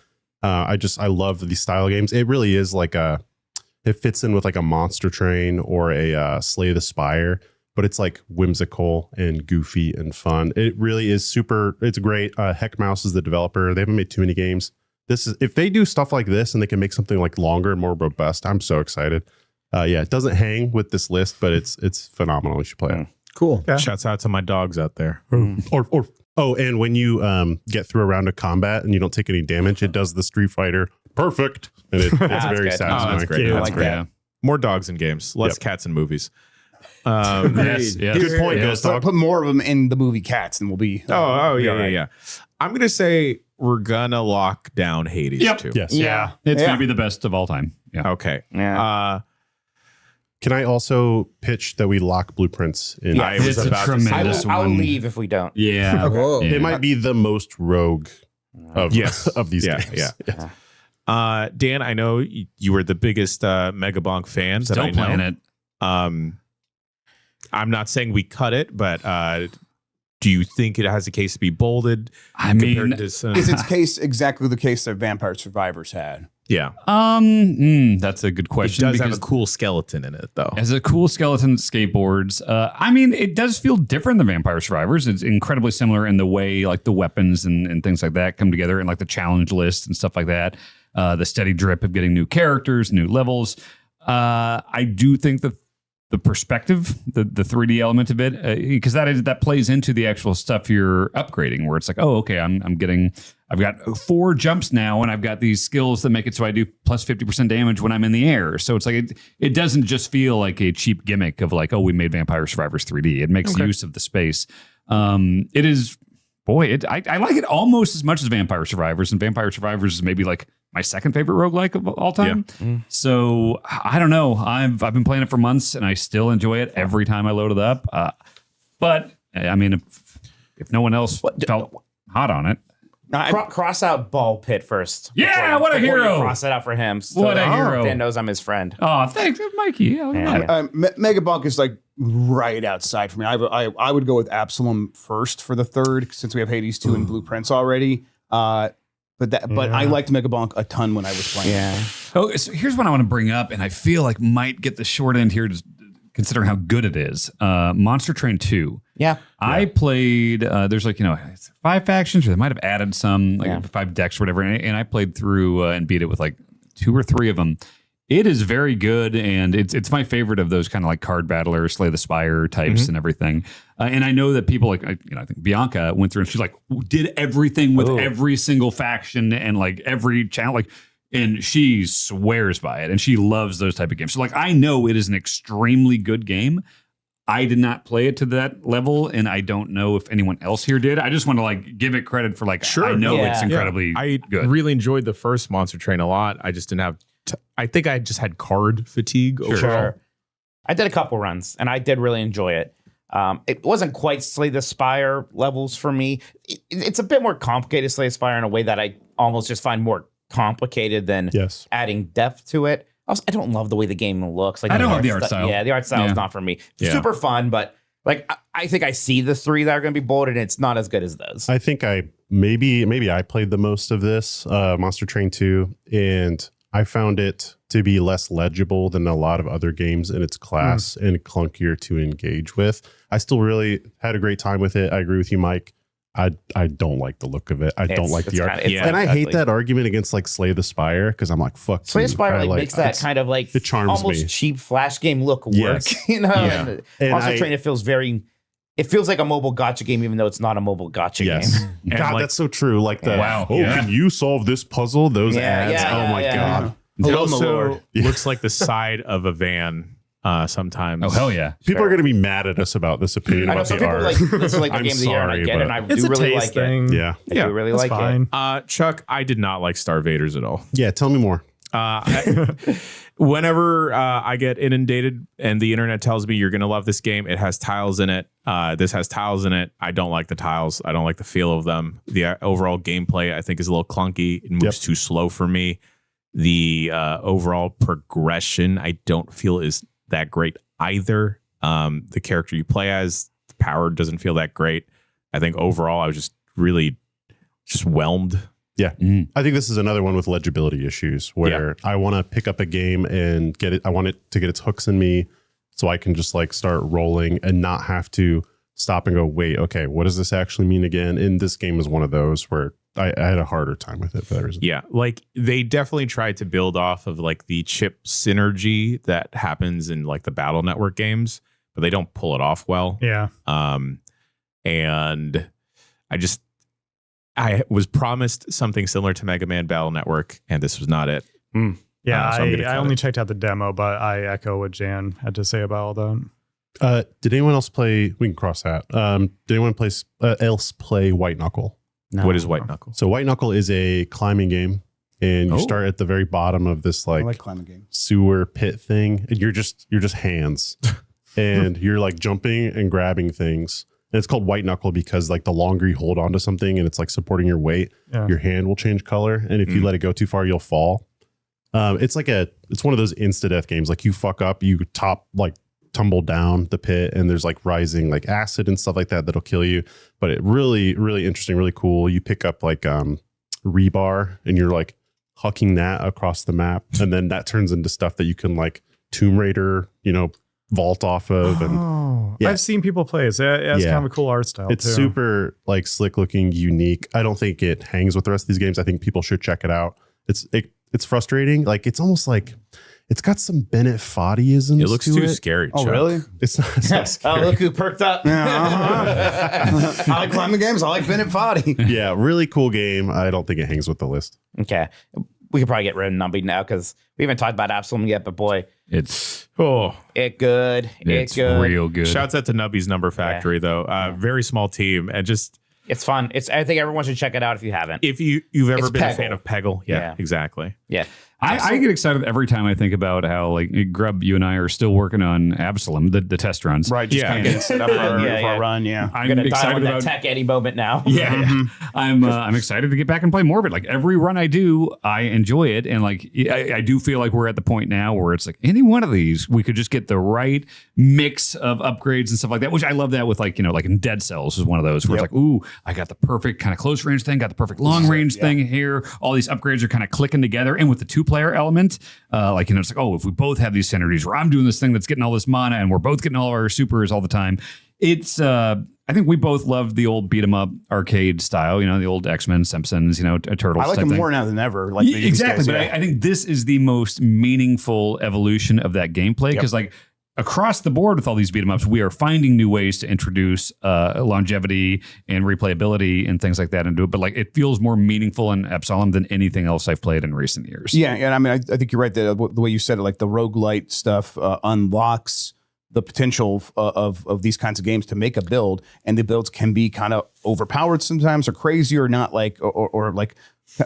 I love these style games. It really is like it fits in with like a Monster Train or a Slay the Spire, but it's like whimsical and goofy and fun. It really is super. It's great. Heck Mouse is the developer. They haven't made too many games. If they do stuff like this and they can make something like longer and more robust, I'm so excited. It doesn't hang with this list, but it's phenomenal. You should play it. Cool. Yeah. Shouts out to my dogs out there. And when you get through a round of combat and you don't take any damage, it does the Street Fighter perfect, and it's very satisfying. That's great. I like that. Yeah. More dogs in games, less cats in movies. Yes. Good point, Ghost Dog. Put more of them in the movie Cats, and we'll be. Yeah. I'm gonna say we're gonna lock down Hades too. Yes. Yeah. It's going to be the best of all time. Yeah. Okay. Yeah. Can I also pitch that we lock Blueprints in? Yeah, I was it's a about to say tremendous that. I'll one. leave if we don't. Yeah. Whoa. Yeah. It might be the most rogue of these games. Yeah. Dan, I know you were the biggest Megabonk fan. Still that I know. playing it. I'm not saying we cut it, but do you think it has a case to be bolded? I mean, Is its case exactly the case that Vampire Survivors had? Yeah. that's a good It question. does have because a cool skeleton in it, though. as a cool skeleton that skateboards, I mean, it does feel different than Vampire Survivors. It's incredibly similar in the way like the weapons and things like that come together and like the challenge list and stuff like that. The steady drip of getting new characters, new levels. I do think that the perspective, the 3D element of it, because that plays into the actual stuff you're upgrading, where it's like, oh, okay, I've got 4 jumps now, and I've got these skills that make it so I do plus 50% damage when I'm in the air. So it's like it doesn't just feel like a cheap gimmick of like, oh, we made Vampire Survivors 3D. It makes use of the space. It is, I like it almost as much as Vampire Survivors, and Vampire Survivors is maybe like my second favorite roguelike of all time. Yeah. So I don't know. I've been playing it for months and I still enjoy it every time I load it up. But I mean, if no one else felt hot on it. Cross out Ball Pit first. Yeah, what a hero. You cross that out for him. So What a hero. Dan knows I'm his friend. Oh, thanks, Mikey. Yeah. Megabonk is like right outside for me. I would go with Absalom first for the third, since we have Hades 2 and Blueprints already. But I liked Megabonk a ton when I was playing. Yeah. Oh, so here's what I want to bring up, and I feel like might get the short end here, just considering how good it is. Monster Train 2. Yeah. I played, there's like, 5 factions, or they might have added some, 5 decks or whatever, and I played through and beat it with like 2 or 3 of them. It is very good, and it's my favorite of those kind of like card battler, Slay the Spire types and everything. And I know that people like, I think Bianca went through and she's like, did everything with every single faction and like every channel, like, and she swears by it, and she loves those type of games. So like, I know it is an extremely good game. I did not play it to that level, and I don't know if anyone else here did. I just want to like give it credit for like I know it's incredibly I good. really enjoyed the first Monster Train a lot. I just didn't have. I think I just had card fatigue overall. Sure. I did a couple runs, and I did really enjoy it. It wasn't quite Slay the Spire levels for me. It's a bit more complicated Slay the Spire in a way that I almost just find more complicated than adding depth to it. Also, I don't love the way the game looks. Like I don't love the art style. Yeah, the art style is not for me. Super fun, but like I think I see the 3 that are going to be bold, and it's not as good as those. I think maybe I played the most of this Monster Train 2, and I found it to be less legible than a lot of other games in its class and clunkier to engage with. I still really had a great time with it. I agree with you, Mike. I don't like the look of it. I don't like the art. And I hate that argument against like Slay the Spire because I'm like, fuck. Slay the Spire like makes that kind of like it charms almost me. Cheap Flash game look work. You know? Yeah. And Monster Train, it feels like a mobile gacha game, even though it's not a mobile gacha game. God, like, that's so true. Like the can you solve this puzzle? Those ads. Oh my God. It also looks like the side of a van sometimes. Oh, hell yeah. People are going to be mad at us about this opinion about the art. This is like the game of the year, and I get it, and I do really like it. Yeah. I do really like it. Chuck, I did not like Star Vaders at all. Yeah, tell me more. Whenever I get inundated and the internet tells me you're going to love this game, it has tiles in it. This has tiles in it. I don't like the tiles. I don't like the feel of them. The overall gameplay, I think, is a little clunky. It moves too slow for me. The overall progression, I don't feel is that great either. The character you play as, the power doesn't feel that great. I think overall, I was just really just whelmed. Yeah. I think this is another one with legibility issues where I want to pick up a game and get it. I want it to get its hooks in me so I can just like start rolling and not have to stop and go, wait, okay, what does this actually mean again? And this game is one of those where I had a harder time with it for that reason. Yeah, like they definitely tried to build off of like the chip synergy that happens in like the Battle Network games, but they don't pull it off well. Yeah. And I was promised something similar to Mega Man Battle Network, and this was not it. Yeah, so I only checked out the demo, but I echo what Jan had to say about all that. Did anyone else play? We can cross that. Did anyone else play White Knuckle? No. What is White Knuckle? So White Knuckle is a climbing game, and you start at the very bottom of this I like climbing games. sewer pit thing, and you're just hands, and you're like jumping and grabbing things. And it's called White Knuckle because like the longer you hold on to something and it's like supporting your weight, your hand will change color, and if you let it go too far, you'll fall. It's one of those insta death games. Like you fuck up, you tumble down the pit, and there's like rising like acid and stuff like that that'll kill you. But it really, really interesting, really cool. You pick up like rebar, and you're like hucking that across the map, and then that turns into stuff that you can like Tomb Raider, vault off of. And I've seen people play it. It's kind of a cool art style. It's super like slick looking, unique. I don't think it hangs with the rest of these games. I think people should check it out. It's frustrating. Like it's almost like it's got some Bennett Foddyisms. It looks too scary. Oh, Chuck. really? It's not scary. Oh, look who perked up. I like climbing games. I like Bennett Foddy. Yeah, really cool game. I don't think it hangs with the list. Okay. We could probably get rid of Numby now because we haven't talked about Absalom yet, but boy, It's good. it's real good. Shouts out to Nubby's Number Factory though. Very small team, and just It's fun. I think everyone should check it out if you haven't. if you've ever It's been Peggle. a fan of Peggle, Yeah. exactly. Yeah. I get excited every time I think about how like Grub, you and I are still working on Absalom, the test runs. Right. Just kind of getting set up for our run. Yeah. I'm gonna dial excited in that about Tech Eddie moment now. Yeah, I'm excited to get back and play more of it. Like every run I do, I enjoy it, and like I do feel like we're at the point now where it's like any one of these, we could just get the right mix of upgrades and stuff like that. Which I love that with like in Dead Cells is one of those where it's like, ooh, I got the perfect kind of close range thing, got the perfect long range thing here. All these upgrades are kind of clicking together, and with the 2-player element, it's like, oh, if we both have these synergies, where I'm doing this thing that's getting all this mana, and we're both getting all of our supers all the time. It's I think we both love the old beat 'em up arcade style, the old X-Men, Simpsons, Turtles. I like them more now than ever. Like exactly, but I think this is the most meaningful evolution of that gameplay because like across the board with all these beat 'em ups, we are finding new ways to introduce longevity and replayability and things like that into it. But like it feels more meaningful in Absalom than anything else I've played in recent years. Yeah, and I mean, I think you're right that the way you said it, like the roguelite stuff unlocks the potential of these kinds of games to make a build, and the builds can be kind of overpowered sometimes or crazy or not like or like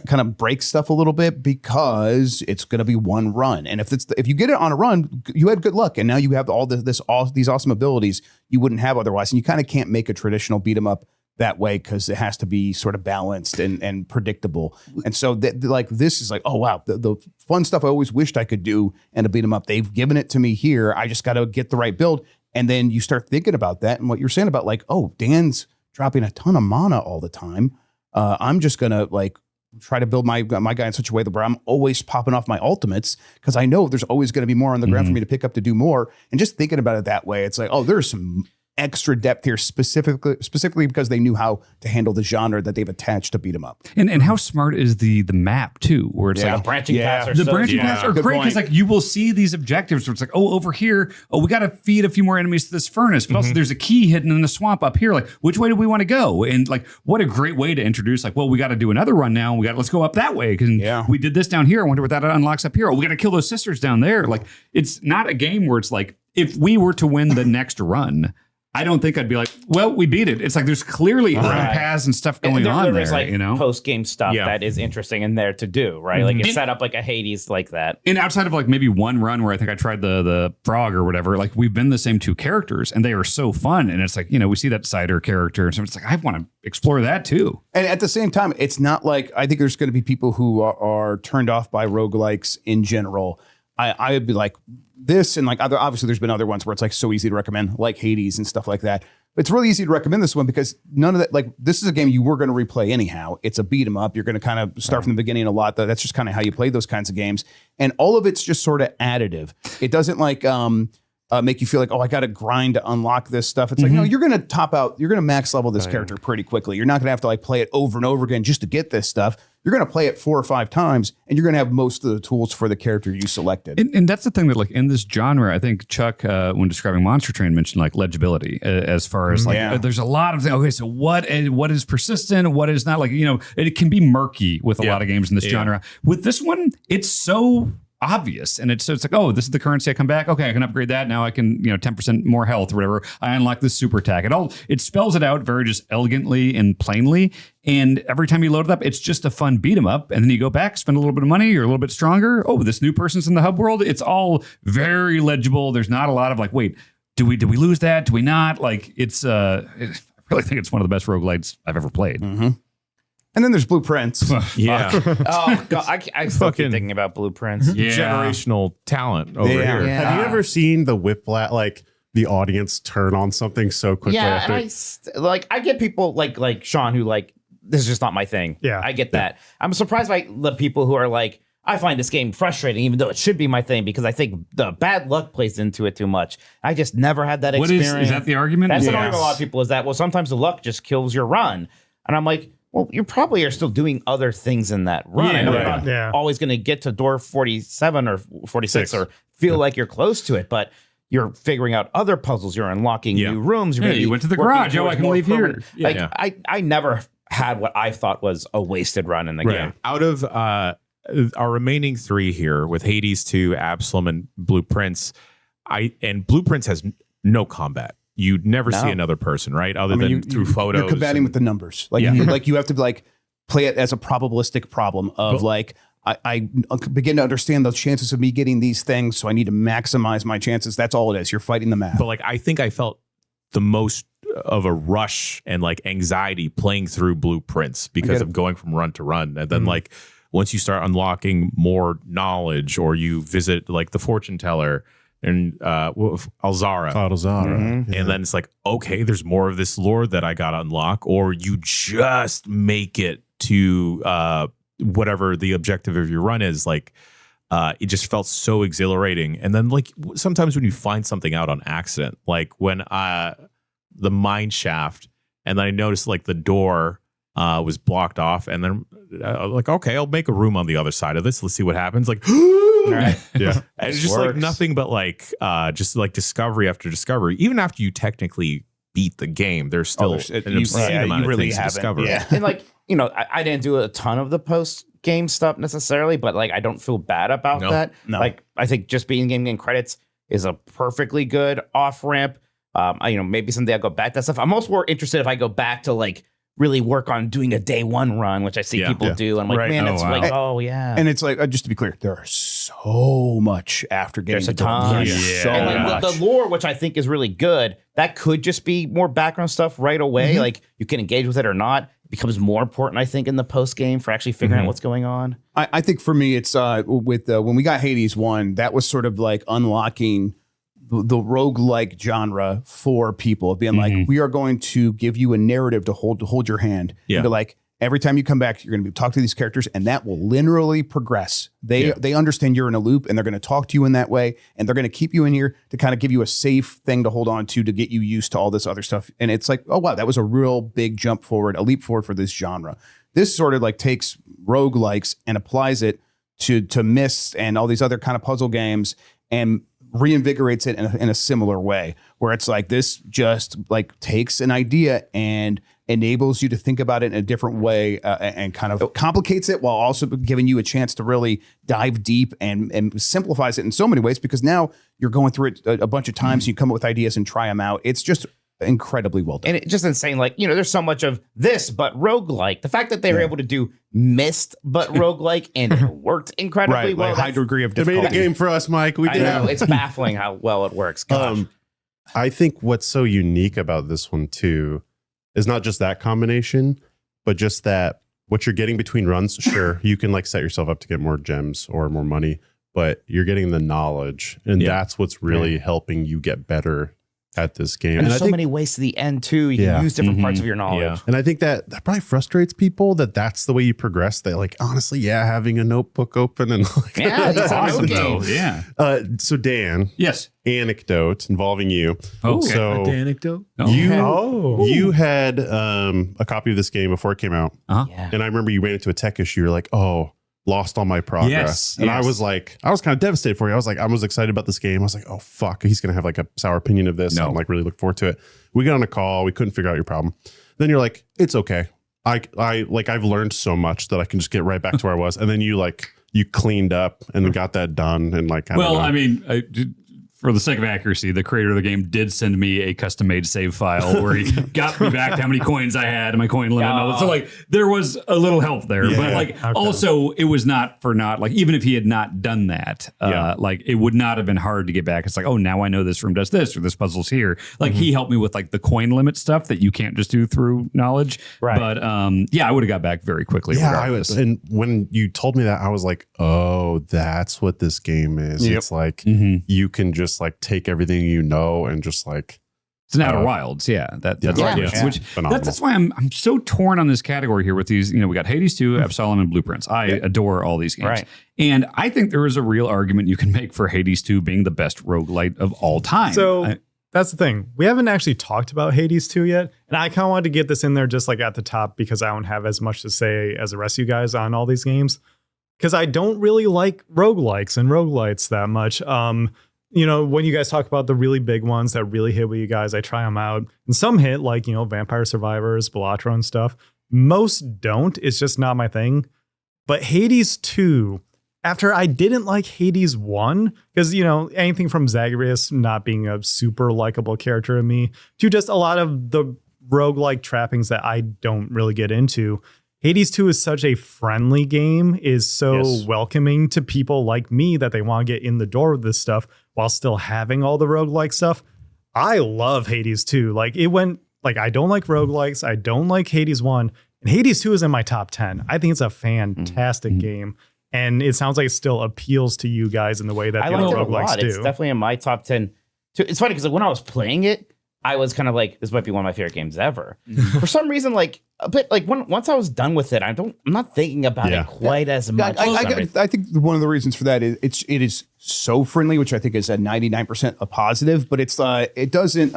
kind of break stuff a little bit because it's going to be one run. And if you get it on a run, you had good luck, and now you have all these awesome abilities you wouldn't have otherwise. And you kind of can't make a traditional beat 'em up that way because it has to be sort of balanced and predictable. And so like this is like, oh wow, the fun stuff I always wished I could do and to beat 'em up. They've given it to me here. I just got to get the right build. And then you start thinking about that and what you're saying about like, oh, Dan's dropping a ton of mana all the time. I'm just gonna like try to build my guy in such a way that where I'm always popping off my ultimates because I know there's always going to be more on the ground for me to pick up to do more. And just thinking about it that way, it's like, oh, there's some extra depth here specifically because they knew how to handle the genre that they've attached to beat 'em up. And how smart is the map too, where it's like branching paths are the branching paths are Good great point. because like you will see these objectives where it's like, oh, over here, we got to feed a few more enemies to this furnace, but also there's a key hidden in the swamp up here. Like, which way do we want to go? And like, what a great way to introduce like, well, we got to do another run now. Let's go up that way because we did this down here. I wonder what that unlocks up here. Oh, we got to kill those sisters down there. Like, it's not a game where it's like, if we were to win the next run, I don't think I'd be like, well, we beat it. It's like there's clearly run paths and stuff going on there. Like you know, post game stuff that is interesting in there to do, right? Like it's set up like a Hades like that. And outside of like maybe one run where I think I tried the frog or whatever, like we've been the same two characters and they are so fun. And it's like, you know, we see that cider character and so it's like, I want to explore that too. And at the same time, it's not like, I think there's going to be people who are turned off by roguelikes in general. I would be like this and like obviously there's been other ones where it's like so easy to recommend, like Hades and stuff like that. But it's really easy to recommend this one because none of that, like this is a game you were going to replay anyhow. It's a beat 'em up. You're going to kind of start from the beginning a lot. That's just kind of how you play those kinds of games. And all of it's just sort of additive. It doesn't like make you feel like, oh, I got to grind to unlock this stuff. It's like, no, you're going to top out. You're going to max level this character pretty quickly. You're not going to have to like play it over and over again just to get this stuff. You're going to play it 4 or 5 times and you're going to have most of the tools for the character you selected. And that's the thing that like in this genre, I think Chuck, when describing Monster Train, mentioned like legibility as far as like, there's a lot of things. Okay, so what is persistent? What is not, like, you know, it can be murky with a lot of games in this genre. With this one, it's so obvious. And it's like, oh, this is the currency I come back. Okay, I can upgrade that. Now I can, 10% more health or whatever. I unlock this super attack. It spells it out very just elegantly and plainly. And every time you load it up, it's just a fun beat 'em up. And then you go back, spend a little bit of money, you're a little bit stronger. Oh, this new person's in the hub world. It's all very legible. There's not a lot of like, wait, did we lose that? Do we not? Like, I really think it's one of the best roguelites I've ever played. And then there's Blueprints. Oh God, I still keep thinking about Blueprints. Generational talent over here. Have you ever seen the whiplash, like the audience turn on something so quickly? Yeah, after? and I get people like Sean who like, this is just not my thing. Yeah. I get that. I'm surprised by the people who are like, I find this game frustrating, even though it should be my thing, because I think the bad luck plays into it too much. I just never had that experience. Is that the argument? That's the argument a lot of people is that, well, sometimes the luck just kills your run. And I'm like, well, you probably are still doing other things in that run. I know you're not always going to get to door 47 or 46 or feel like you're close to it, but you're figuring out other puzzles. You're unlocking new rooms. You went to the garage. Oh, I can leave here. I never had what I thought was a wasted run in the game. Out of our remaining 3 here with Hades 2, Absalom, and Blueprints, Blueprints has no combat. You'd never see another person, right? Other than through photos. You're combating with the numbers. Like, you have to like play it as a probabilistic problem of I begin to understand the chances of me getting these things, so I need to maximize my chances. That's all it is. You're fighting the math. But like, I think I felt the most of a rush and like anxiety playing through Blueprints because of going from run to run. And then like, once you start unlocking more knowledge or you visit like the fortune teller and Alzara. And then it's like, okay, there's more of this lore that I gotta unlock, or you just make it to whatever the objective of your run is. Like, it just felt so exhilarating. And then like sometimes when you find something out on accident, like when the mine shaft, and then I noticed like the door was blocked off, and then like, okay, I'll make a room on the other side of this. Let's see what happens. Like, and it's just like nothing but like just like discovery after discovery. Even after you technically beat the game, there's still an obscene amount of things to discover. And like, I didn't do a ton of the post game stuff necessarily, but like I don't feel bad about that. Like, I think just beating game credits, is a perfectly good off ramp. Maybe someday I'll go back to that stuff. I'm also more interested if I go back to like really work on doing a day one run, which I see people do. I'm like, man, it's like, And it's like, just to be clear, there are so much after getting there's a ton. And like the lore, which I think is really good, that could just be more background stuff right away. Like you can engage with it or not. It becomes more important, I think, in the post game for actually figuring out what's going on. I think for me, it's with when we got Hades 1, that was sort of like unlocking the roguelike genre for people, being like, we are going to give you a narrative to hold your hand. And like, every time you come back, you're going to be talk to these characters, and that will linearly progress. They understand you're in a loop, and they're going to talk to you in that way, and they're going to keep you in here to kind of give you a safe thing to hold on to get you used to all this other stuff. And it's like, oh wow, that was a real big jump forward, a leap forward for this genre. This sort of like takes roguelikes and applies it to Myst and all these other kind of puzzle games and reinvigorates it in a similar way, where it's like this just like takes an idea and enables you to think about it in a different way and kind of complicates it while also giving you a chance to really dive deep and simplifies it in so many ways, because now you're going through it a bunch of times, you come up with ideas and try them out. It's just incredibly well done. And it's just insane. Like, there's so much of this, but roguelike. The fact that they were able to do Myst, but roguelike, and it worked incredibly well. Like high degree of They difficulty. made a game for us, Mike. We did. I know, it's baffling how well it works. Gosh. I think what's so unique about this one too is not just that combination, but just that what you're getting between runs. Sure, you can like set yourself up to get more gems or more money, but you're getting the knowledge, and that's what's really helping you get better at this game. And there's so many ways to the end too. You can use different parts of your knowledge. And I think that probably frustrates people that's the way you progress. That like, honestly, having a notebook open and like, that's awesome though. Yeah. So Dan, Yes. anecdote involving you. Okay. So The anecdote. you had a copy of this game before it came out. Yeah. And I remember you ran into a tech issue. You're like, oh, lost all my progress. Yes, and yes. I was kind of devastated for you. I was excited about this game. I was like, oh fuck, he's gonna have like a sour opinion of this. No. I'm like really looking forward to it. We got on a call, we couldn't figure out your problem. Then you're like, it's okay. I've learned so much that I can just get right back to where I was. And then you cleaned up and got that done. And like, for the sake of accuracy, the creator of the game did send me a custom-made save file where he got me back to how many coins I had and my coin limit. And all that. So like, there was a little help there, but like, also it was not like, even if he had not done that, like it would not have been hard to get back. It's like, oh, now I know this room does this or this puzzle's here. Like he helped me with like the coin limit stuff that you can't just do through knowledge. Right. But I would have got back very quickly. Yeah, and when you told me that, I was like, oh, that's what this game is. It's like you can just like take everything you know and just like it's an Outer Wilds, which that's why I'm so torn on this category here with these. We got Hades 2, Absalom, and Blueprints. I adore all these games, and I think there is a real argument you can make for Hades 2 being the best roguelite of all time. So that's the thing. We haven't actually talked about Hades 2 yet, and I kind of wanted to get this in there just like at the top because I don't have as much to say as the rest of you guys on all these games, because I don't really like roguelikes and roguelites that much. When you guys talk about the really big ones that really hit with you guys, I try them out. And some hit, like, Vampire Survivors, Balatro and stuff. Most don't. It's just not my thing. But Hades 2, after I didn't like Hades 1, because, anything from Zagreus not being a super likable character to me, to just a lot of the roguelike trappings that I don't really get into. Hades 2 is such a friendly game, is so welcoming to people like me that they want to get in the door with this stuff while still having all the roguelike stuff. I love Hades 2. Like it went, like I don't like roguelikes. I don't like Hades 1. And Hades 2 is in my top 10. I think it's a fantastic game. And it sounds like it still appeals to you guys in the way that the other roguelikes do. It's definitely in my top 10. It's funny because when I was playing it, I was kind of like, this might be one of my favorite games ever. For some reason, once I was done with it, I'm not thinking about it quite as much. I think one of the reasons for that is it is so friendly, which I think is a 99% a positive, but it doesn't,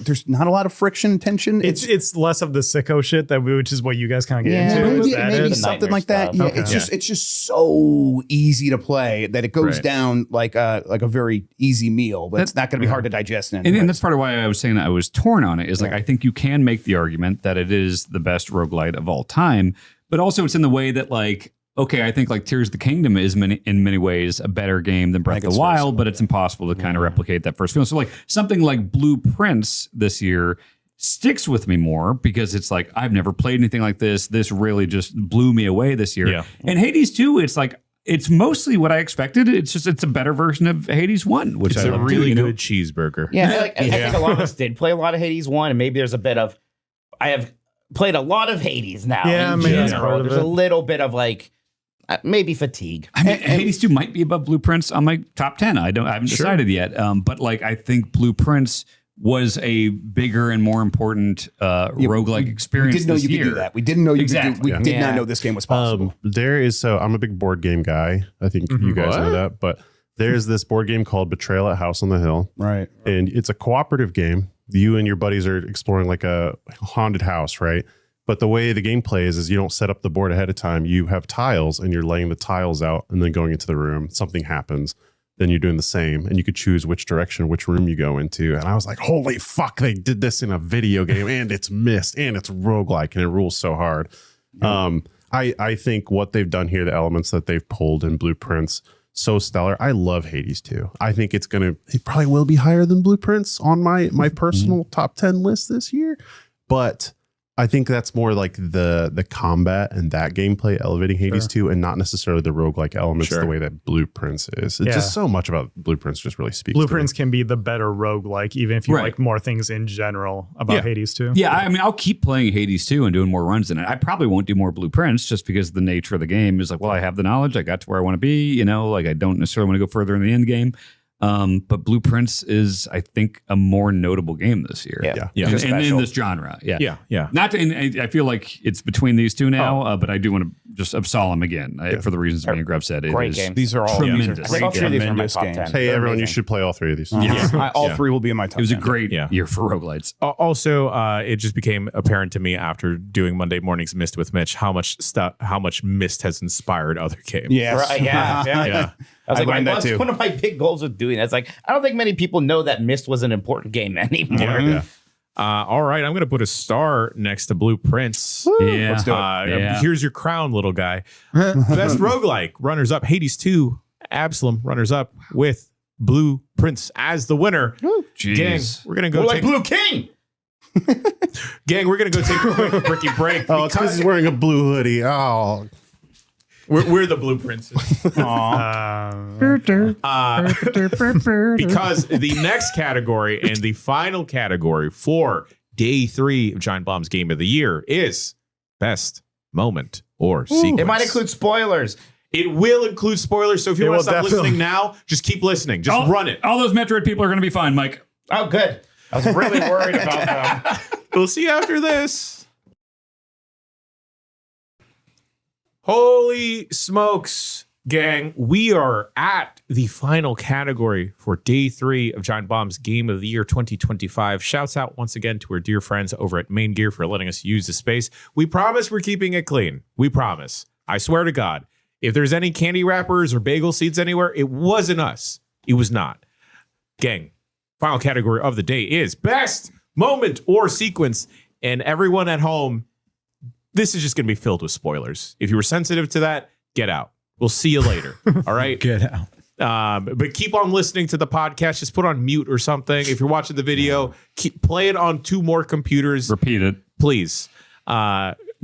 there's not a lot of friction tension. It's less of the sicko shit which is what you guys kind of get into. Maybe something like that. Yeah, okay. It's just so easy to play that it goes down like a very easy meal, but it's not going to be hard to digest. And that's part of why I was saying that I was torn on it is like, I think you can make the argument that it is the best roguelite of all time, but also it's in the way that like okay, I think like Tears of the Kingdom is in many ways a better game than Breath of the Wild, but it's impossible to kind of replicate that first feeling. So like something like Blueprints this year sticks with me more because it's like, I've never played anything like this. This really just blew me away this year. Yeah. And Hades 2, it's like, it's mostly what I expected. It's just, it's a better version of Hades 1, which It's I a love really too, good cheeseburger. Yeah, I think a lot of us did play a lot of Hades 1, and maybe there's a bit of, I have played a lot of Hades now. Yeah, in maybe that's general. part of There's it. a little bit of like, maybe fatigue. I mean, Hades 2 might be above Blueprints on my top 10. I haven't decided yet. But like, I think Blueprints was a bigger and more important roguelike experience We didn't know this you year. could do that. We didn't know you Exactly. could do. We did Yeah. not know this game was possible. I'm a big board game guy. I think you guys know that, but there's this board game called Betrayal at House on the Hill. Right. And it's a cooperative game. You and your buddies are exploring like a haunted house, right? But the way the game plays is you don't set up the board ahead of time. You have tiles and you're laying the tiles out and then going into the room. Something happens. Then you're doing the same. And you could choose which direction, which room you go into. And I was like, holy fuck, they did this in a video game and it's missed and it's roguelike and it rules so hard. I think what they've done here, the elements that they've pulled in Blueprints, so stellar. I love Hades 2. I think it probably will be higher than Blueprints on my personal top 10 list this year. But I think that's more like the combat and that gameplay elevating Hades 2 and not necessarily the roguelike elements the way that Blueprints is. It's just so much about Blueprints just really speaks Blueprints to me. can be the better roguelike, even if you like more things in general about Hades 2. Yeah, I mean, I'll keep playing Hades 2 and doing more runs in it. I probably won't do more Blueprints just because the nature of the game is like, well, I have the knowledge. I got to where I want to be, like I don't necessarily want to go further in the end game. But Blueprints is, I think, a more notable game this year. In this genre. Yeah. Not to, I feel like it's between these two now, but I do want to just absolve them again for the reasons me and Grub said. Great it is game. These are all tremendous. I think all three of these are in my top 10. games. Hey, They're everyone, you amazing. should play all three of these. All three will be in my top It was a 10. great year for roguelites. Also, it just became apparent to me after doing Monday Morning's Mist with Mitch how much Mist has inspired other games. Yes. Right, yeah. I was I like, learned that too. one of my big goals with doing that. It's like, I don't think many people know that Myst was an important game anymore. All right, I'm going to put a star next to Blueprints. Yeah. Let's do it. Here's your crown, little guy. Best roguelike, runners up, Hades 2, Absalom, runners up with Blueprints as the winner. Gang, we're going to go We're like Blue King. Gang, we're going to go take a quick bricky break. Oh, it's because he's wearing a blue hoodie. Oh, We're the Blueprints. Because the next category and the final category for day 3 of Giant Bomb's Game of the Year is Best Moment or Sequence. It might include spoilers. It will include spoilers. So if you want to stop listening now, just keep listening. Just run it. All those Metroid people are going to be fine, Mike. Oh, good. I was really worried about them. We'll see you after this. Holy smokes, gang. We are at the final category for day 3 of Giant Bomb's Game of the Year 2025. Shouts out once again to our dear friends over at Main Gear for letting us use the space. We promise we're keeping it clean. We promise. I swear to God. If there's any candy wrappers or bagel seeds anywhere, it wasn't us. It was not. Gang, final category of the day is Best Moment or Sequence. And everyone at home, this is just going to be filled with spoilers. If you were sensitive to that, get out. We'll see you later. All right? Get out. But keep on listening to the podcast. Just put on mute or something. If you're watching the video, play it on 2 more computers. Repeat it. Please.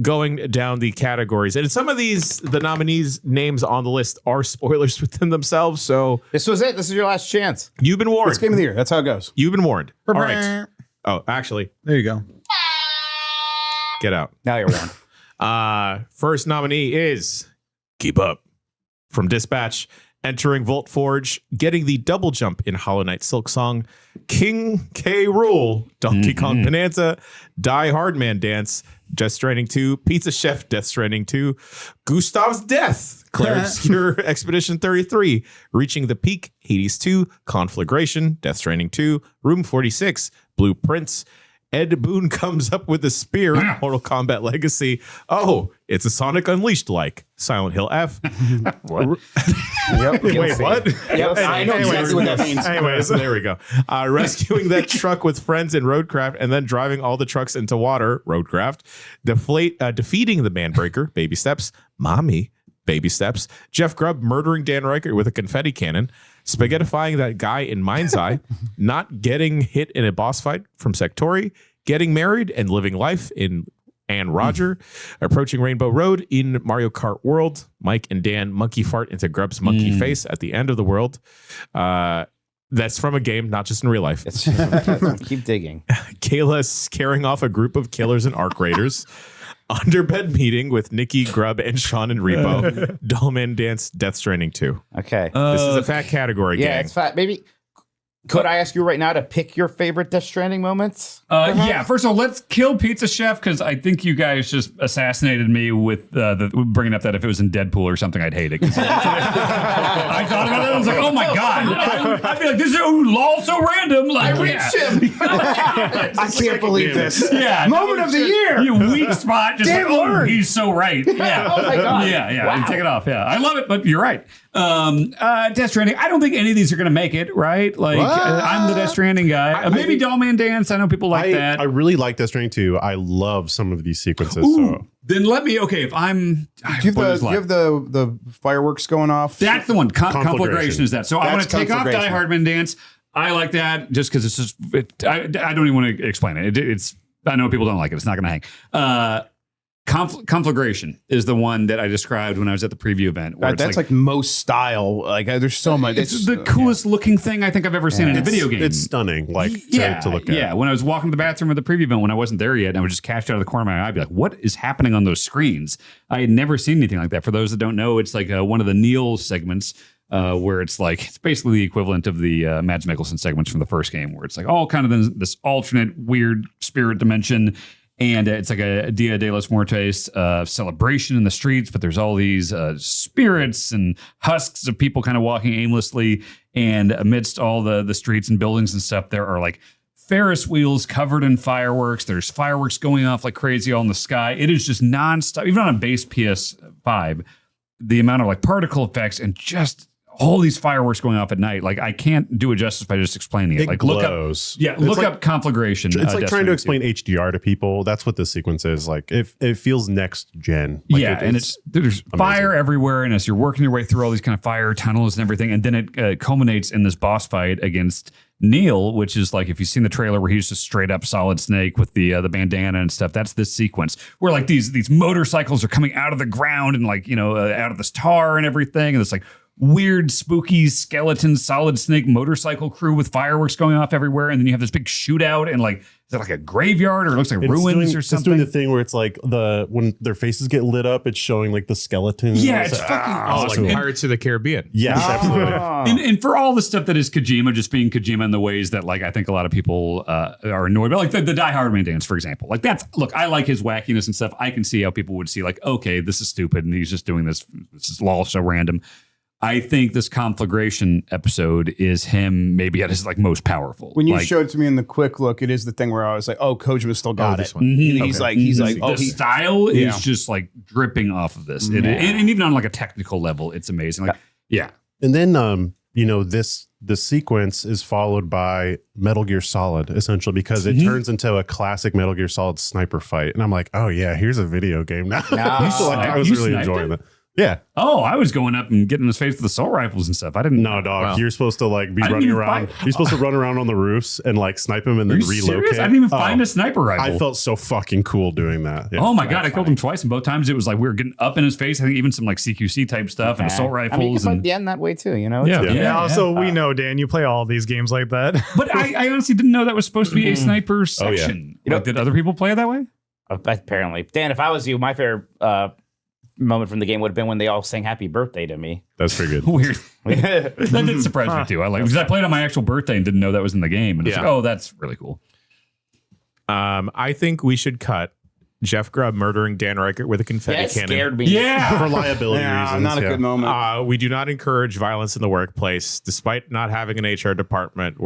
Going down the categories. And some of these, the nominees' names on the list are spoilers within themselves. So This was it. This is your last chance. you've been warned. It's Game of the Year. That's how it goes. You've been warned. All right. Oh, actually, There you go. Get out. Now you're warned. First nominee is Keep Up from Dispatch, entering Volt Forge, getting the double jump in Hollow Knight Silk Song, King K. Rool, Donkey Kong Bonanza, Die Hard Man Dance, Death Stranding 2, Pizza Chef, Death Stranding 2, Gustav's Death, Claire Obscure Expedition 33, Reaching the Peak, Hades 2, Conflagration, Death Stranding 2, Room 46, Blueprints, Ed Boon comes up with a spear, Mortal Kombat Legacy. Oh, it's a Sonic Unleashed like Silent Hill F. What? Wait, what? Yep. I know exactly what that means. Anyways, there we go. Rescuing that truck with friends in Roadcraft and then driving all the trucks into water, Roadcraft. Defeating the Manbreaker, Baby Steps. Mommy, baby steps. Jeff Grubb murdering Dan Reichert with a confetti cannon. Spaghettifying that guy in Mind's Eye. Not getting hit in a boss fight from Sectori. Getting married and living life in and Roger. Approaching Rainbow Road in Mario Kart World. Mike and Dan monkey fart into Grubb's monkey face at the end of the world. That's from a game, not just in real life. Keep digging. Kayla scaring off a group of killers and arc raiders. Underbed meeting with Nikki, Grubb, and Sean and Repo. Dollman Dance, Death Stranding 2. Okay. This is a fat category, Yeah, gang. it's fat. Maybe. Could I ask you right now to pick your favorite Death Stranding moments? Yeah, first of all, let's kill Pizza Chef because I think you guys just assassinated me with bringing up that if it was in Deadpool or something, I'd hate it. 'Cause I thought about it. I was like, oh my God. I'd be like, this is lol so random. Like, I reached him. I can't believe this. Yeah. Moment of the year. You weak spot. Just Damn like, word. he's so right. Yeah. Oh my God. Yeah. Wow. Take it off. Yeah. I love it, but you're right. Death Stranding. I don't think any of these are going to make it, right? Like, I'm the Death Stranding guy. Maybe Dollman Dance. I know people like that. I really like Death Stranding too. I love some of these sequences. Ooh, So then let me. Okay, if I'm, Do you have the fireworks going off? that's the one. Conflagration. Conflagration is that. So I want to That's take off Die conflagration. Hardman Dance. I like that just because it's just. I don't even want to explain it. It's. I know people don't like it. It's not going to hang. Conflagration is the one that I described when I was at the preview event. Where That's like most style. Like there's so much. it's the coolest looking thing I think I've ever seen in a video game. it's stunning. Like to look at. Yeah, when I was walking to the bathroom at the preview event when I wasn't there yet, and I would just catch out of the corner of my eye, I'd be like, "What is happening on those screens?" I had never seen anything like that. For those that don't know, it's like one of the Neil segments. Where it's like it's basically the equivalent of the Mads Mikkelsen segments from the first game, where it's like all kind of this alternate weird spirit dimension. And it's like a Dia de los Muertos celebration in the streets, but there's all these spirits and husks of people kind of walking aimlessly. And amidst all the streets and buildings and stuff, there are like Ferris wheels covered in fireworks. There's fireworks going off like crazy all in the sky. It is just nonstop, even on a base PS5, the amount of like particle effects and just all these fireworks going off at night. Like I can't do it justice by just explaining it. It Like glows. look up Conflagration. It's like trying to Stranding explain HDR to people. That's what this sequence is. Like it feels next gen. Like and there's fire everywhere, and as you're working your way through all these kind of fire tunnels and everything, and then it culminates in this boss fight against Neil, which is like if you've seen the trailer where he's just straight up Solid Snake with the bandana and stuff. That's this sequence where like these motorcycles are coming out of the ground and like out of this tar and everything, and it's like weird, spooky skeleton Solid Snake motorcycle crew with fireworks going off everywhere, and then you have this big shootout and like is it like a graveyard or it looks like ruins or something? It's doing the thing where it's like when their faces get lit up, it's showing like the skeletons. Yeah, it's fucking awesome. Like Pirates of the Caribbean. Yes, absolutely. And for all the stuff that is Kojima, just being Kojima in the ways that like I think a lot of people are annoyed by, like the Die Hardman dance, for example. Like look, I like his wackiness and stuff. I can see how people would see like, okay, this is stupid, and he's just doing this. This is lol so random. I think this Conflagration episode is him maybe at his like most powerful. When you like, showed it to me in the quick look, it is the thing where I was like, "Oh, Kojima still got it." this one. He's like, the style is just like dripping off of this, and even on like a technical level, it's amazing. Like, yeah. And then this sequence is followed by Metal Gear Solid, essentially, because it turns into a classic Metal Gear Solid sniper fight. And I'm like, oh yeah, here's a video game now. I was really enjoying that. Yeah. Oh, I was going up and getting in his face with assault rifles and stuff. I didn't. No, dog. Wow. You're supposed to like be running around. You're supposed to run around on the roofs and like snipe him and then relocate. Serious? I didn't even find a sniper rifle. I felt so fucking cool doing that. Yeah. Oh my God, I killed him twice, and both times it was like we were getting up in his face. I think even some like CQC type stuff and assault rifles. I mean, you can and fight the end that way too, Yeah. So we know, Dan, you play all these games like that. But I honestly didn't know that was supposed to be a sniper section. Like, did other people play it that way? Apparently. Dan, if I was you, my favorite moment from the game would have been when they all sang happy birthday to me. That's pretty good. Weird. That did surprise me too. Because I played on my actual birthday and didn't know that was in the game. And it's like, oh, that's really cool. I think we should cut Jeff Grubb murdering Dan Reichert with a confetti cannon. Scared me. Yeah. For liability reasons. Not a good moment. We do not encourage violence in the workplace. Despite not having an HR department,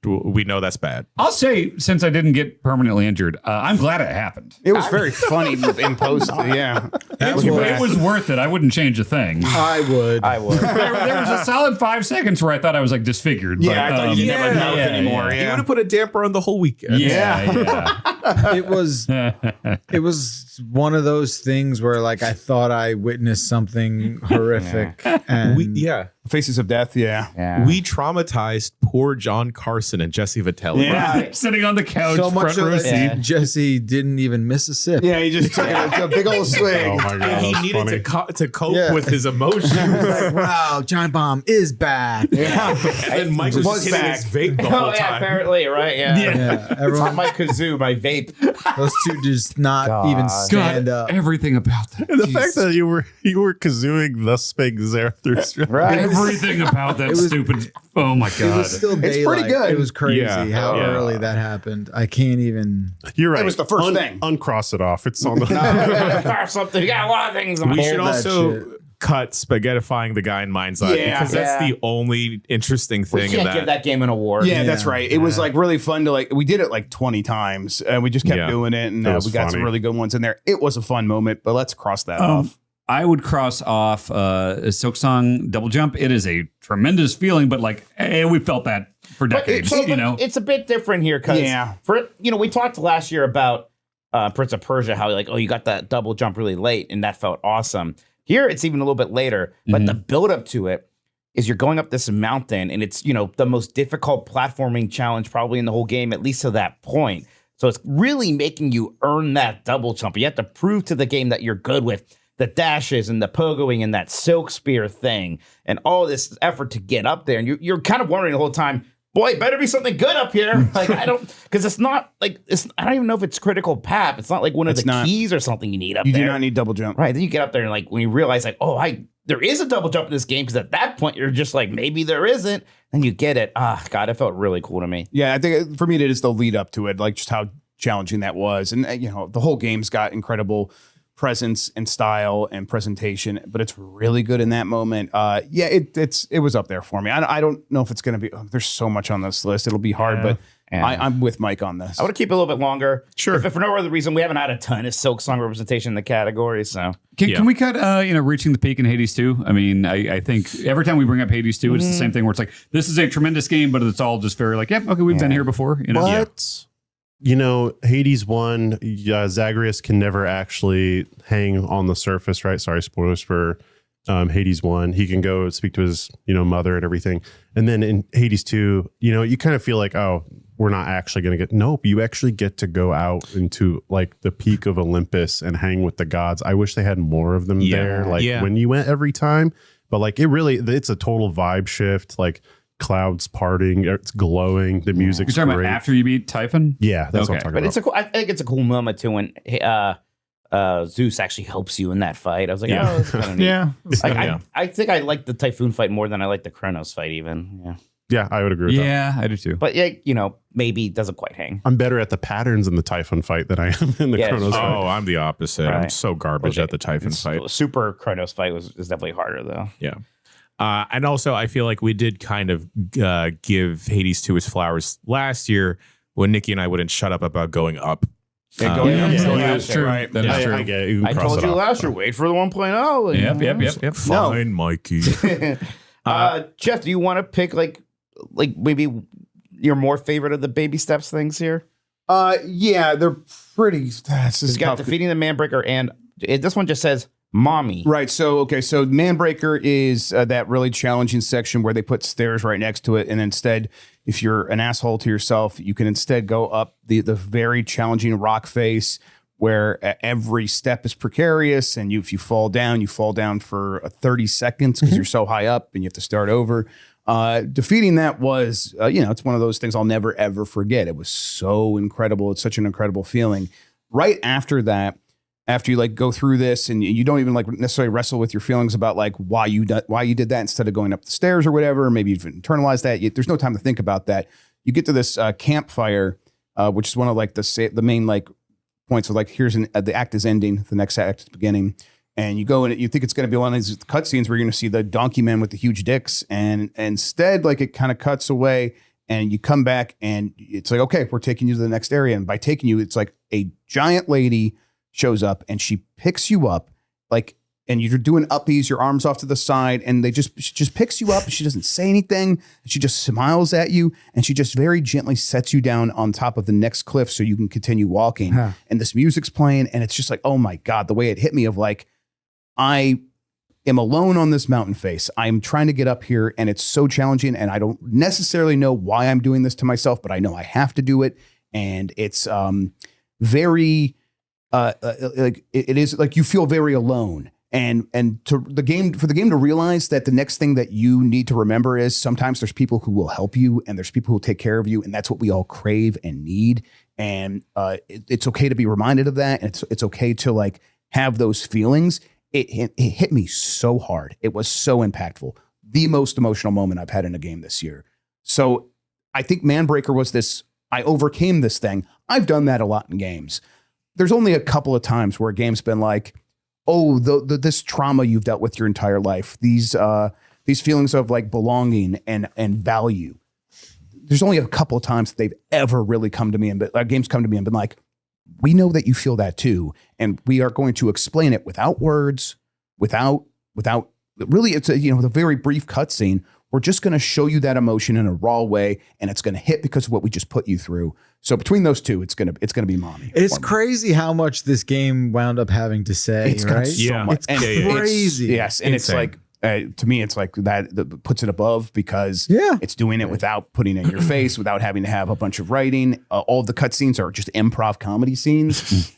we know that's bad. I'll say, since I didn't get permanently injured, I'm glad it happened. It was very funny in post. Yeah. It was worth it. I wouldn't change a thing. I would. There was a solid 5 seconds where I thought I was like disfigured. Yeah, I thought you never know anymore. You would have put a damper on the whole weekend. Yeah. it was one of those things where like I thought I witnessed something horrific. And Faces of Death. Yeah. We traumatized poor John Carson and Jesse Vitelli. Yeah. Sitting on the couch, so much front row so that seat. Jesse didn't even miss a sip. Yeah, he just took a big old swing. Oh my god, He that's needed funny. to cope with his emotions. Like, wow, Giant Bomb is back. Yeah. And then Mike was Was hitting back. his vape the whole Oh yeah, time. apparently, right? Yeah. Yeah, It's everyone, not my kazoo, my vape. those two just not even stand up. Everything about that. And the fact that you were kazooing the Spake Zarathustra. Right. Everything about that stupid. Oh my It god. was still daylight. It's pretty good. It was crazy Yeah. how Yeah. early that happened. I can't even. You're right. It was the first thing. Uncross it off. It's on the. Or something. You got a lot of things on We it. should that also shit. cut spaghettifying the guy in Mind's Eye Yeah. because that's Yeah. the only interesting We thing in can't that. give that game an award. Yeah, that's right. It was like really fun to like. We did it like 20 times, and we just kept Yeah. doing it, and It was we got some funny. really good ones in there. It was a fun moment, but let's cross that off. I would cross off Silk Song Double Jump. It is a tremendous feeling, but like we felt that for But decades. it's a bit different here because Yeah. we talked last year about Prince of Persia, how like, oh, you got that double jump really late, and that felt awesome. Here it's even a little bit later, but the build up to it is you're going up this mountain, and it's the most difficult platforming challenge probably in the whole game, at least to that point. So it's really making you earn that double jump. You have to prove to the game that you're good with the dashes and the pogoing and that silk spear thing and all this effort to get up there. And you're kind of wondering the whole time, boy, better be something good up here. Like, because it's not like, I don't even know if it's critical path. It's not like one of It's the not. keys or something you need up You there. do not need double jump. Right. Then you get up there and like, when you realize like, there is a double jump in this game. Because at that point, you're just like, maybe there isn't. Then you get it. God, it felt really cool to me. Yeah, I think for me it is the lead up to it, like just how challenging that was, and the whole game's got incredible presence and style and presentation, but it's really good in that moment. It was up there for me. I don't know if it's going to be. There's so much on this list; it'll be hard, but Yeah. I'm with Mike on this. I want to keep it a little bit longer. Sure. If for no other reason, we haven't had a ton of Silk Song representation in the category. So Can we cut, Reaching the Peak in Hades 2? I mean, I think every time we bring up Hades 2, it's the same thing where it's like, this is a tremendous game, but it's all just very like, yep, okay, we've been here before. But Hades 1, Zagreus can never actually hang on the surface, right? Sorry, spoilers for Hades 1. He can go speak to his, mother and everything. And then in Hades 2, you kind of feel like, oh, we're not actually going to get, nope, you actually get to go out into like the peak of Olympus and hang with the gods. I wish they had more of them there, like when you went every time. But like it's a total vibe shift, like clouds parting, it's glowing, the music's You're talking great. about after you beat Typhon? Yeah, that's what I'm talking But about. I think it's a cool moment too when Zeus actually helps you in that fight. I was like, oh, that's kind of neat. Yeah. I think I like the Typhoon fight more than I like the Kronos fight even. Yeah. Yeah, I would agree with that. Yeah, I do too. But maybe it doesn't quite hang. I'm better at the patterns in the Typhon fight than I am in the Yeah, Chronos fight. Oh, I'm the opposite. I'm Right. so garbage at the Typhon fight. Super Kronos fight is definitely harder though. Yeah. And also, I feel like we did kind of give Hades 2 his flowers last year when Nikki and I wouldn't shut up about going up. Yeah, going up. Yeah, So that's yeah, true. right. That is I true. get it. You can I cross told it you off. last year, wait for the 1.0. Yep. Fine, Mikey. Jeff, do you want to pick like maybe your more favorite of the baby steps things here? Yeah, they're pretty. This is You got tough. defeating the Manbreaker, and this one just says mommy. Right. So Manbreaker is that really challenging section where they put stairs right next to it, and instead, if you're an asshole to yourself, you can instead go up the very challenging rock face where every step is precarious, and if you fall down for 30 seconds because you're so high up, and you have to start over. Defeating that was, it's one of those things I'll never ever forget. It was so incredible. It's such an incredible feeling. Right after that, after you like go through this and you don't even like necessarily wrestle with your feelings about like why you did that instead of going up the stairs or whatever, or maybe you've internalized that. There's no time to think about that. You get to this campfire, which is one of like the main like points of like here's the act is ending, the next act is beginning. And you go and you think it's going to be one of these cutscenes where you're going to see the donkey men with the huge dicks, and instead, like it kind of cuts away, and you come back, and it's like, okay, we're taking you to the next area, and by taking you, it's like a giant lady shows up, and she picks you up, like and you're doing uppies, your arms off to the side, and she just picks you up. And she doesn't say anything. She just smiles at you, and she just very gently sets you down on top of the next cliff so you can continue walking. Huh. And this music's playing, and it's just like, oh my God, the way it hit me of like, I am alone on this mountain face. I'm trying to get up here, and it's so challenging, and I don't necessarily know why I'm doing this to myself, but I know I have to do it. And it's very like it is like you feel very alone. And for the game to realize that the next thing that you need to remember is sometimes there's people who will help you, and there's people who will take care of you, and that's what we all crave and need. And it's okay to be reminded of that, and it's okay to like have those feelings. It hit me so hard. It was so impactful. The most emotional moment I've had in a game this year. So I think Manbreaker was this. I overcame this thing. I've done that a lot in games. There's only a couple of times where a game's been like, oh, this trauma you've dealt with your entire life, these feelings of like belonging and value. There's only a couple of times that they've ever really come to me and games come to me and been like, we know that you feel that too, and we are going to explain it without words, without really. It's the very brief cutscene. We're just going to show you that emotion in a raw way, and it's going to hit because of what we just put you through. So between those two, it's going to be mommy. It's crazy how much this game wound up having to say. It's got so much. It's crazy. Yes, and insane. It's like to me, it's like that puts it above because it's doing it without putting it in your face, without having to have a bunch of writing. All of the cutscenes are just improv comedy scenes.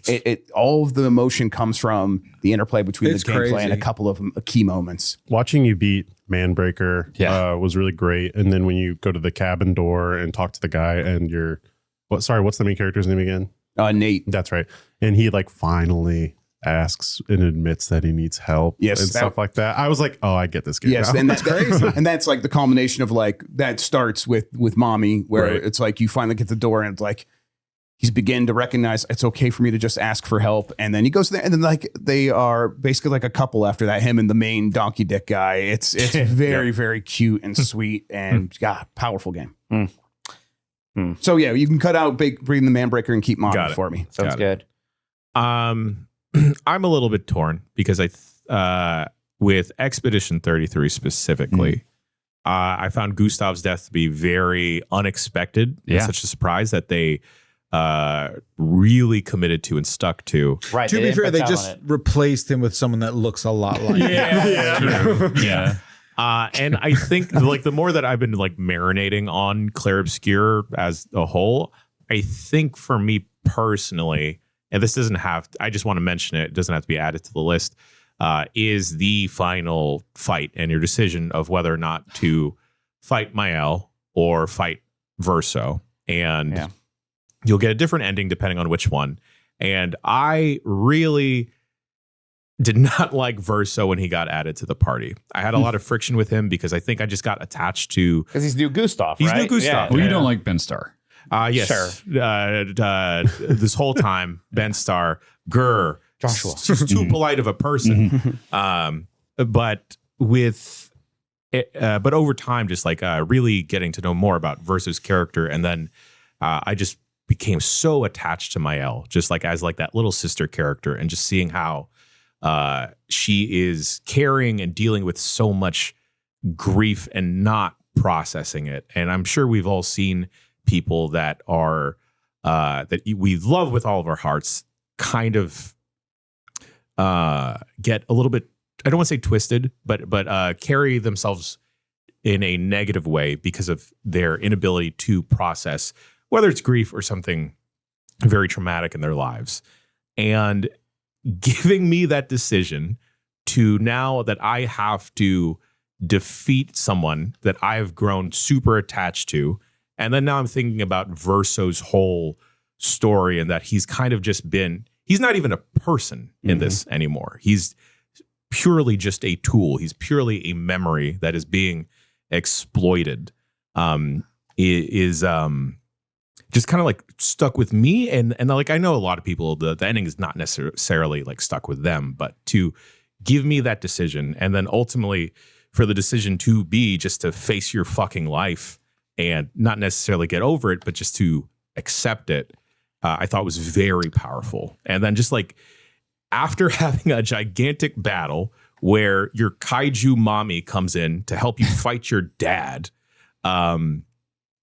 All of the emotion comes from the interplay between the gameplay and a couple of key moments. Watching you beat Manbreaker was really great. And then when you go to the cabin door and talk to the guy and what's the main character's name again? Nate. That's right. And he like finally asks and admits that he needs help and stuff like that. I was like, oh, I get this game. Yes, now. and that's crazy. And that's like the culmination of like that starts with mommy, where it's like you finally get the door and it's like he's beginning to recognize it's okay for me to just ask for help. And then he goes there, and then like they are basically like a couple after that, him and the main donkey dick guy. It's very, very cute and sweet and powerful game. So yeah, you can cut out breathing the Manbreaker and keep mommy for me. Sounds good. I'm a little bit torn because with Expedition 33 specifically, I found Gustav's death to be very unexpected. And such a surprise that they really commited to and stuck to. Right. To be fair, they just replaced him with someone that looks a lot like him. And I think like the more that I've been like marinating on Clair Obscur as a whole, I think for me personally, and this doesn't have, I just want to mention it, it doesn't have to be added to the list, is the final fight and your decision of whether or not to fight Mael or fight Verso. And you'll get a different ending depending on which one. And I really did not like Verso when he got added to the party. I had a lot of friction with him because I think I just got attached to... Because he's new Gustav, He's right? new Gustav. Well, you don't like Ben Starr. Yes. Sure. This whole time, Ben Starr, Joshua, just too polite of a person. But over time, just like really getting to know more about Verso's character, and then I just became so attached to Mael, just like as like that little sister character, and just seeing how she is carrying and dealing with so much grief and not processing it. And I'm sure we've all seen people that are that we love with all of our hearts kind of get a little bit, I don't want to say twisted, but carry themselves in a negative way because of their inability to process whether it's grief or something very traumatic in their lives. And giving me that decision to now that I have to defeat someone that I've grown super attached to. And then now I'm thinking about Verso's whole story and that he's kind of just been, he's not even a person in this anymore. He's purely just a tool. He's purely a memory that is being exploited. Just kind of like stuck with me. And like, I know a lot of people, the ending is not necessarily like stuck with them, but to give me that decision and then ultimately for the decision to be just to face your fucking life and not necessarily get over it, but just to accept it, I thought was very powerful. And then just like after having a gigantic battle where your kaiju mommy comes in to help you fight your dad. And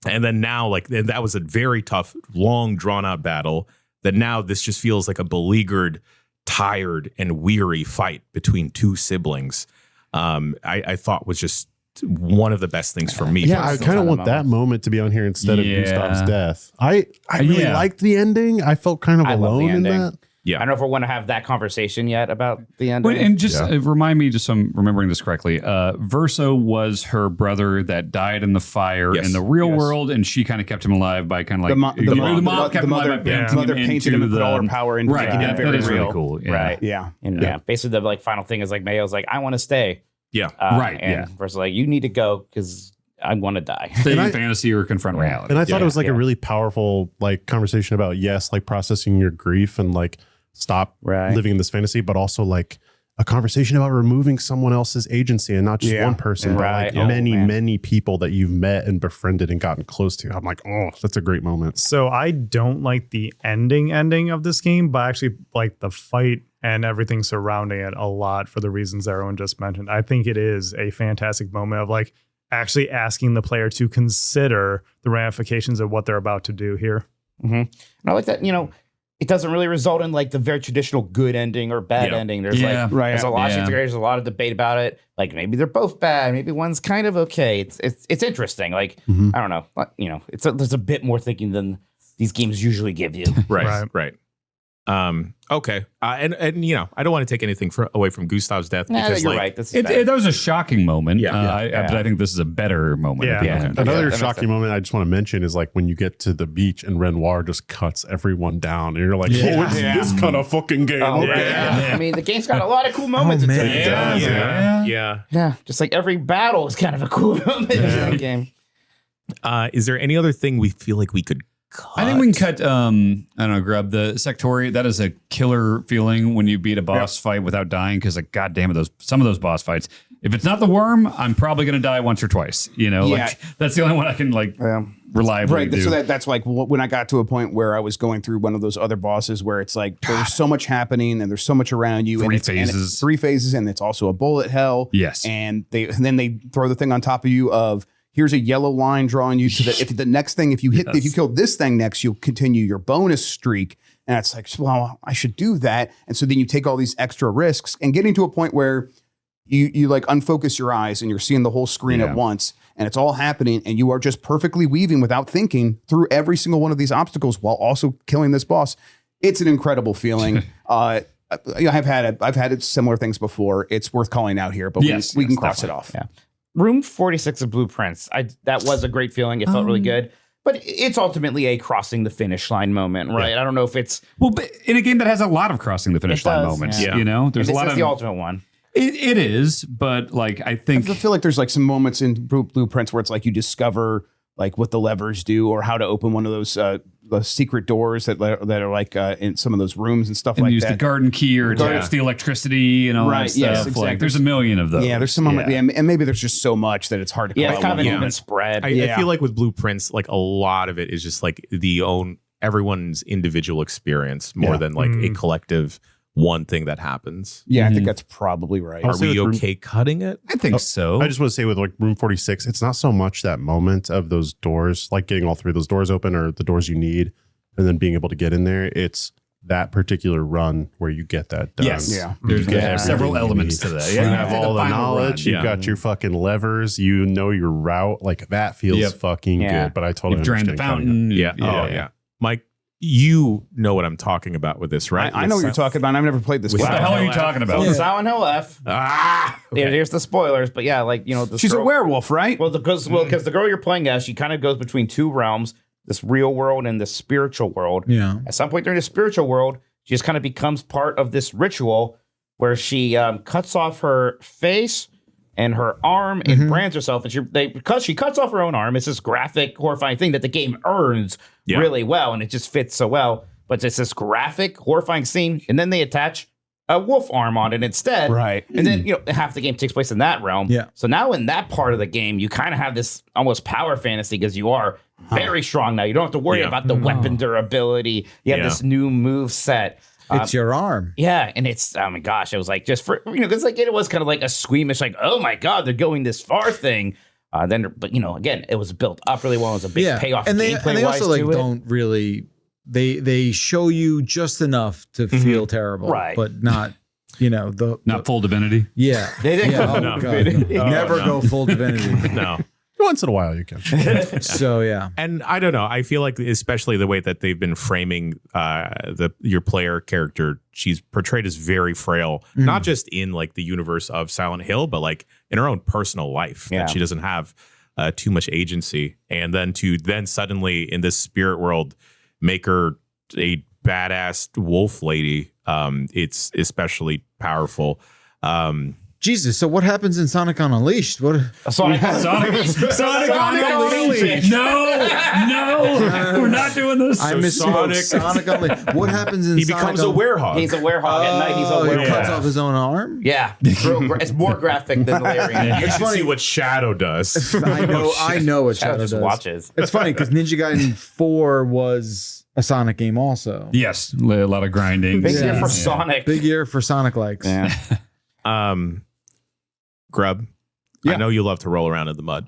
then now, like, and that was a very tough, long, drawn out battle. That now this just feels like a beleaguered, tired, and weary fight between two siblings. I thought was just one of the best things for me. Yeah, I kind of want that moment to be on here instead of Gustav's death. I really liked the ending. I felt kind of alone in that. Yeah. I don't know if we want to have that conversation yet about the ending. And just remind me, just so I'm remembering this correctly, Verso was her brother that died in the fire in the real world, and she kind of kept him alive by kind of like the mother painted him and put all her power into making him very real. Really cool. Yeah. Right. Yeah. And basically the like final thing is like Mayo's like, I want to stay. Yeah. And Verso's like, you need to go because I want to die. Stay in fantasy or confront reality. And I thought it was like a really powerful like conversation about like processing your grief and like stop living in this fantasy, but also like a conversation about removing someone else's agency and not just one person, but like many people that you've met and befriended and gotten close to. I'm like, oh, that's a great moment. So I don't like the ending of this game, but I actually like the fight and everything surrounding it a lot for the reasons everyone just mentioned. I think it is a fantastic moment of like actually asking the player to consider the ramifications of what they're about to do here. Mm-hmm. And I like that, it doesn't really result in like the very traditional good ending or bad ending. There's there's a lot of there's a lot of debate about it. Like maybe they're both bad, maybe one's kind of okay. It's interesting. Like I don't know, there's a bit more thinking than these games usually give you. Right. Okay. And I don't want to take anything away from Gustav's death. Because, you're right. That was a shocking moment. But I think this is a better moment. Another shocking moment I just want to mention is like when you get to the beach and Renoir just cuts everyone down, and you're like, it's this kind of fucking game. I mean, the game's got a lot of cool moments. Yeah. Just like every battle is kind of a cool moment in the game. Is there any other thing we feel like we could cut? I think we can cut, I don't know, Grub, the Sectori. That is a killer feeling when you beat a boss fight without dying, because like, God damn it, some of those boss fights, if it's not the worm, I'm probably going to die once or twice. Like that's the only one I can like reliably do. So that's like when I got to a point where I was going through one of those other bosses where it's like there's so much happening and there's so much around you. Three phases, and it's also a bullet hell. Yes. And then they throw the thing on top of you of, here's a yellow line drawing you to the next thing. If you kill this thing next, you'll continue your bonus streak. And it's like, well, I should do that. And so then you take all these extra risks and getting to a point where you like unfocus your eyes and you're seeing the whole screen at once, and it's all happening, and you are just perfectly weaving without thinking through every single one of these obstacles while also killing this boss. It's an incredible feeling. I've had similar things before. It's worth calling out here, but we can cross it off. Yeah. Room 46 of Blueprints. That was a great feeling. It felt really good. But it's ultimately a crossing the finish line moment, right? I don't know if it's... Well, but in a game that has a lot of crossing the finish line moments, there's a lot of... the ultimate one. It is, but like, I think... I feel like there's like some moments in Blueprints where it's like you discover like what the levers do or how to open one of those the secret doors that are like in some of those rooms and stuff and like use that. The garden key or touch the electricity and all that stuff. Yes, exactly. Like, there's a million of those. Yeah, there's some moment, and maybe there's just so much that it's hard to. Yeah, it's kind of an even spread. I feel like with Blueprints, like a lot of it is just like everyone's individual experience more than like a collective one thing that happens. Yeah, I think that's probably right. Are we okay cutting it? I think so. I just want to say with like room 46, it's not so much that moment of those doors, like getting all three of those doors open or the doors you need and then being able to get in there. It's that particular run where you get that done. Yes. Yeah. There's several elements to that. You have all the knowledge. You've got your fucking levers. You know your route. Like that feels fucking good. But I totally understand. Drained the fountain. Yeah. Mike, you know what I'm talking about with this, right? I know what you're talking about. I've never played this. What the hell are you talking about? Silent Hill F. Here's the spoilers, but yeah, like she's a werewolf, right? Well, because the girl you're playing as, she kind of goes between two realms, this real world and this spiritual world. Yeah. At some point during the spiritual world, she just kind of becomes part of this ritual where she cuts off her face and her arm and brands herself, and because she cuts off her own arm, it's this graphic, horrifying thing that the game earns really well, and it just fits so well. But it's this graphic, horrifying scene, and then they attach a wolf arm on it instead, right? And then half the game takes place in that realm. Yeah. So now in that part of the game, you kind of have this almost power fantasy because you are very strong now. You don't have to worry about the weapon durability. You have this new move set. It's your arm. Yeah, and it's oh my gosh, it was like just for because like it was kind of like a squeamish, like oh my god, they're going this far thing. But again, it was built up really well. It was a big payoff. And they also like don't really they show you just enough to feel terrible, right? But not not full divinity. Yeah, they didn't go no. never go full divinity. No. Once in a while you can. So yeah, and I don't know. I feel like especially the way that they've been framing your player character, she's portrayed as very frail, not just in like the universe of Silent Hill, but like in her own personal life. Yeah. That she doesn't have too much agency, and then to suddenly in this spirit world make her a badass wolf lady. It's especially powerful. Jesus. So what happens in Sonic on Unleashed? What? Sonic on Unleashed. No, we're not doing this. I misspoke. Sonic Unleashed. What happens in? He becomes a werehog. He's a werehog at night. He's a werehog. He cuts off his own arm. Yeah, it's more graphic than Valerian. It's funny what Shadow does. I know what Shadow just does. watches. It's funny because Ninja Gaiden 4 was a Sonic game also. Yes, a lot of grinding. Big year for Sonic. Big year for Sonic likes. Yeah. Grub, I know you love to roll around in the mud.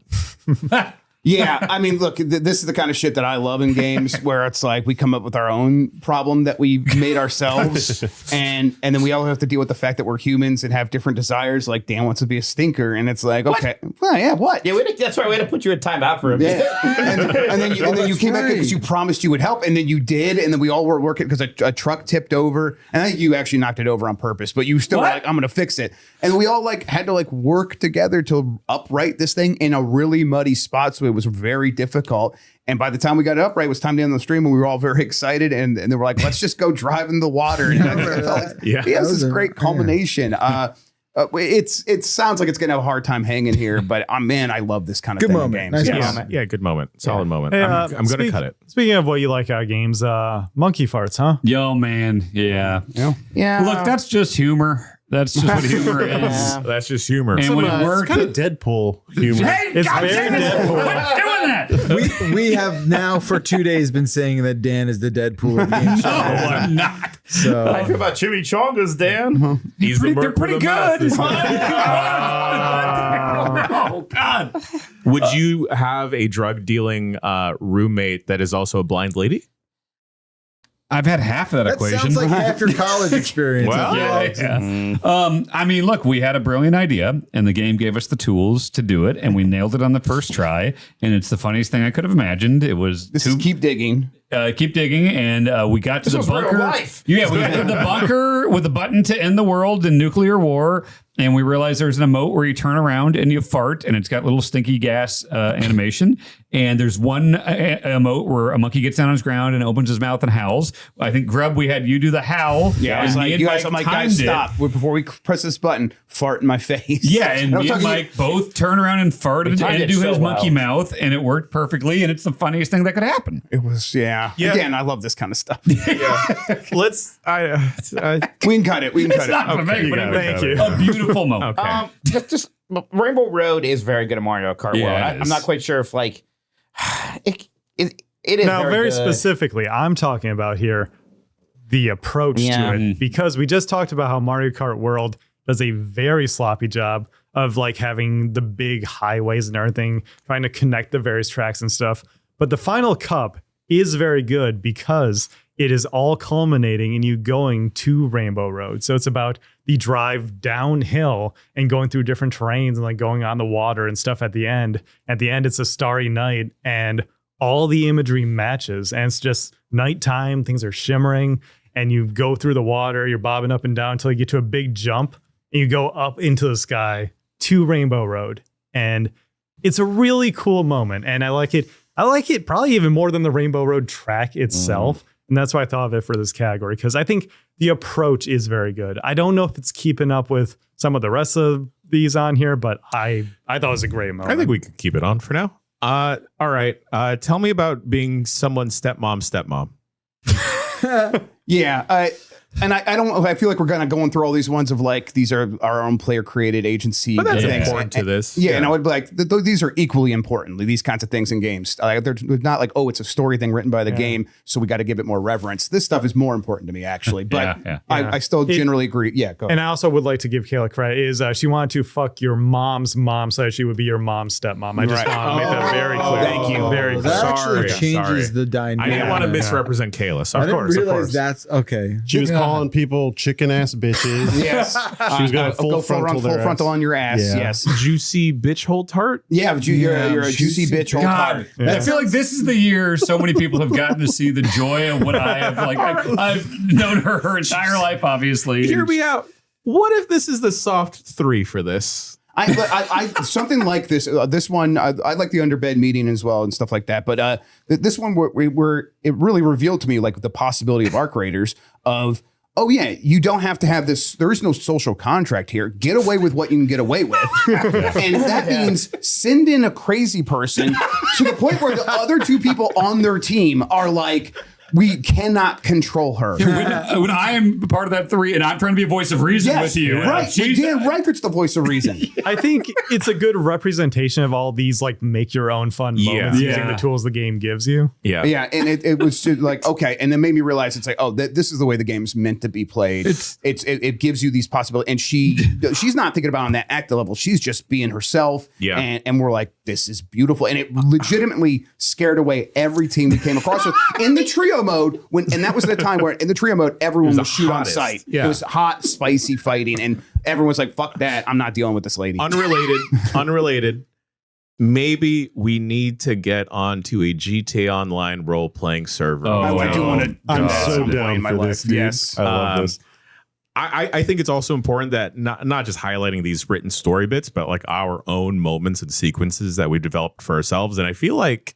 Yeah, I mean, look, this is the kind of shit that I love in games where it's like we come up with our own problem that we made ourselves, and then we all have to deal with the fact that we're humans and have different desires. Like Dan wants to be a stinker, and it's like, okay, well, yeah, what? Yeah, that's right. We had to put you in timeout for a bit. and then you came back because you promised you would help, and then you did, and then we all were working because a truck tipped over, and I think you actually knocked it over on purpose, but you still were like, I'm going to fix it, and we all like had to like work together to upright this thing in a really muddy spot, so it was very difficult. And by the time we got it upright, it was time to end the stream, and we were all very excited. And they were like, "Let's just go drive in the water." And I felt like, he has this great culmination. It sounds like it's gonna have a hard time hanging here, but man, I love this kind of thing in games. Nice moment. Yeah, good moment, solid moment. Hey, I'm gonna cut it. Speaking of what you like out of games, monkey farts, huh? Yo, man, yeah. Look, that's just humor. That's just what humor is. That's just humor. And when it works, kind of Deadpool humor. It's very Deadpool. Doing that. We have now for 2 days been saying that Dan is the Deadpool of games. No, I'm not. So I feel about chimichangas, Dan. He's They're pretty good. Oh God. Would you have a drug dealing roommate that is also a blind lady? I've had half of that that equation. sounds like half your college experience. Well, I mean, look, we had a brilliant idea, and the game gave us the tools to do it, and we nailed it on the first try. And it's the funniest thing I could have imagined. It was Keep digging. Keep digging, and we got to This the was real bunker. life. Yeah, we got to the bunker with a button to end the world in nuclear war, and we realized there's an emote where you turn around and you fart, and it's got little stinky gas animation. And there's one emote where a monkey gets down on his ground and opens his mouth and howls. I think Grub, we had you do the howl. Yeah, I was and like, me and you guys, Mike I'm like, timed guys, it. stop. Before we press this button, fart in my face. Yeah, and me and Mike both turn around and fart and timed it do so his monkey well. mouth, and it worked perfectly, and it's the funniest thing that could happen. It was, Again, I love this kind of stuff. let's. We can cut it. We can cut It's not going to make it, but Thank you. a beautiful moment. Okay. Just Rainbow Road is very good at Mario Kart Yeah, World. it I'm is. not quite sure if like it is Now, very good. specifically, I'm talking about here the approach Yeah. to it, because we just talked about how Mario Kart World does a very sloppy job of like having the big highways and everything, trying to connect the various tracks and stuff. But the final cup is very good because it is all culminating in you going to Rainbow Road. So it's about the drive downhill and going through different terrains and like going on the water and stuff at the end. At the end, it's a starry night and all the imagery matches, and it's just nighttime. Things are shimmering and you go through the water. You're bobbing up and down until you get to a big jump and you go up into the sky to Rainbow Road. And it's a really cool moment. And I like it. I like it probably even more than the Rainbow Road track itself. And that's why I thought of it for this category, because I think the approach is very good. I don't know if it's keeping up with some of the rest of these on here, but I thought it was a great moment. I think we could keep it on for now. All right. Tell me about being someone's stepmom. Yeah. And I feel like we're kind of going through all these ones of like, these are our own player created agency. But that's things. important to this. Yeah, and I would be like, these are equally important. These kinds of things in games. They're not like, oh, it's a story thing written by the game, so we got to give it more reverence. This stuff is more important to me, actually. But I still generally agree. Yeah, go ahead. And I also would like to give Kayla credit. Is she wanted to fuck your mom's mom so that she would be your mom's stepmom. I just want to make that very clear. Thank you. Very clear. That actually changes Sorry. the dynamic. I didn't want to misrepresent Kayla. So I of didn't course, realize that's okay. She was calling people chicken ass bitches. Yes, She was going go full frontal on your ass. Yeah. Yes, juicy bitch hole tart. yeah, but you're a juicy bitch. Old God, tart. I feel like this is the year so many people have gotten to see the joy of what I have. Like I've known her entire life, obviously. Hear me out. What if this is the soft 3 for this? I something like this. This one, I like the underbed meeting as well and stuff like that. But this one, where it really revealed to me like the possibility of arc raiders of. Oh yeah, you don't have to have this. There is no social contract here. Get away with what you can get away with, and that means send in a crazy person to the point where the other 2 people on their team are like, we cannot control her. When I am part of that 3 and I'm trying to be a voice of reason with you. Right. Dan Reichert's the voice of reason. I think it's a good representation of all these like make your own fun moments using the tools the game gives you. Yeah. Yeah. And it was just like, okay. And then made me realize it's like, oh, this is the way the game's meant to be played. It gives you these possibilities. And she's not thinking about on that actor level. She's just being herself. Yeah. And we're like, this is beautiful. And it legitimately scared away every team we came across with in the trio mode and that was the time where in the trio mode everyone would shoot on sight. Yeah. It was hot, spicy fighting, and everyone was like, fuck that, I'm not dealing with this lady. Unrelated. Maybe we need to get onto a GTA Online role-playing server. I do want to I'm that so at some point down in my for life. this, dude. Yes. I love this. I think it's also important that not just highlighting these written story bits, but like our own moments and sequences that we've developed for ourselves. And I feel like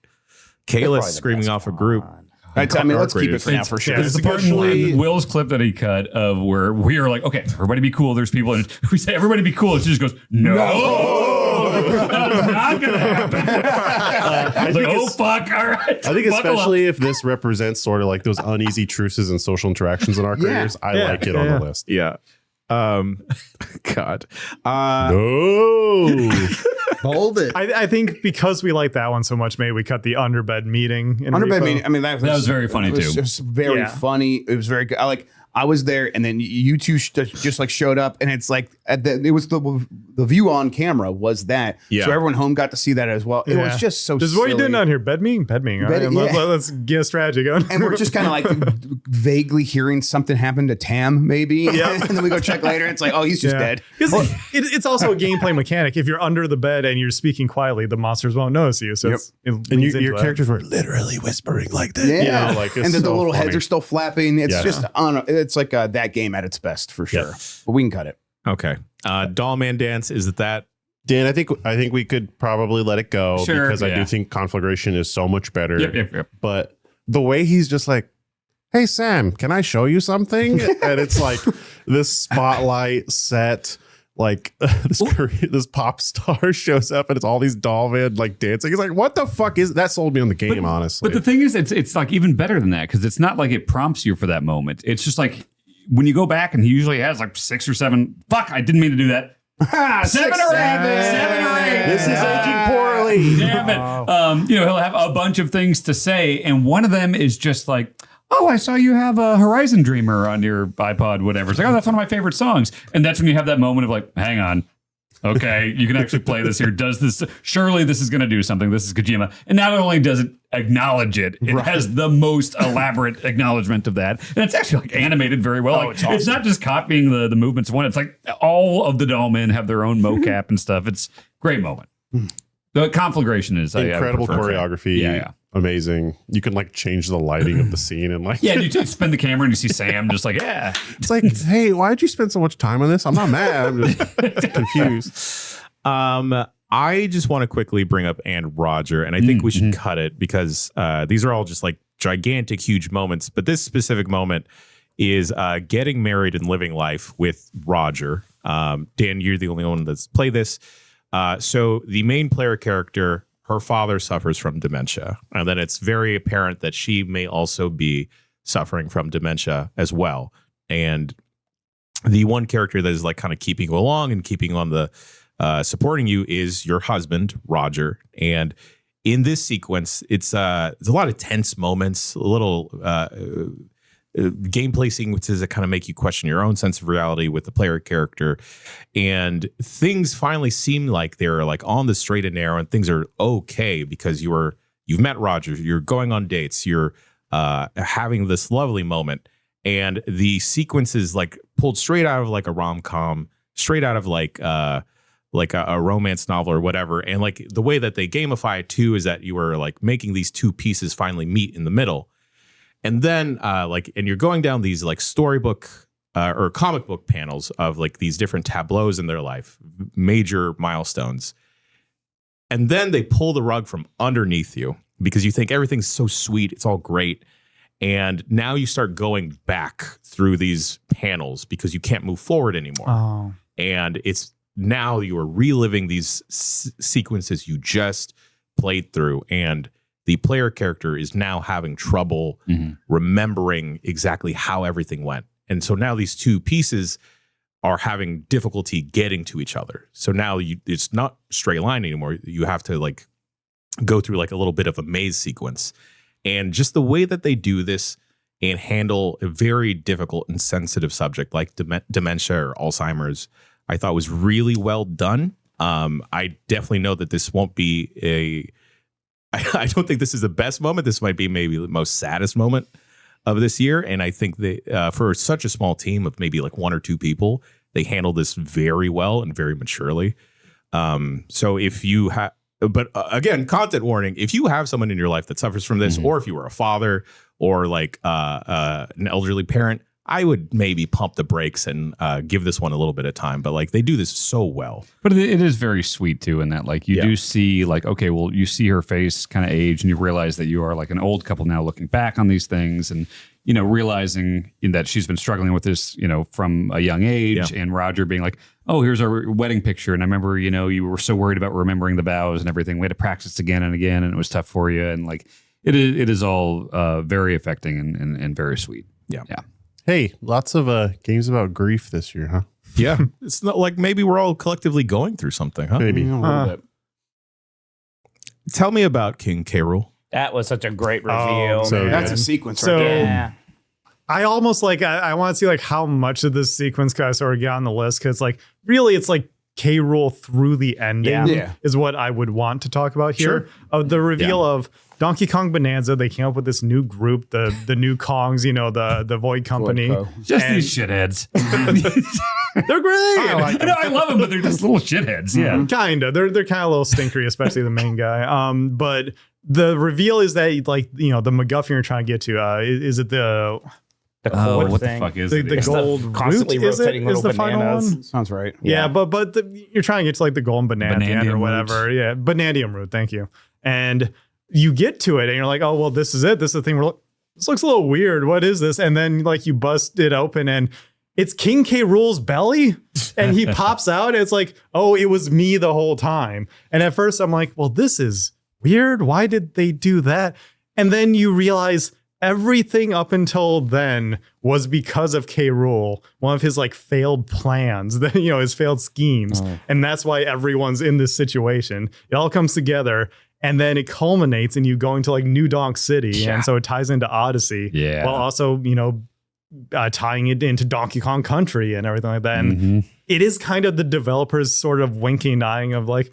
Kayla's screaming off a group. I mean, let's keep it for now for sure. There's the part in Will's clip that he cut of where we are like, okay, everybody be cool. There's people, and we say everybody be cool. And she just goes, no. That's not gonna happen. I was like, oh fuck! All right. I think especially if this represents sort of like those uneasy truces and social interactions in our careers, I like it on the list. Yeah. God. No. Hold it. I think because we like that one so much, maybe we cut the underbed meeting. In Underbed Repo. meeting. I mean, that was very funny too. It was very funny. It was very good. I was there, and then you two just like showed up, and it's like it was the view on camera was that, so everyone home got to see that as well. It was just so. This is what are you doing down here? Bed meeting. All right, let's get a strategy going. And we're just kind of like vaguely hearing something happen to Tam, maybe, and then we go check later. And it's like, oh, he's just dead. Because it's also a gameplay mechanic. If you're under the bed and you're speaking quietly, the monsters won't notice you. So and your characters were literally whispering like that. Yeah, you know, like and then the little heads are still flapping. It's just it's like that game at its best for sure. But we can cut it. Okay. Dollman Dance, is it that? Dan, I think we could probably let it go because I do yeah. think Conflagration is so much better. Yep. But the way he's just like, hey Sam, can I show you something? And it's like this spotlight set, like this pop star shows up and it's all these Dollman like dancing. He's like, what the fuck is that? Sold me on the game, honestly. But the thing is, it's like even better than that because it's not like it prompts you for that moment. It's just like when you go back and he usually has like 6 or 7. Fuck, I didn't mean to do that. 7 or 8. This is aging poorly. Damn it. He'll have a bunch of things to say, and one of them is just like, oh, I saw you have a Horizon Dreamer on your iPod, whatever. It's like, oh, that's one of my favorite songs. And that's when you have that moment of like, hang on. Okay, you can actually play this here. Does this, surely this is going to do something. This is Kojima. And not only does it acknowledge it, it has the most elaborate acknowledgement of that. And it's actually like animated very well. It's awesome. It's not just copying the movements of one. It's like all of the Dollmen have their own mocap and stuff. It's a great moment. The Conflagration is incredible choreography. Yeah. Amazing. You can like change the lighting of the scene and like you spin the camera and you see Sam just like it's like, hey, why'd you spend so much time on this? I'm not mad. I'm just confused. I just want to quickly bring up and Roger, and I think we should cut it because these are all just like gigantic, huge moments. But this specific moment is getting married and living life with Roger. Dan, you're the only one that's played this. So the main player character, her father suffers from dementia. And then it's very apparent that she may also be suffering from dementia as well. And the one character that is like kind of keeping you along and keeping on the supporting you is your husband, Roger. And in this sequence, it's a lot of tense moments, a little gameplay sequences that kind of make you question your own sense of reality with the player character. And things finally seem like they're like on the straight and narrow, and things are okay because you've met Roger, you're going on dates, you're having this lovely moment. And the sequence is like pulled straight out of like a rom-com, straight out of like a romance novel or whatever. And like the way that they gamify it too is that you are like making these two pieces finally meet in the middle. And then and you're going down these like storybook or comic book panels of like these different tableaus in their life, major milestones. And then they pull the rug from underneath you because you think everything's so sweet, it's all great. And now you start going back through these panels because you can't move forward anymore. Oh. And it's now you are reliving these sequences you just played through. And the player character is now having trouble remembering exactly how everything went. And so now these two pieces are having difficulty getting to each other. So now it's not straight line anymore. You have to like go through like a little bit of a maze sequence. And just the way that they do this and handle a very difficult and sensitive subject like dementia or Alzheimer's, I thought was really well done. I definitely know that this won't be I don't think this is the best moment. This might be maybe the most saddest moment of this year. And I think that for such a small team of maybe like one or two people, they handle this very well and very maturely. So if you have, but again, content warning, if you have someone in your life that suffers from this, or if you were a father or like an elderly parent, I would maybe pump the brakes and give this one a little bit of time. But like they do this so well. But it is very sweet too, in that like you do see like, okay, well, you see her face kind of age and you realize that you are like an old couple now looking back on these things and, you know, realizing that she's been struggling with this, you know, from a young age, and Roger being like, oh, here's our wedding picture. And I remember, you know, you were so worried about remembering the vows and everything. We had to practice again and again, and it was tough for you. And like, it is all very affecting and very sweet. Yeah. Hey, lots of games about grief this year, huh? Yeah. It's not like maybe we're all collectively going through something, huh? Maybe. A little bit. Tell me about King K. Rool. That was such a great reveal. so That's good. a sequence right So- there. yeah. I almost like I want to see like how much of this sequence could I sort of get on the list, because like really it's like K. Rool through the ending Yeah. is what I would want to talk about here. Of the reveal of Donkey Kong Bonanza, they came up with this new group, the new Kongs, you know, the Void Company. Just And- these shitheads. They're great. I love them, but they're just little shitheads. Yeah. Kinda. They're kind of a little stinkery, especially the main guy. But the reveal is that like, you know, the MacGuffin you're trying to get to, is it the cord What thing. the fuck is the it? It's the gold constantly root? Is rotating it? Is little the final bananas. one? Sounds right. Yeah, but you're trying to get to like the golden banana at the end or Banandium whatever. Yeah, banandium root. Thank you. And you get to it, and you're like, oh well, this is it. This is the thing. This looks a little weird. What is this? And then like you bust it open, and it's King K. Rool's belly, and he pops out. And it's like, oh, it was me the whole time. And at first, I'm like, well, this is weird. Why did they do that? And then you realize everything up until then was because of K. Rool, one of his like failed plans, that, you know, his failed schemes. And that's why everyone's in this situation. It all comes together, and then it culminates in you going to like New Donk City. And so it ties into Odyssey, while also, you know, tying it into Donkey Kong Country and everything like that. And it is kind of the developers sort of winking, nodding of like,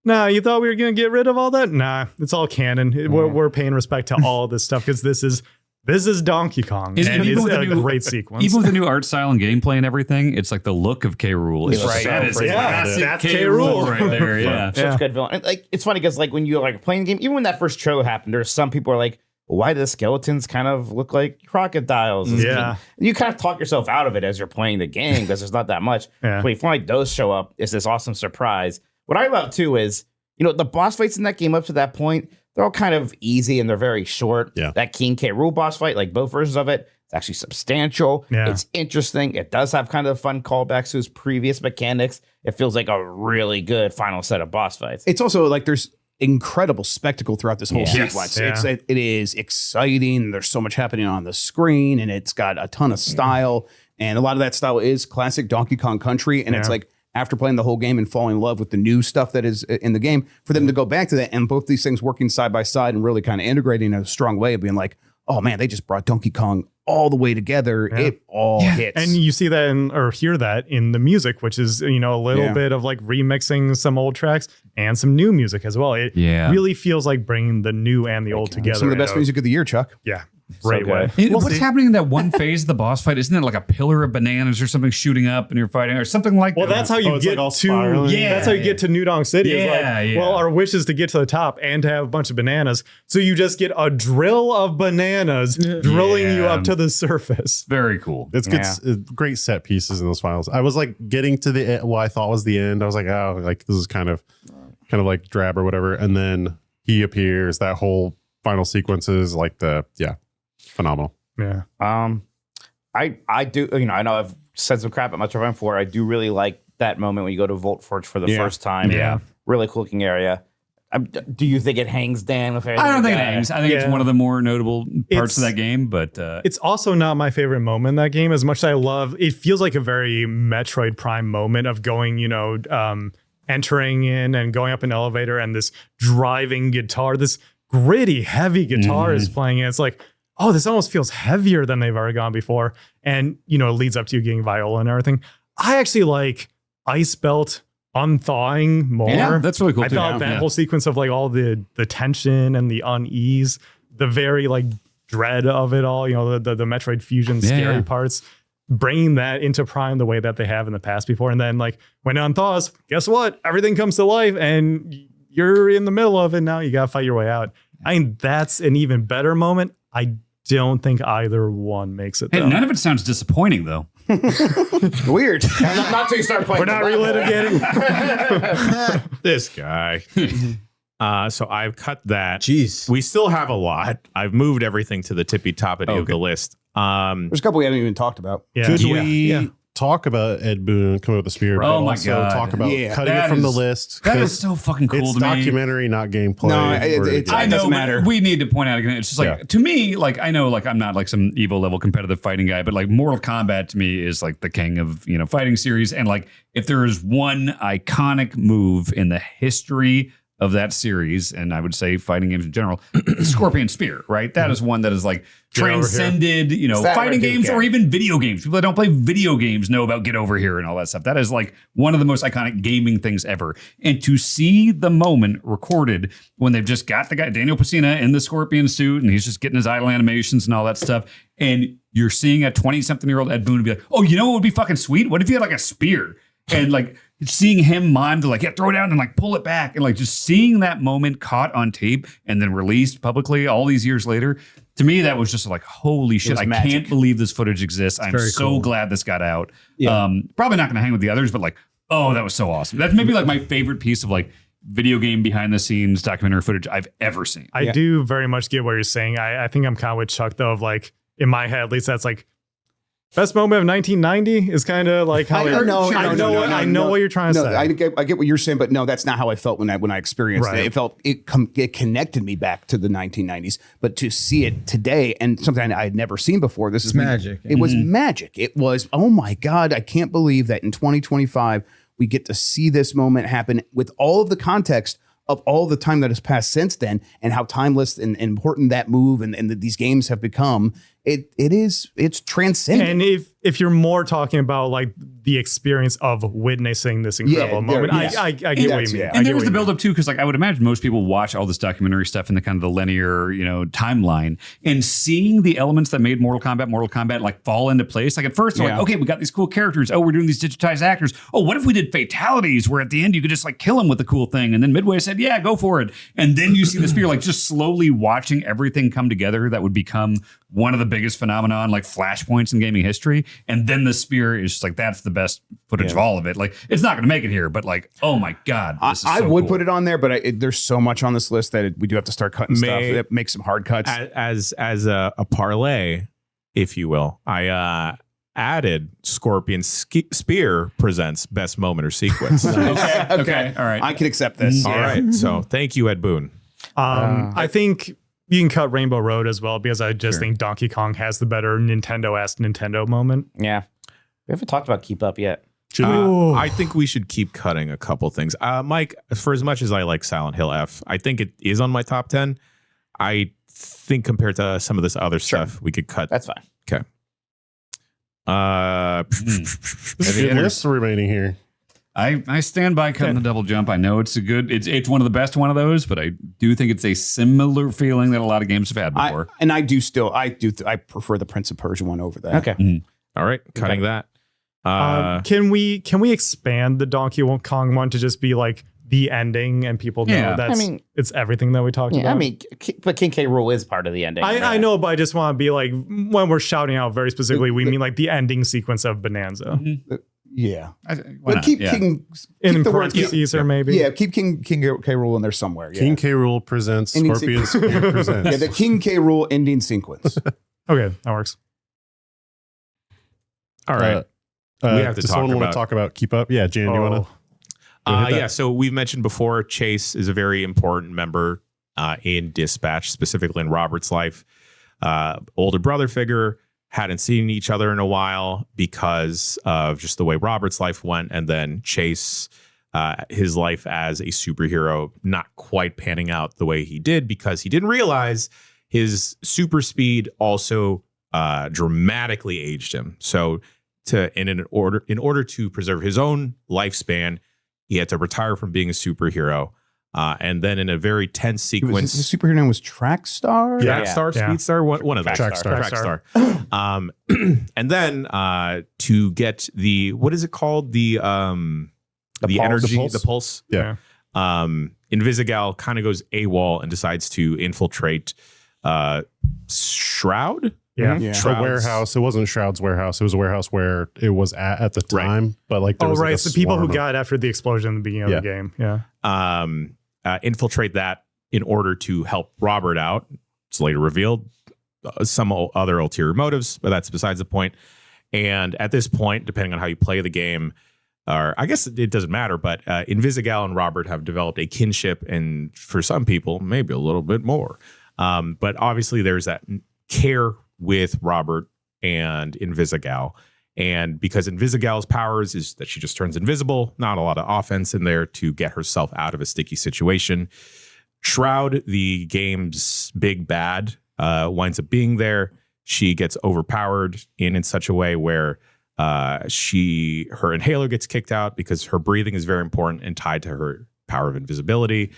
nah, you thought we were going to get rid of all that? Nah, it's all canon. We're paying respect to all of this stuff because this is Donkey Kong. Is it And even it's with the a new- great sequence. Even with the new art style and gameplay and everything, it's like the look of K. Rool. It's Right. that is Yeah, classic that's K. K. Rool Rool. right there. Yeah. Such good villain. And, like, it's funny because like when you're like playing the game, even when that first trailer happened, there's some people are like, why do the skeletons kind of look like crocodiles? Yeah. You kind of talk yourself out of it as you're playing the game because there's not that much. Yeah. But when you finally those show up, it's this awesome surprise. What I love too is, you know, the boss fights in that game up to that point, they're all kind of easy and they're very short. Yeah. That King K. Rool boss fight, like both versions of it, it's actually substantial. Yeah. It's interesting. It does have kind of fun callbacks to his previous mechanics. It feels like a really good final set of boss fights. It's also like there's incredible spectacle throughout this whole Yes. sequence. Yeah. It is exciting. There's so much happening on the screen, and it's got a ton of style. And a lot of that style is classic Donkey Kong Country. And it's like, after playing the whole game and falling in love with the new stuff that is in the game, for them to go back to that and both these things working side by side and really kind of integrating in a strong way of being like, oh man, they just brought Donkey Kong all the way together. It all hits. And you see that or hear that in the music, which is, a little bit of like remixing some old tracks and some new music as well. It really feels like bringing the new and the old together. Some of the best music of the year, Chuck. Yeah. Great way. What's happening in that one phase of the boss fight? Isn't it like a pillar of bananas or something shooting up and you're fighting or something like that? Well, that's how you get to that's how you get to New Donk City. Well, our wish is to get to the top and to have a bunch of bananas. So you just get a drill of bananas drilling you up to the surface. Very cool. It's good, great set pieces in those files. I was like getting to the what I thought was the end. I was like, oh, like this is kind of like drab or whatever. And then he appears. That whole final sequence is like phenomenal. Yeah. I do, I know I've said some crap at Metro Prime 4. I do really like that moment when you go to Volt Forge for the first time. Yeah. Really cool looking area. Do you think it hangs, Dan? With everything? I don't think it hangs. I think it's one of the more notable parts of that game, but it's also not my favorite moment in that game. As much as I love, it feels like a very Metroid Prime moment of going, entering in and going up an elevator and this driving guitar, this gritty, heavy guitar is playing. And it's like, oh, this almost feels heavier than they've ever gone before. And, it leads up to you getting Viola and everything. I actually like Ice Belt unthawing more. Yeah, that's really cool. I thought that whole sequence of like all the tension and the unease, the very like dread of it all, the Metroid Fusion scary parts, bringing that into Prime the way that they have in the past before. And then like when it unthaws, guess what? Everything comes to life and you're in the middle of it now. You got to fight your way out. I mean, that's an even better moment. I don't think either one makes it. Hey, none of it sounds disappointing though. Weird. Not till you start playing. We're not relitigating. This guy. So I've cut that. Jeez. We still have a lot. I've moved everything to the tippy top of the list. There's a couple we haven't even talked about. Could we talk about Ed Boon coming up with the spear? But my also God. talk about cutting it from the list. That is so fucking cool it's to me. documentary, not gameplay. No, it doesn't matter. We need to point out again. It's just like to me, like I know, like I'm not like some Evo level competitive fighting guy, but like Mortal Kombat to me is like the king of fighting series. And like if there is one iconic move in the history of that series, and I would say fighting games in general, Scorpion Spear, right? That is one that is like transcended, fighting games or even video games. People that don't play video games know about Get Over Here and all that stuff. That is like one of the most iconic gaming things ever. And to see the moment recorded when they've just got the guy, Daniel Pesina, in the Scorpion suit, and he's just getting his idle animations and all that stuff. And you're seeing a 20-something-year-old Ed Boon be like, oh, what would be fucking sweet? What if you had like a spear? And like seeing him mime to like, throw it down and like pull it back. And like just seeing that moment caught on tape and then released publicly all these years later. To me, that was just like, holy shit. I can't believe this footage exists. I'm so glad this got out. Yeah. Probably not going to hang with the others, but like, oh, that was so awesome. That's maybe like my favorite piece of like video game behind the scenes documentary footage I've ever seen. I do very much get what you're saying. I think I'm kind of with Chuck though, of like in my head, at least that's like, best moment of 1990 is kind of like how I know what you're trying to say. I get what you're saying, but no, that's not how I felt when I experienced it. It felt it connected me back to the 1990s. But to see it today and something I had never seen before, this is magic. It was magic. It was, oh my God, I can't believe that in 2025 we get to see this moment happen with all of the context of all the time that has passed since then and how timeless and important that move and that these games have become. It's transcendent. And if you're more talking about like the experience of witnessing this incredible moment, I get what you mean. And there was the buildup too, because like I would imagine most people watch all this documentary stuff in the kind of the linear, timeline, and seeing the elements that made Mortal Kombat like fall into place. Like at first, they're like, okay, we got these cool characters. Oh, we're doing these digitized actors. Oh, what if we did fatalities where at the end you could just like kill them with the cool thing? And then Midway said, yeah, go for it. And then you see the spear, like just slowly watching everything come together that would become one of the biggest phenomenon, like flashpoints in gaming history. And then the spear is just like, that's the best footage of all of it. Like, it's not going to make it here, but like, oh my God. This is I so would cool. put it on there, but there's so much on this list that we do have to start cutting stuff that makes some hard cuts. As a parlay, if you will, I added Scorpion Spear presents best moment or sequence. Okay. All right. I can accept this. All right. So thank you, Ed Boon. I think you can cut Rainbow Road as well because I just think Donkey Kong has the better Nintendo-esque Nintendo moment. Yeah. We haven't talked about Keep Up yet. I think we should keep cutting a couple things. Mike, for as much as I like Silent Hill F, I think it is on my top 10. I think compared to some of this other stuff, we could cut. That's fine. Okay. There's a good list remaining here. I stand by cutting the double jump. I know it's it's one of the best one of those, but I do think it's a similar feeling that a lot of games have had before. I prefer the Prince of Persia one over that. Okay. All right, cutting that. Can we expand the Donkey Kong one to just be like the ending and people know it's everything that we talked about? I mean, but King K. Rool is part of the ending. I know, but I just want to be like, when we're shouting out very specifically, we mean like the ending sequence of Bonanza. Yeah. But keep In the word parentheses or maybe. Yeah, keep King K. Rool in there somewhere. Yeah. King K. Rool presents Ending Scorpion Spear presents. Yeah, the King K. Rool ending sequence. Okay, that works. All right. We have to does talk someone want about- to talk about Keep Up? Yeah, Jan, do you want to? Yeah, so we've mentioned before, Chase is a very important member in Dispatch, specifically in Robert's life. Older brother figure, hadn't seen each other in a while because of just the way Robert's life went. And then Chase, his life as a superhero, not quite panning out the way he did because he didn't realize his super speed also dramatically aged him. So in order to preserve his own lifespan, he had to retire from being a superhero. And then in a very tense sequence, His superhero name was Trackstar? Trackstar, Yeah. Speedstar, one of those. Trackstar. And then to get the, what is it called? The pulse. energy, The the pulse. Yeah. Invisigal kind of goes AWOL and decides to infiltrate Shroud. Yeah. Yeah. The Shroud's- warehouse. It wasn't Shroud's warehouse. It was a warehouse where it was at the Right. time. But like, there Oh, was right. like It's the people who swarm of- got after the explosion in the beginning of the game. Yeah. Infiltrate that in order to help Robert out. It's later revealed some other ulterior motives, but that's besides the point. And at this point, depending on how you play the game, or I guess it doesn't matter, but Invisigal and Robert have developed a kinship, and for some people, maybe a little bit more. But obviously, there's that care with Robert and Invisigal. And because Invisigal's powers is that she just turns invisible, not a lot of offense in there to get herself out of a sticky situation. Shroud, the game's big bad, winds up being there. She gets overpowered in such a way where her inhaler gets kicked out because her breathing is very important and tied to her power of invisibility.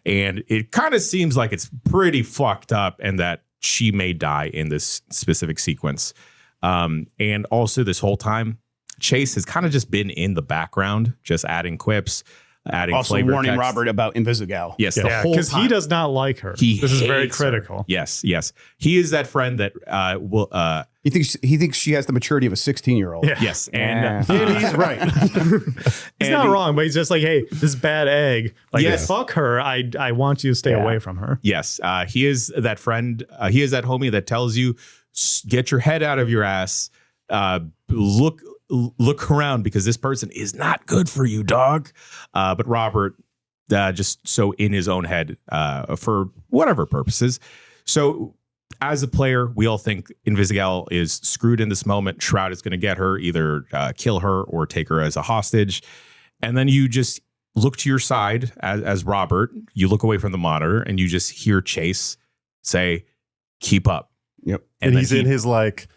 And it kind of seems like it's pretty fucked up and that she may die in this specific sequence. And also this whole time, Chase has kind of just been in the background, just adding quips, adding Also flavor warning text. Robert about Invisigal. Yes, the Yeah, whole because time. he does not like her. He This is very hates her. critical. Yes. He is that friend that will. He thinks she has the maturity of a 16-year-old. Yeah. Yes, and He's right. He's not wrong, but he's just like, hey, this bad egg. Like, Yes. fuck her. I want you to stay away from her. Yes, he is that friend. He is that homie that tells you, get your head out of your ass. Look around because this person is not good for you, dog. But Robert, just so in his own head, for whatever purposes. So as a player, we all think Invisigal is screwed in this moment. Shroud is going to get her, either kill her or take her as a hostage. And then you just look to your side as Robert. You look away from the monitor and you just hear Chase say, "Keep up." Yep. And then he's in his like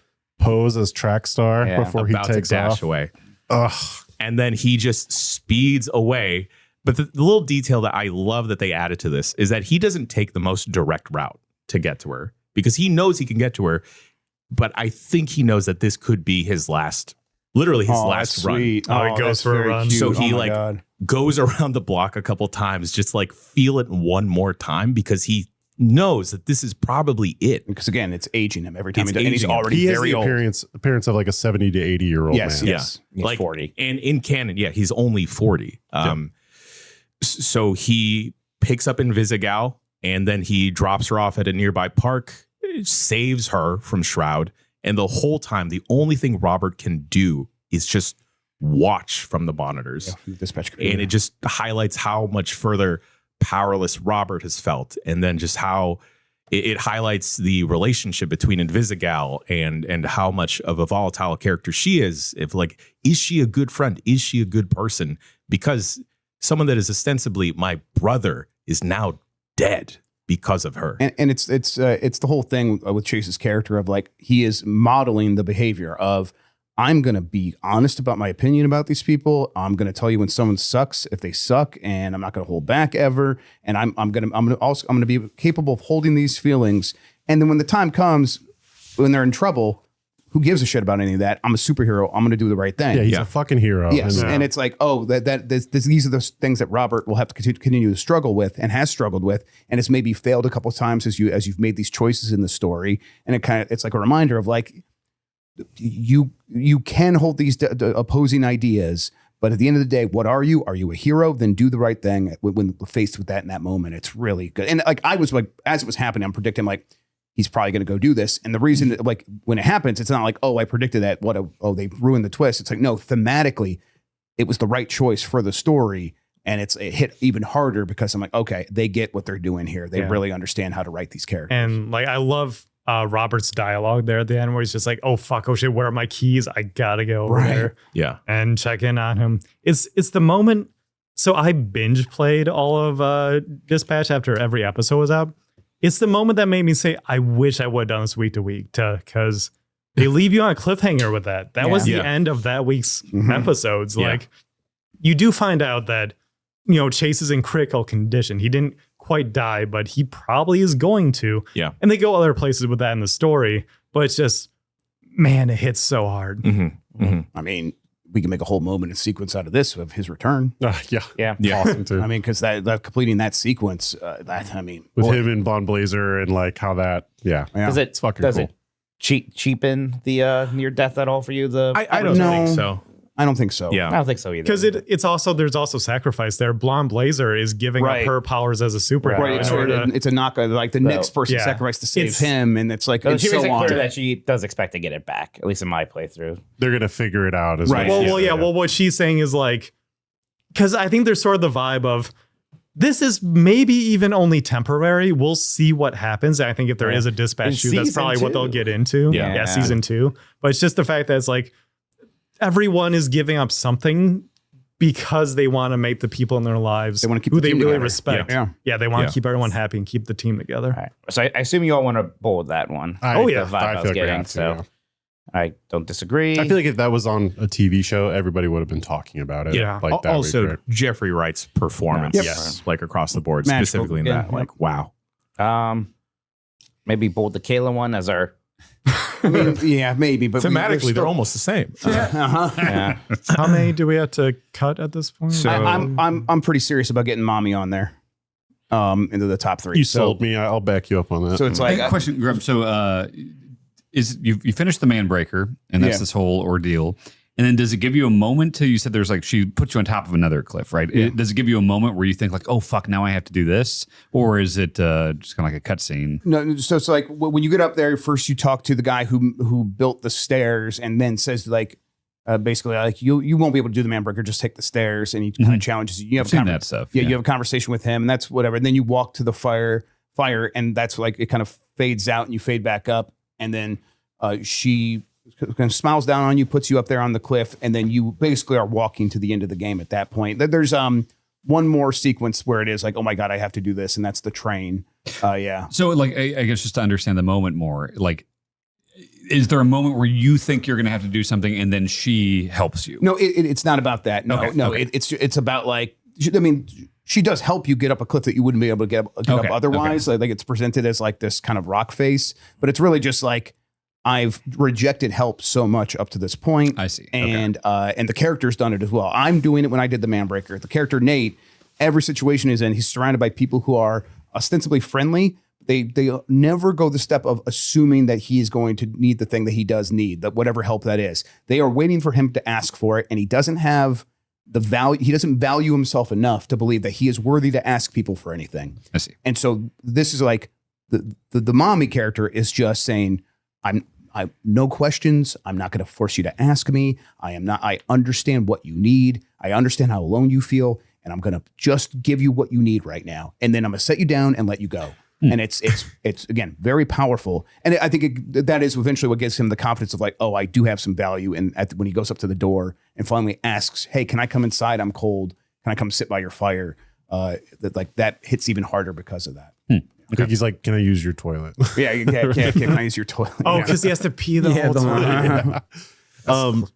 pose as Trackstar Yeah, before he about to takes dash off. away. Ugh. And then he just speeds away. But the little detail that I love that they added to this is that he doesn't take the most direct route to get to her because he knows he can get to her. But I think he knows that this could be his last, literally his last run. Sweet. Oh, he goes that's for a very run. cute. So Oh he my like God. goes around the block a couple times, just like feel it one more time because he knows that this is probably it. Because again, it's aging him every time. It's And he's aging him. already He has very the old. appearance of like a 70 to 80 year old Yes, man. yes. He's Like 40. And in canon, he's only 40. So he picks up Invisigal and then he drops her off at a nearby park, saves her from Shroud. And the whole time, the only thing Robert can do is just watch from the monitors. Yeah, dispatch And computer. it just highlights how much further powerless Robert has felt. And then just how it highlights the relationship between Invisigal and how much of a volatile character she is. If like, is she a good friend? Is she a good person? Because someone that is ostensibly my brother is now dead because of her. And it's the whole thing with Chase's character of like, he is modeling the behavior of, I'm going to be honest about my opinion about these people. I'm going to tell you when someone sucks, if they suck, and I'm not going to hold back ever. And I'm going to be capable of holding these feelings. And then when the time comes, when they're in trouble, who gives a shit about any of that? I'm a superhero. I'm going to do the right thing. Yeah, he's a fucking hero. Yes, and it's like, oh, these are the things that Robert will have to continue to struggle with and has struggled with, and it's maybe failed a couple of times as you've made these choices in the story. And it's like a reminder of like, you can hold these opposing ideas, but at the end of the day, what are you? Are you a hero? Then do the right thing when faced with that in that moment. It's really good. And like I was like, as it was happening, I'm predicting like he's probably going to go do this. And the reason, like when it happens, it's not like, oh, I predicted that. They ruined the twist. It's like, no, thematically, it was the right choice for the story. And it hit even harder because I'm like, okay, they get what they're doing here. They really understand how to write these characters. And like I love Robert's dialogue there at the end where he's just like, oh fuck, oh shit, where are my keys? I gotta go over there and check in on him. It's the moment. So I binge played all of Dispatch after every episode was out. It's the moment that made me say, I wish I would have done this week to week, because they leave you on a cliffhanger with that. That was the end of that week's episodes. Like you do find out that, you know, Chase is in critical condition. He didn't quite die, but he probably is going to. Yeah. And they go other places with that in the story, but it's just, man, it hits so hard. I mean, we can make a whole moment and sequence out of this of his return. Yeah. Awesome too. I mean, because that completing that sequence, with him and Von Blazer and like how that, it's fucking cool. It cheapen the near death at all for you? I don't think so. I don't think so. Yeah, I don't think so either. Because it's also, there's also sacrifice there. Blonde Blazer is giving up her powers as a superhero. Right. It's a knockout. Like the next person sacrificed to save him, and it's like she makes it clear that she does expect to get it back. At least in my playthrough, they're gonna figure it out. Well, what she's saying is like, because I think there's sort of the vibe of, this is maybe even only temporary. We'll see what happens. I think if there is a dispatch shoot, that's probably what they'll get into. Yeah, season 2. But it's just the fact that it's like, everyone is giving up something because they want to make the people in their lives who they really respect. They want to keep everyone happy and keep the team together. All right. So I assume you all want to bowl that one. The vibe I was getting. So I don't disagree. I feel like if that was on a TV show, everybody would have been talking about it. Yeah. Like that also, Jeffrey Wright's performance, like across the board, specifically in that, like, wow. Maybe bowl the Kayla one as our. I mean, maybe, but thematically they're almost the same. How many do we have to cut at this point? So I'm pretty serious about getting Mommy on there, into the top 3. You sold me. I'll back you up on that. So it's like question, Grub. So is you finished the Manbreaker, and that's this whole ordeal. And then does it give you a moment to, you said there's like, she puts you on top of another cliff, right? Does it give you a moment where you think like, oh, fuck, now I have to do this? Or is it just kind of like a cutscene? No, so it's like when you get up there, first you talk to the guy who built the stairs and then says like, basically like, you won't be able to do the Manbreaker, just take the stairs, and he kind of challenges you. You have that stuff. Yeah, you have a conversation with him and that's whatever. And then you walk to the fire and that's like, it kind of fades out and you fade back up. And then she kind of smiles down on you, puts you up there on the cliff, and then you basically are walking to the end of the game at that point. There's one more sequence where it is like, oh my God, I have to do this, and that's the train. So like, I guess just to understand the moment more, like, is there a moment where you think you're going to have to do something and then she helps you? No, it's not about that. No. It's about like, I mean, she does help you get up a cliff that you wouldn't be able to get up otherwise. Like it's presented as like this kind of rock face, but it's really just like, I've rejected help so much up to this point. I see. And the character's done it as well. I'm doing it when I did the Manbreaker. The character Nate, every situation he's in, he's surrounded by people who are ostensibly friendly. They never go the step of assuming that he is going to need the thing that he does need, that whatever help that is. They are waiting for him to ask for it, and he doesn't have the value. He doesn't value himself enough to believe that he is worthy to ask people for anything. I see. And so this is like the mommy character is just saying, I no questions. I'm not going to force you to ask me. I understand what you need. I understand how alone you feel. And I'm going to just give you what you need right now. And then I'm going to set you down and let you go. and it's again very powerful. And I think that is eventually what gives him the confidence of like, oh, I do have some value. And when he goes up to the door and finally asks, "Hey, can I come inside? I'm cold. Can I come sit by your fire?" That hits even harder because of that. Okay. He's like, "Can I use your toilet?" Can I use your toilet? Oh, because he has to pee the whole time.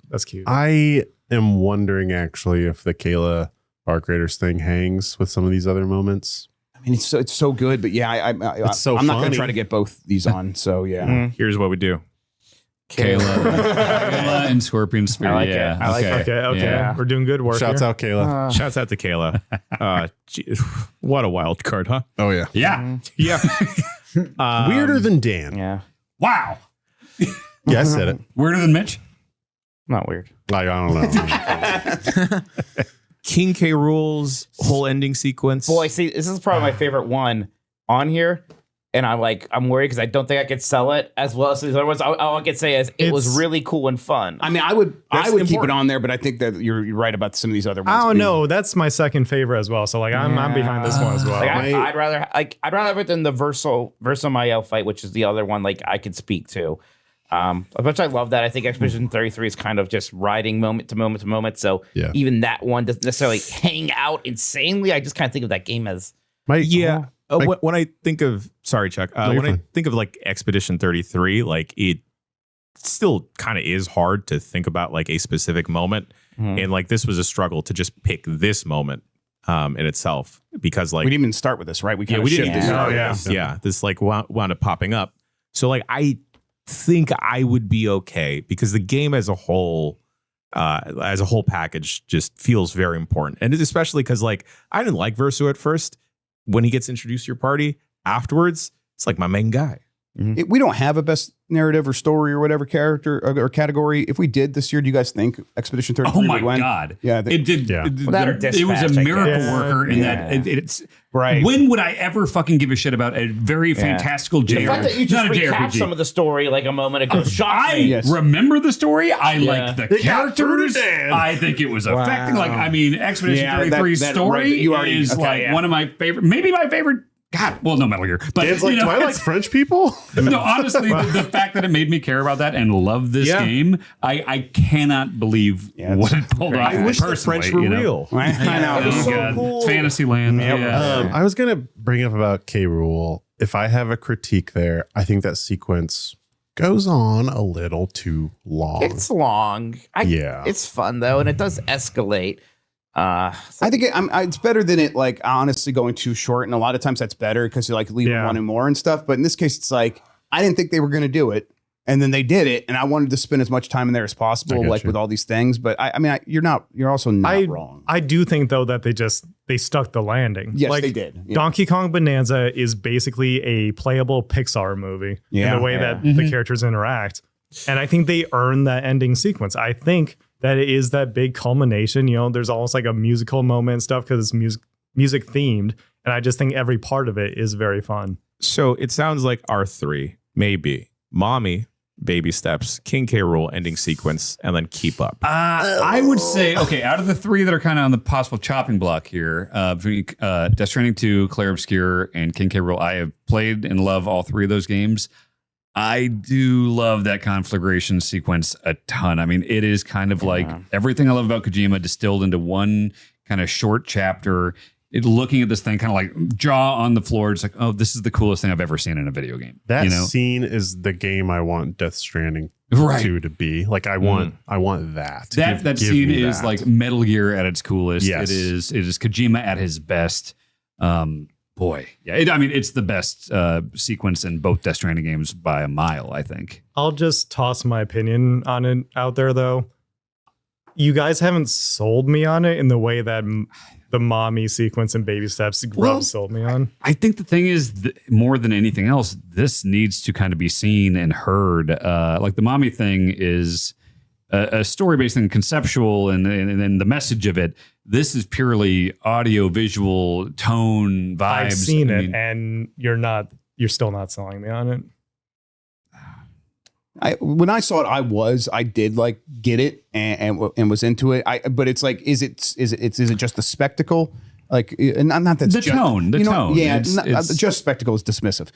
That's cute. I am wondering actually if the Kayla Arc Raiders thing hangs with some of these other moments. I mean, it's so good, but yeah, I'm not going to try to get both these on. So yeah, Here's what we do. Kayla and Scorpion Spirit. I like it. Okay. Yeah. We're doing good work. Shouts here. out Kayla. Shouts out to Kayla. What a wild card, huh? Oh yeah. Yeah. Yeah. Weirder than Dan. Yeah. Wow. Yeah, I said it. Weirder than Mitch? Not weird. I don't know. King K. Rool's whole ending sequence. Boy, see, this is probably my favorite one on here. And I'm worried because I don't think I could sell it as well as these other ones. All I can say is it was really cool and fun. I mean, I would keep it important. on there, but I think that you're right about some of these other ones. I don't know. That's my second favorite as well. So like I'm behind this one as well. Like, I'd rather have it than the Verso Mael fight, which is the other one like I could speak to. Which I love that. I think Expedition 33 is kind of just riding moment to moment to moment. So even that one doesn't necessarily hang out insanely. I just kind of think of that game as when I think of Chuck, when I think of like Expedition 33, like it still kind of is hard to think about like a specific moment, and like this was a struggle to just pick this moment in itself because like we didn't even start with this, right? We kind of we didn't shifted. this like wound up popping up. So like I think I would be okay because the game as a whole package just feels very important, and especially because like I didn't like Verso at first. When he gets introduced to your party afterwards, it's like my main guy. We don't have a best narrative or story or whatever character or category. If we did this year, do you guys think Expedition 33 Oh my would win? God. Yeah, It did. Yeah. It was a miracle worker in that it's right. When would I ever fucking give a shit about a very fantastical JRPG? the fact that you just Not a recapped JRPG. some of the story like a moment ago shocked I me. remember the story. I like the got through to characters. Dan. I think it was affecting. Like, I mean, Expedition 33's that story right, you already- is okay, like yeah. one of my favorite, maybe my favorite. God, well, no Metal Gear, but Dan's like, you know, do I like French people? no, honestly, the fact that it made me care about that and love this game, I cannot believe what it pulled off. I wish the personally, French were you know? real. I know. It was so God. cool. It's Fantasyland. Yeah. I was gonna bring up about K. Rool. If I have a critique there, I think that sequence goes on a little too long. It's long. It's fun though, and it does escalate. I think it's better than it like honestly going too short, and a lot of times that's better because you like leave them wanting more and stuff. But in this case, it's like I didn't think they were going to do it, and then they did it, and I wanted to spend as much time in there as possible, like with all these things. But I mean, you're also not wrong. I do think though that they stuck the landing. Yes, like, they did. Yeah. Donkey Kong Bonanza is basically a playable Pixar movie in the way that the characters interact. And I think they earned that ending sequence. I think that it is that big culmination. You know, there's almost like a musical moment and stuff because it's music themed. And I just think every part of it is very fun. So it sounds like R3, maybe Mommy, Baby Steps, King K. Rool ending sequence, and then Keep Up. I would say, okay, out of the three that are kind of on the possible chopping block here, between Death Stranding 2, Clair Obscur, and King K. Rool, I have played and love all three of those games. I do love that conflagration sequence a ton. I mean, it is kind of like everything I love about Kojima distilled into one kind of short chapter. Looking at this thing kind of like jaw on the floor. It's like, oh, this is the coolest thing I've ever seen in a video game. That scene is the game I want Death Stranding 2 to be. Like I want that. That scene is like Metal Gear at its coolest. Yes. It is Kojima at his best. Boy, yeah. It's the best sequence in both Death Stranding games by a mile, I think. I'll just toss my opinion on it out there, though. You guys haven't sold me on it in the way that the Mommy sequence and Baby Steps sold me on. I think the thing is, more than anything else, this needs to kind of be seen and heard. Like the Mommy thing is a story-based and conceptual, and then the message of it. This is purely audio, visual, tone, vibes. I've seen it, and you're still not selling me on it. When I saw it, I did like get it and was into it. But it's like, is it just the spectacle? Like, not that's The tone. Yeah, It's- just spectacle is dismissive.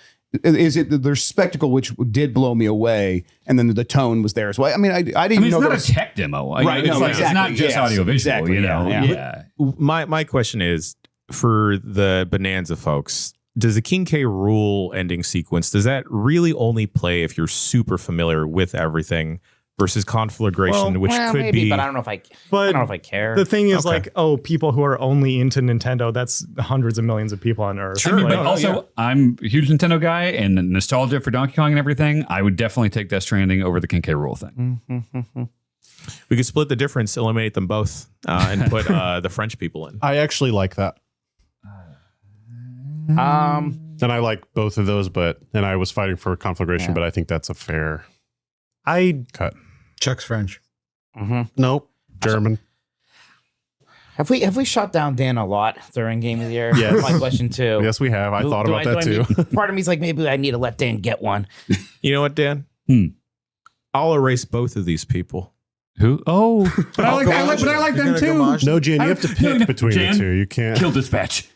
Is it there's spectacle which did blow me away, and then the tone was there as well. I mean, I didn't I mean, even it's know not there a was, tech demo. Right, It's, no, like, it's not exactly, just yes, audio visual, exactly, you know? yeah. My question is for the Bonanza folks. Does the King K. Rool ending sequence, does that really only play if you're super familiar with everything versus Conflagration, which could maybe, be... but I don't know if I But don't know if I care. The thing is, Okay. people who are only into Nintendo, that's hundreds of millions of people on Earth. Sure. Like, But also, I'm a huge Nintendo guy and nostalgia for Donkey Kong and everything. I would definitely take Death Stranding over the King K. Rool thing. We could split the difference, eliminate them both, and put the French people in. I actually like that. And I like both of those, and I was fighting for Conflagration, but I think that's a fair cut. Chuck's French. Nope. German. Have we shot down Dan a lot during Game of the Year? Yes. My question too. Yes, we have. I thought about that too. Part of me's like, maybe I need to let Dan get one. You know what, Dan? I'll erase both of these people. Who? Oh, but I like them You're gonna too. homage No, Jan, you have to pick between Jan, the two. You can't. Kill Dispatch.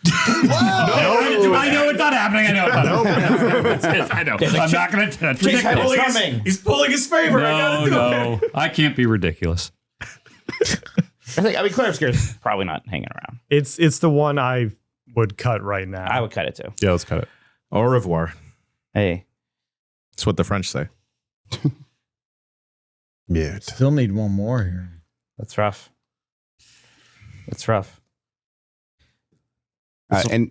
I know it's not happening. I know it's not happening. I know. I'm not going to touch it. He's pulling his favorite. No. I can't be ridiculous. I mean, Claire Obscure's probably not hanging around. it's the one I would cut right now. I would cut it too. Yeah, let's cut it. Au revoir. Hey, That's what the French say. Yeah. Still need one more here. that's rough. That's rough. and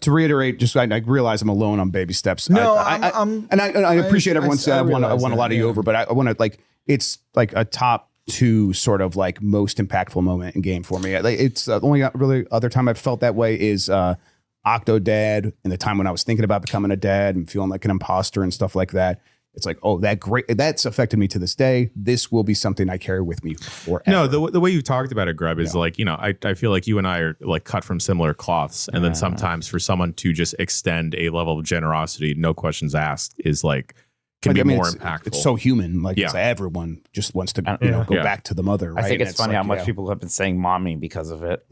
to reiterate, just I realize I'm alone on baby steps. No, I appreciate everyone saying I won a lot of you over, but I want to like it's like a top 2 sort of like most impactful moment in game for me. Like, it's the only really other time I've felt that way is Octodad, and the time when I was thinking about becoming a dad and feeling like an imposter and stuff like that. It's like, oh, that's affected me to this day. This will be something I carry with me forever. No, the way you talked about it, Grub, is like, you know, I feel like you and I are like cut from similar cloths. And then sometimes for someone to just extend a level of generosity, no questions asked, is like, can be more impactful. It's so human. Like, it's everyone just wants to go back to the mother. Right? I think And it's funny like, how much people have been saying "mommy" because of it.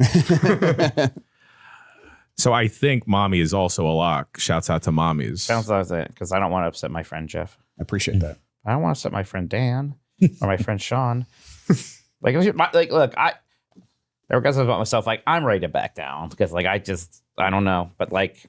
So I think mommy is also a lock. Shouts out to mommies. Sounds like that because I don't want to upset my friend Jeff. I appreciate that. I don't want to upset my friend Dan or my friend Sean. Look, I there were guys about myself. Like, I'm ready to back down because, like, I don't know, but like,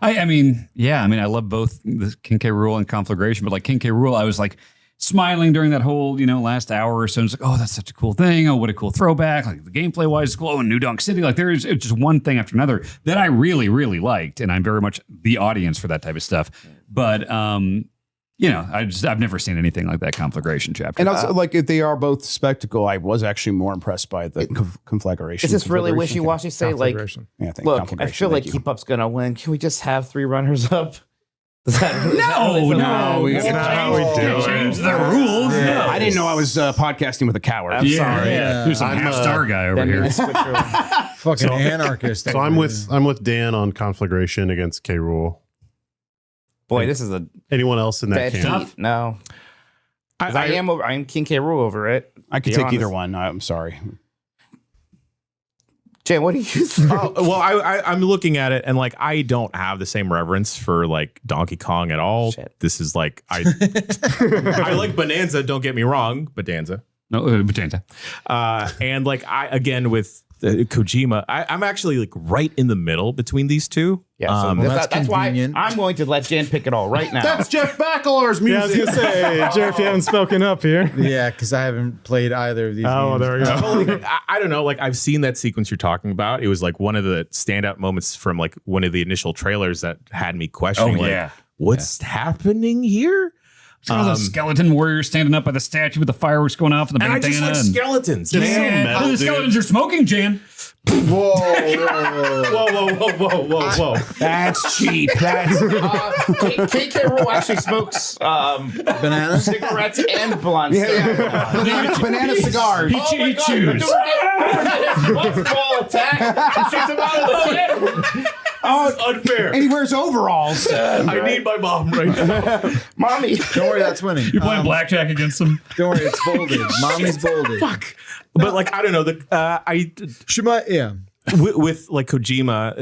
I mean, I love both the King K. Rool and Conflagration, but like King K. Rool, I was like smiling during that whole, last hour or so. It's like, oh, that's such a cool thing. Oh, what a cool throwback. Like the gameplay wise is cool. Oh, and New Donk City. Like it's just one thing after another that I really, really liked. And I'm very much the audience for that type of stuff. But, I've never seen anything like that Conflagration chapter. And also, like, if they are both spectacle, I was actually more impressed by the Conflagration. is this really wishy-washy? Say like, Yeah, I think look, I Conflagration, feel like thank you. Keep Up's gonna win. Can we just have 3 runners up? No, we that's got- not how we do it. Change the rules. No. I didn't know I was podcasting with a coward. I'm sorry. Yeah. There's some half-star guy over here. Fucking anarchist. So I'm with Dan on Conflagration against K. Rool. Boy, this is a Anyone else in that dead camp? heat. No, I'm King K. Rool over it. I could Be take honest. either one. I'm sorry. Jay, what do you think? Well, I'm looking at it and like I don't have the same reverence for like Donkey Kong at all. Shit. This is like I like Bonanza. Don't get me wrong, Bonanza. No, Batanta. And like I again with Kojima, I'm actually like right in the middle between these two. Yeah, so that's why convenient. I'm going to let Jan pick it all right now. That's Jeff Backelar's Yeah, I was music. gonna say, Jeff, you haven't spoken up here. Yeah, because I haven't played either of these. Oh, games. there we go. Well, like, I don't know. Like I've seen that sequence you're talking about. It was like one of the standout moments from like one of the initial trailers that had me questioning, like, what's happening here? There's a skeleton warrior standing up by the statue with the fireworks going off in the And I bandana. just like skeletons. Yeah, the skeletons are smoking, Jan. Whoa. Whoa. That's cheap. That's KK Rool actually smokes Bananas? cigarettes and blunts. banana cigars. He chews. Ball attack. He shoots him out of the way. Oh, it's unfair. And he wears overalls. I need my mom right now. Mommy. Don't worry, that's winning. You're playing blackjack against them. Don't worry, it's bolded. Mommy's bolded. Fuck. But like, I don't know. With like Kojima,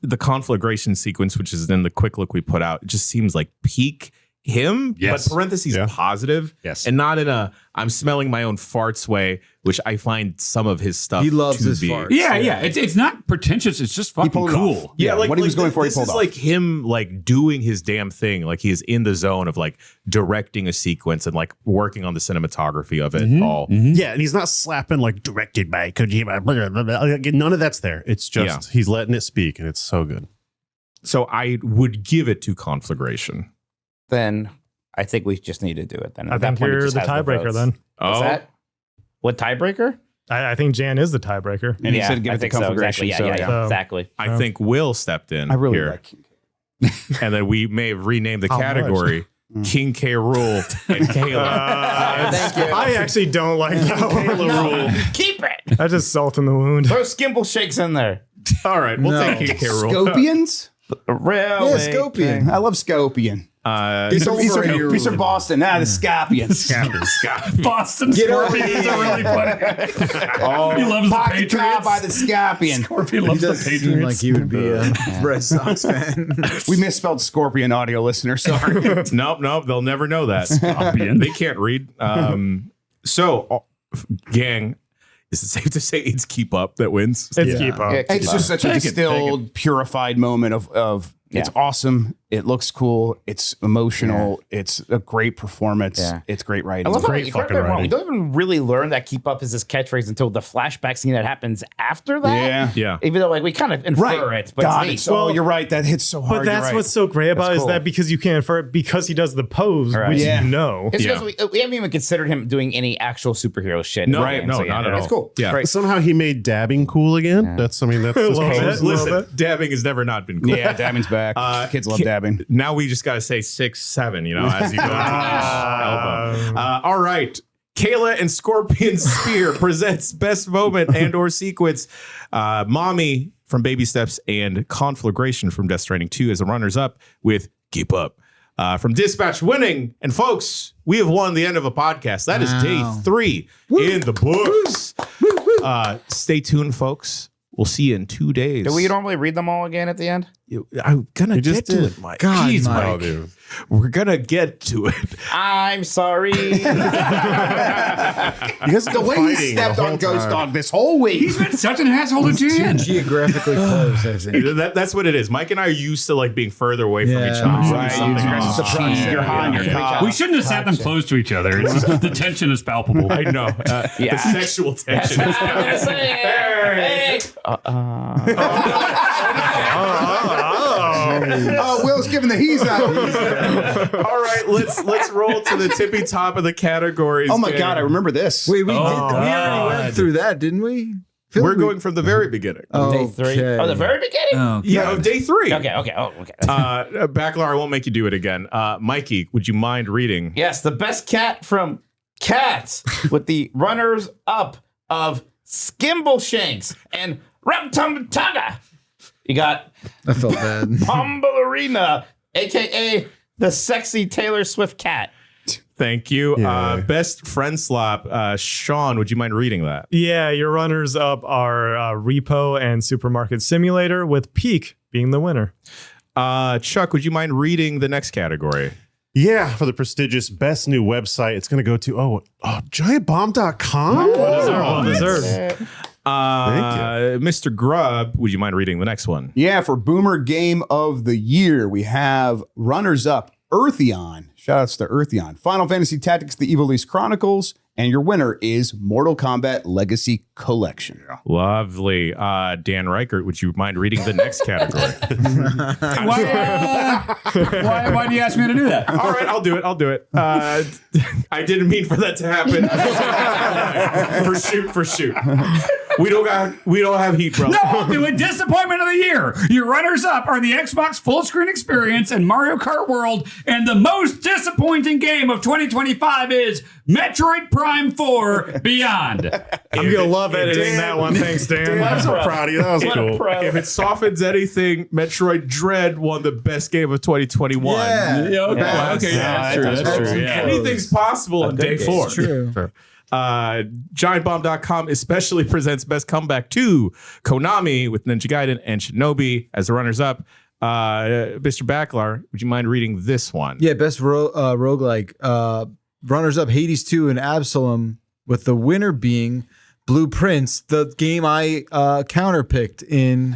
the conflagration sequence, which is in the quick look we put out, it just seems like peak him, Yes. but parentheses positive, Yes. and not in a I'm smelling my own farts way, which I find some of his stuff. He loves to his be. farts. Yeah. It's not pretentious. It's just fucking pulled it cool. off. Yeah, like what he was going for, he this pulled is off. like him like doing his damn thing. Like he is in the zone of like directing a sequence and like working on the cinematography of it all. Yeah, and he's not slapping like directed by Kojima. Blah, blah, blah. Like, none of that's there. It's just he's letting it speak, and it's so good. So I would give it to conflagration. Then I think we just need to do it. Then I At that think point, it you're just the has tiebreaker votes. then. What's that? What tiebreaker? I think Jan is the tiebreaker. And he said give I it to think so. conflagration. Exactly. Yeah, So- exactly. I think Will stepped in I really here, like. and then we may have renamed the How category King K. Rule and Kayla. Thank you. I actually don't like that one. Keep it. I just salt in the wound. Throw Skimble Shakes in there. All right, we'll No. take King K. Rule. Scorpions? Railway. Yeah, Scorpion. I love Scorpion. These are Boston. The Scorpions. Boston Scorpion is a really funny. He loves the Pocket car Patriots. by the Scorpion. Scorpion He loves the does seem Patriots. like he would be a Red Sox fan. We misspelled Scorpion, audio listener. Sorry. Nope, they'll never know that. Scorpion. They can't read. Gang, is it safe to say it's Keep Up that wins? It's keep up. It's just such a distilled, purified moment of it's awesome. It looks cool. It's emotional. It's a great performance. Yeah. It's great writing. I love how Great you correct me fucking if I'm wrong. We writing. don't even really learn that Keep Up is his catchphrase until the flashback scene that happens after that. Yeah. Yeah. Even though like we kind of infer it, but God, it's it's, you're right. That hits so hard. But that's You're right. what's so great about it is cool. that because you can infer it because he does the pose, Right. which Yeah. you know. It's Yeah. because we haven't even considered him doing any actual superhero shit. No, Right. no, So, not at all. It's cool. Yeah. Great. Somehow he made dabbing cool again. That's his Love pose. it. Listen, dabbing has never not been cool. Yeah, dabbing's back. Kids love dabbing. Now we just got to say 6, 7, as you go to each album. All right. Kayla and Scorpion Spear presents Best Moment and or Sequence. Mommy from Baby Steps and Conflagration from Death Stranding 2 as the runners-up with Keep Up. From Dispatch winning. And folks, we have won the end of a podcast. That is day 3 in the books. Stay tuned, folks. We'll see you in 2 days. Do we normally read them all again at the end? I'm gonna just get to did. it, Mike. God, Jeez, Mike. Oh, dude. We're gonna get to it. I'm sorry. You guys The way he stepped on Ghost Dog this whole week. He's been such an asshole to Jan. Geographically close, I think. That's what it is. Mike and I are used to like being further away from each other. Right. Something else. You're high on your cock. We shouldn't have sat them close to each other. It's just, the tension is palpable. I know. The sexual tension. Hey. Oh, Will's giving the he's out. All right, let's roll to the tippy top of the categories. Oh my gang. God, I remember this. Wait, we already went through that, didn't we? Feel We're like we- going from the very beginning. Day 3. Okay. Oh, the very beginning? Oh, Yeah, of day 3. Okay. Oh, okay. Backlar, I won't make you do it again. Mikey, would you mind reading? Yes, the best cat from Cats with the runners up of Skimbleshanks and Rum Tum Tugga. You got I felt bad. Pomballerina, aka the sexy Taylor Swift cat. Thank you. Yeah. Best Friendslop. Sean, would you mind reading that? Yeah, your runners up are Repo and Supermarket Simulator, with Peak being the winner. Chuck, would you mind reading the next category? Yeah, for the prestigious best new website, it's going to go to giantbomb.com. Well deserved. Mr. Grubb, would you mind reading the next one? Yeah, for Boomer Game of the Year, we have runners up Eartheon. Shoutouts to Eartheon. Final Fantasy Tactics: The Evil East Chronicles. And your winner is Mortal Kombat Legacy Collection. Lovely. Dan Reichert, would you mind reading the next category? Why do you ask me to do that? All right, I'll do it. I didn't mean for that to happen. for shoot. We don't have heat, bro. No, I'll do it. Disappointment of the year. Your runners-up are the Xbox full screen experience and Mario Kart World, and the most disappointing game of 2025 is Metroid Prime 4 Beyond. I'm going to love editing that one. Thanks, Dan. I'm so proud of you. That was cool. If it softens anything, Metroid Dread won the best game of 2021. Yeah. Okay, that's true. That's Yeah. Anything's possible on day 4. True. Giantbomb.com especially presents Best Comeback to Konami with Ninja Gaiden and Shinobi as the runners-up. Mr. Backlar, would you mind reading this one? Yeah, best roguelike. Runners-up Hades 2 and Absalom, with the winner being Blueprints, the game I counterpicked in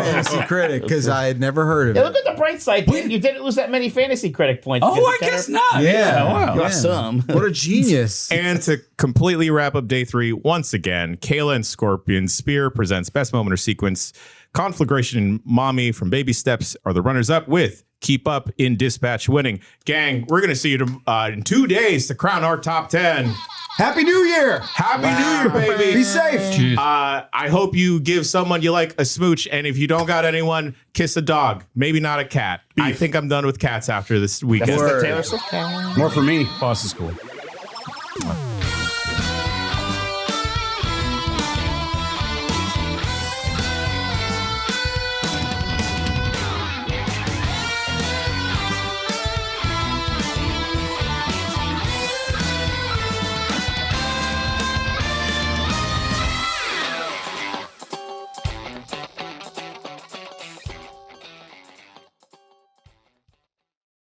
Fantasy Critic because I had never heard of Yeah, it. look at the bright side. Dan. You didn't lose that many Fantasy Critic points. Oh, I guess not. Yeah, wow. You got some. What a genius. And to completely wrap up day 3, once again, Kayla and Scorpion Spear presents Best Moment or Sequence. Conflagration and Mommy from Baby Steps are the runners-up with Keep Up in Dispatch winning. Gang, we're going to see you in 2 days to crown our top 10. Happy New Year. Happy New Year, baby. Be safe. Jeez. I hope you give someone you like a smooch, and if you don't got anyone, kiss a dog. Maybe not a cat. I think I'm done with cats after this weekend. That's the Taylor Swift. More for me. Boss is cool.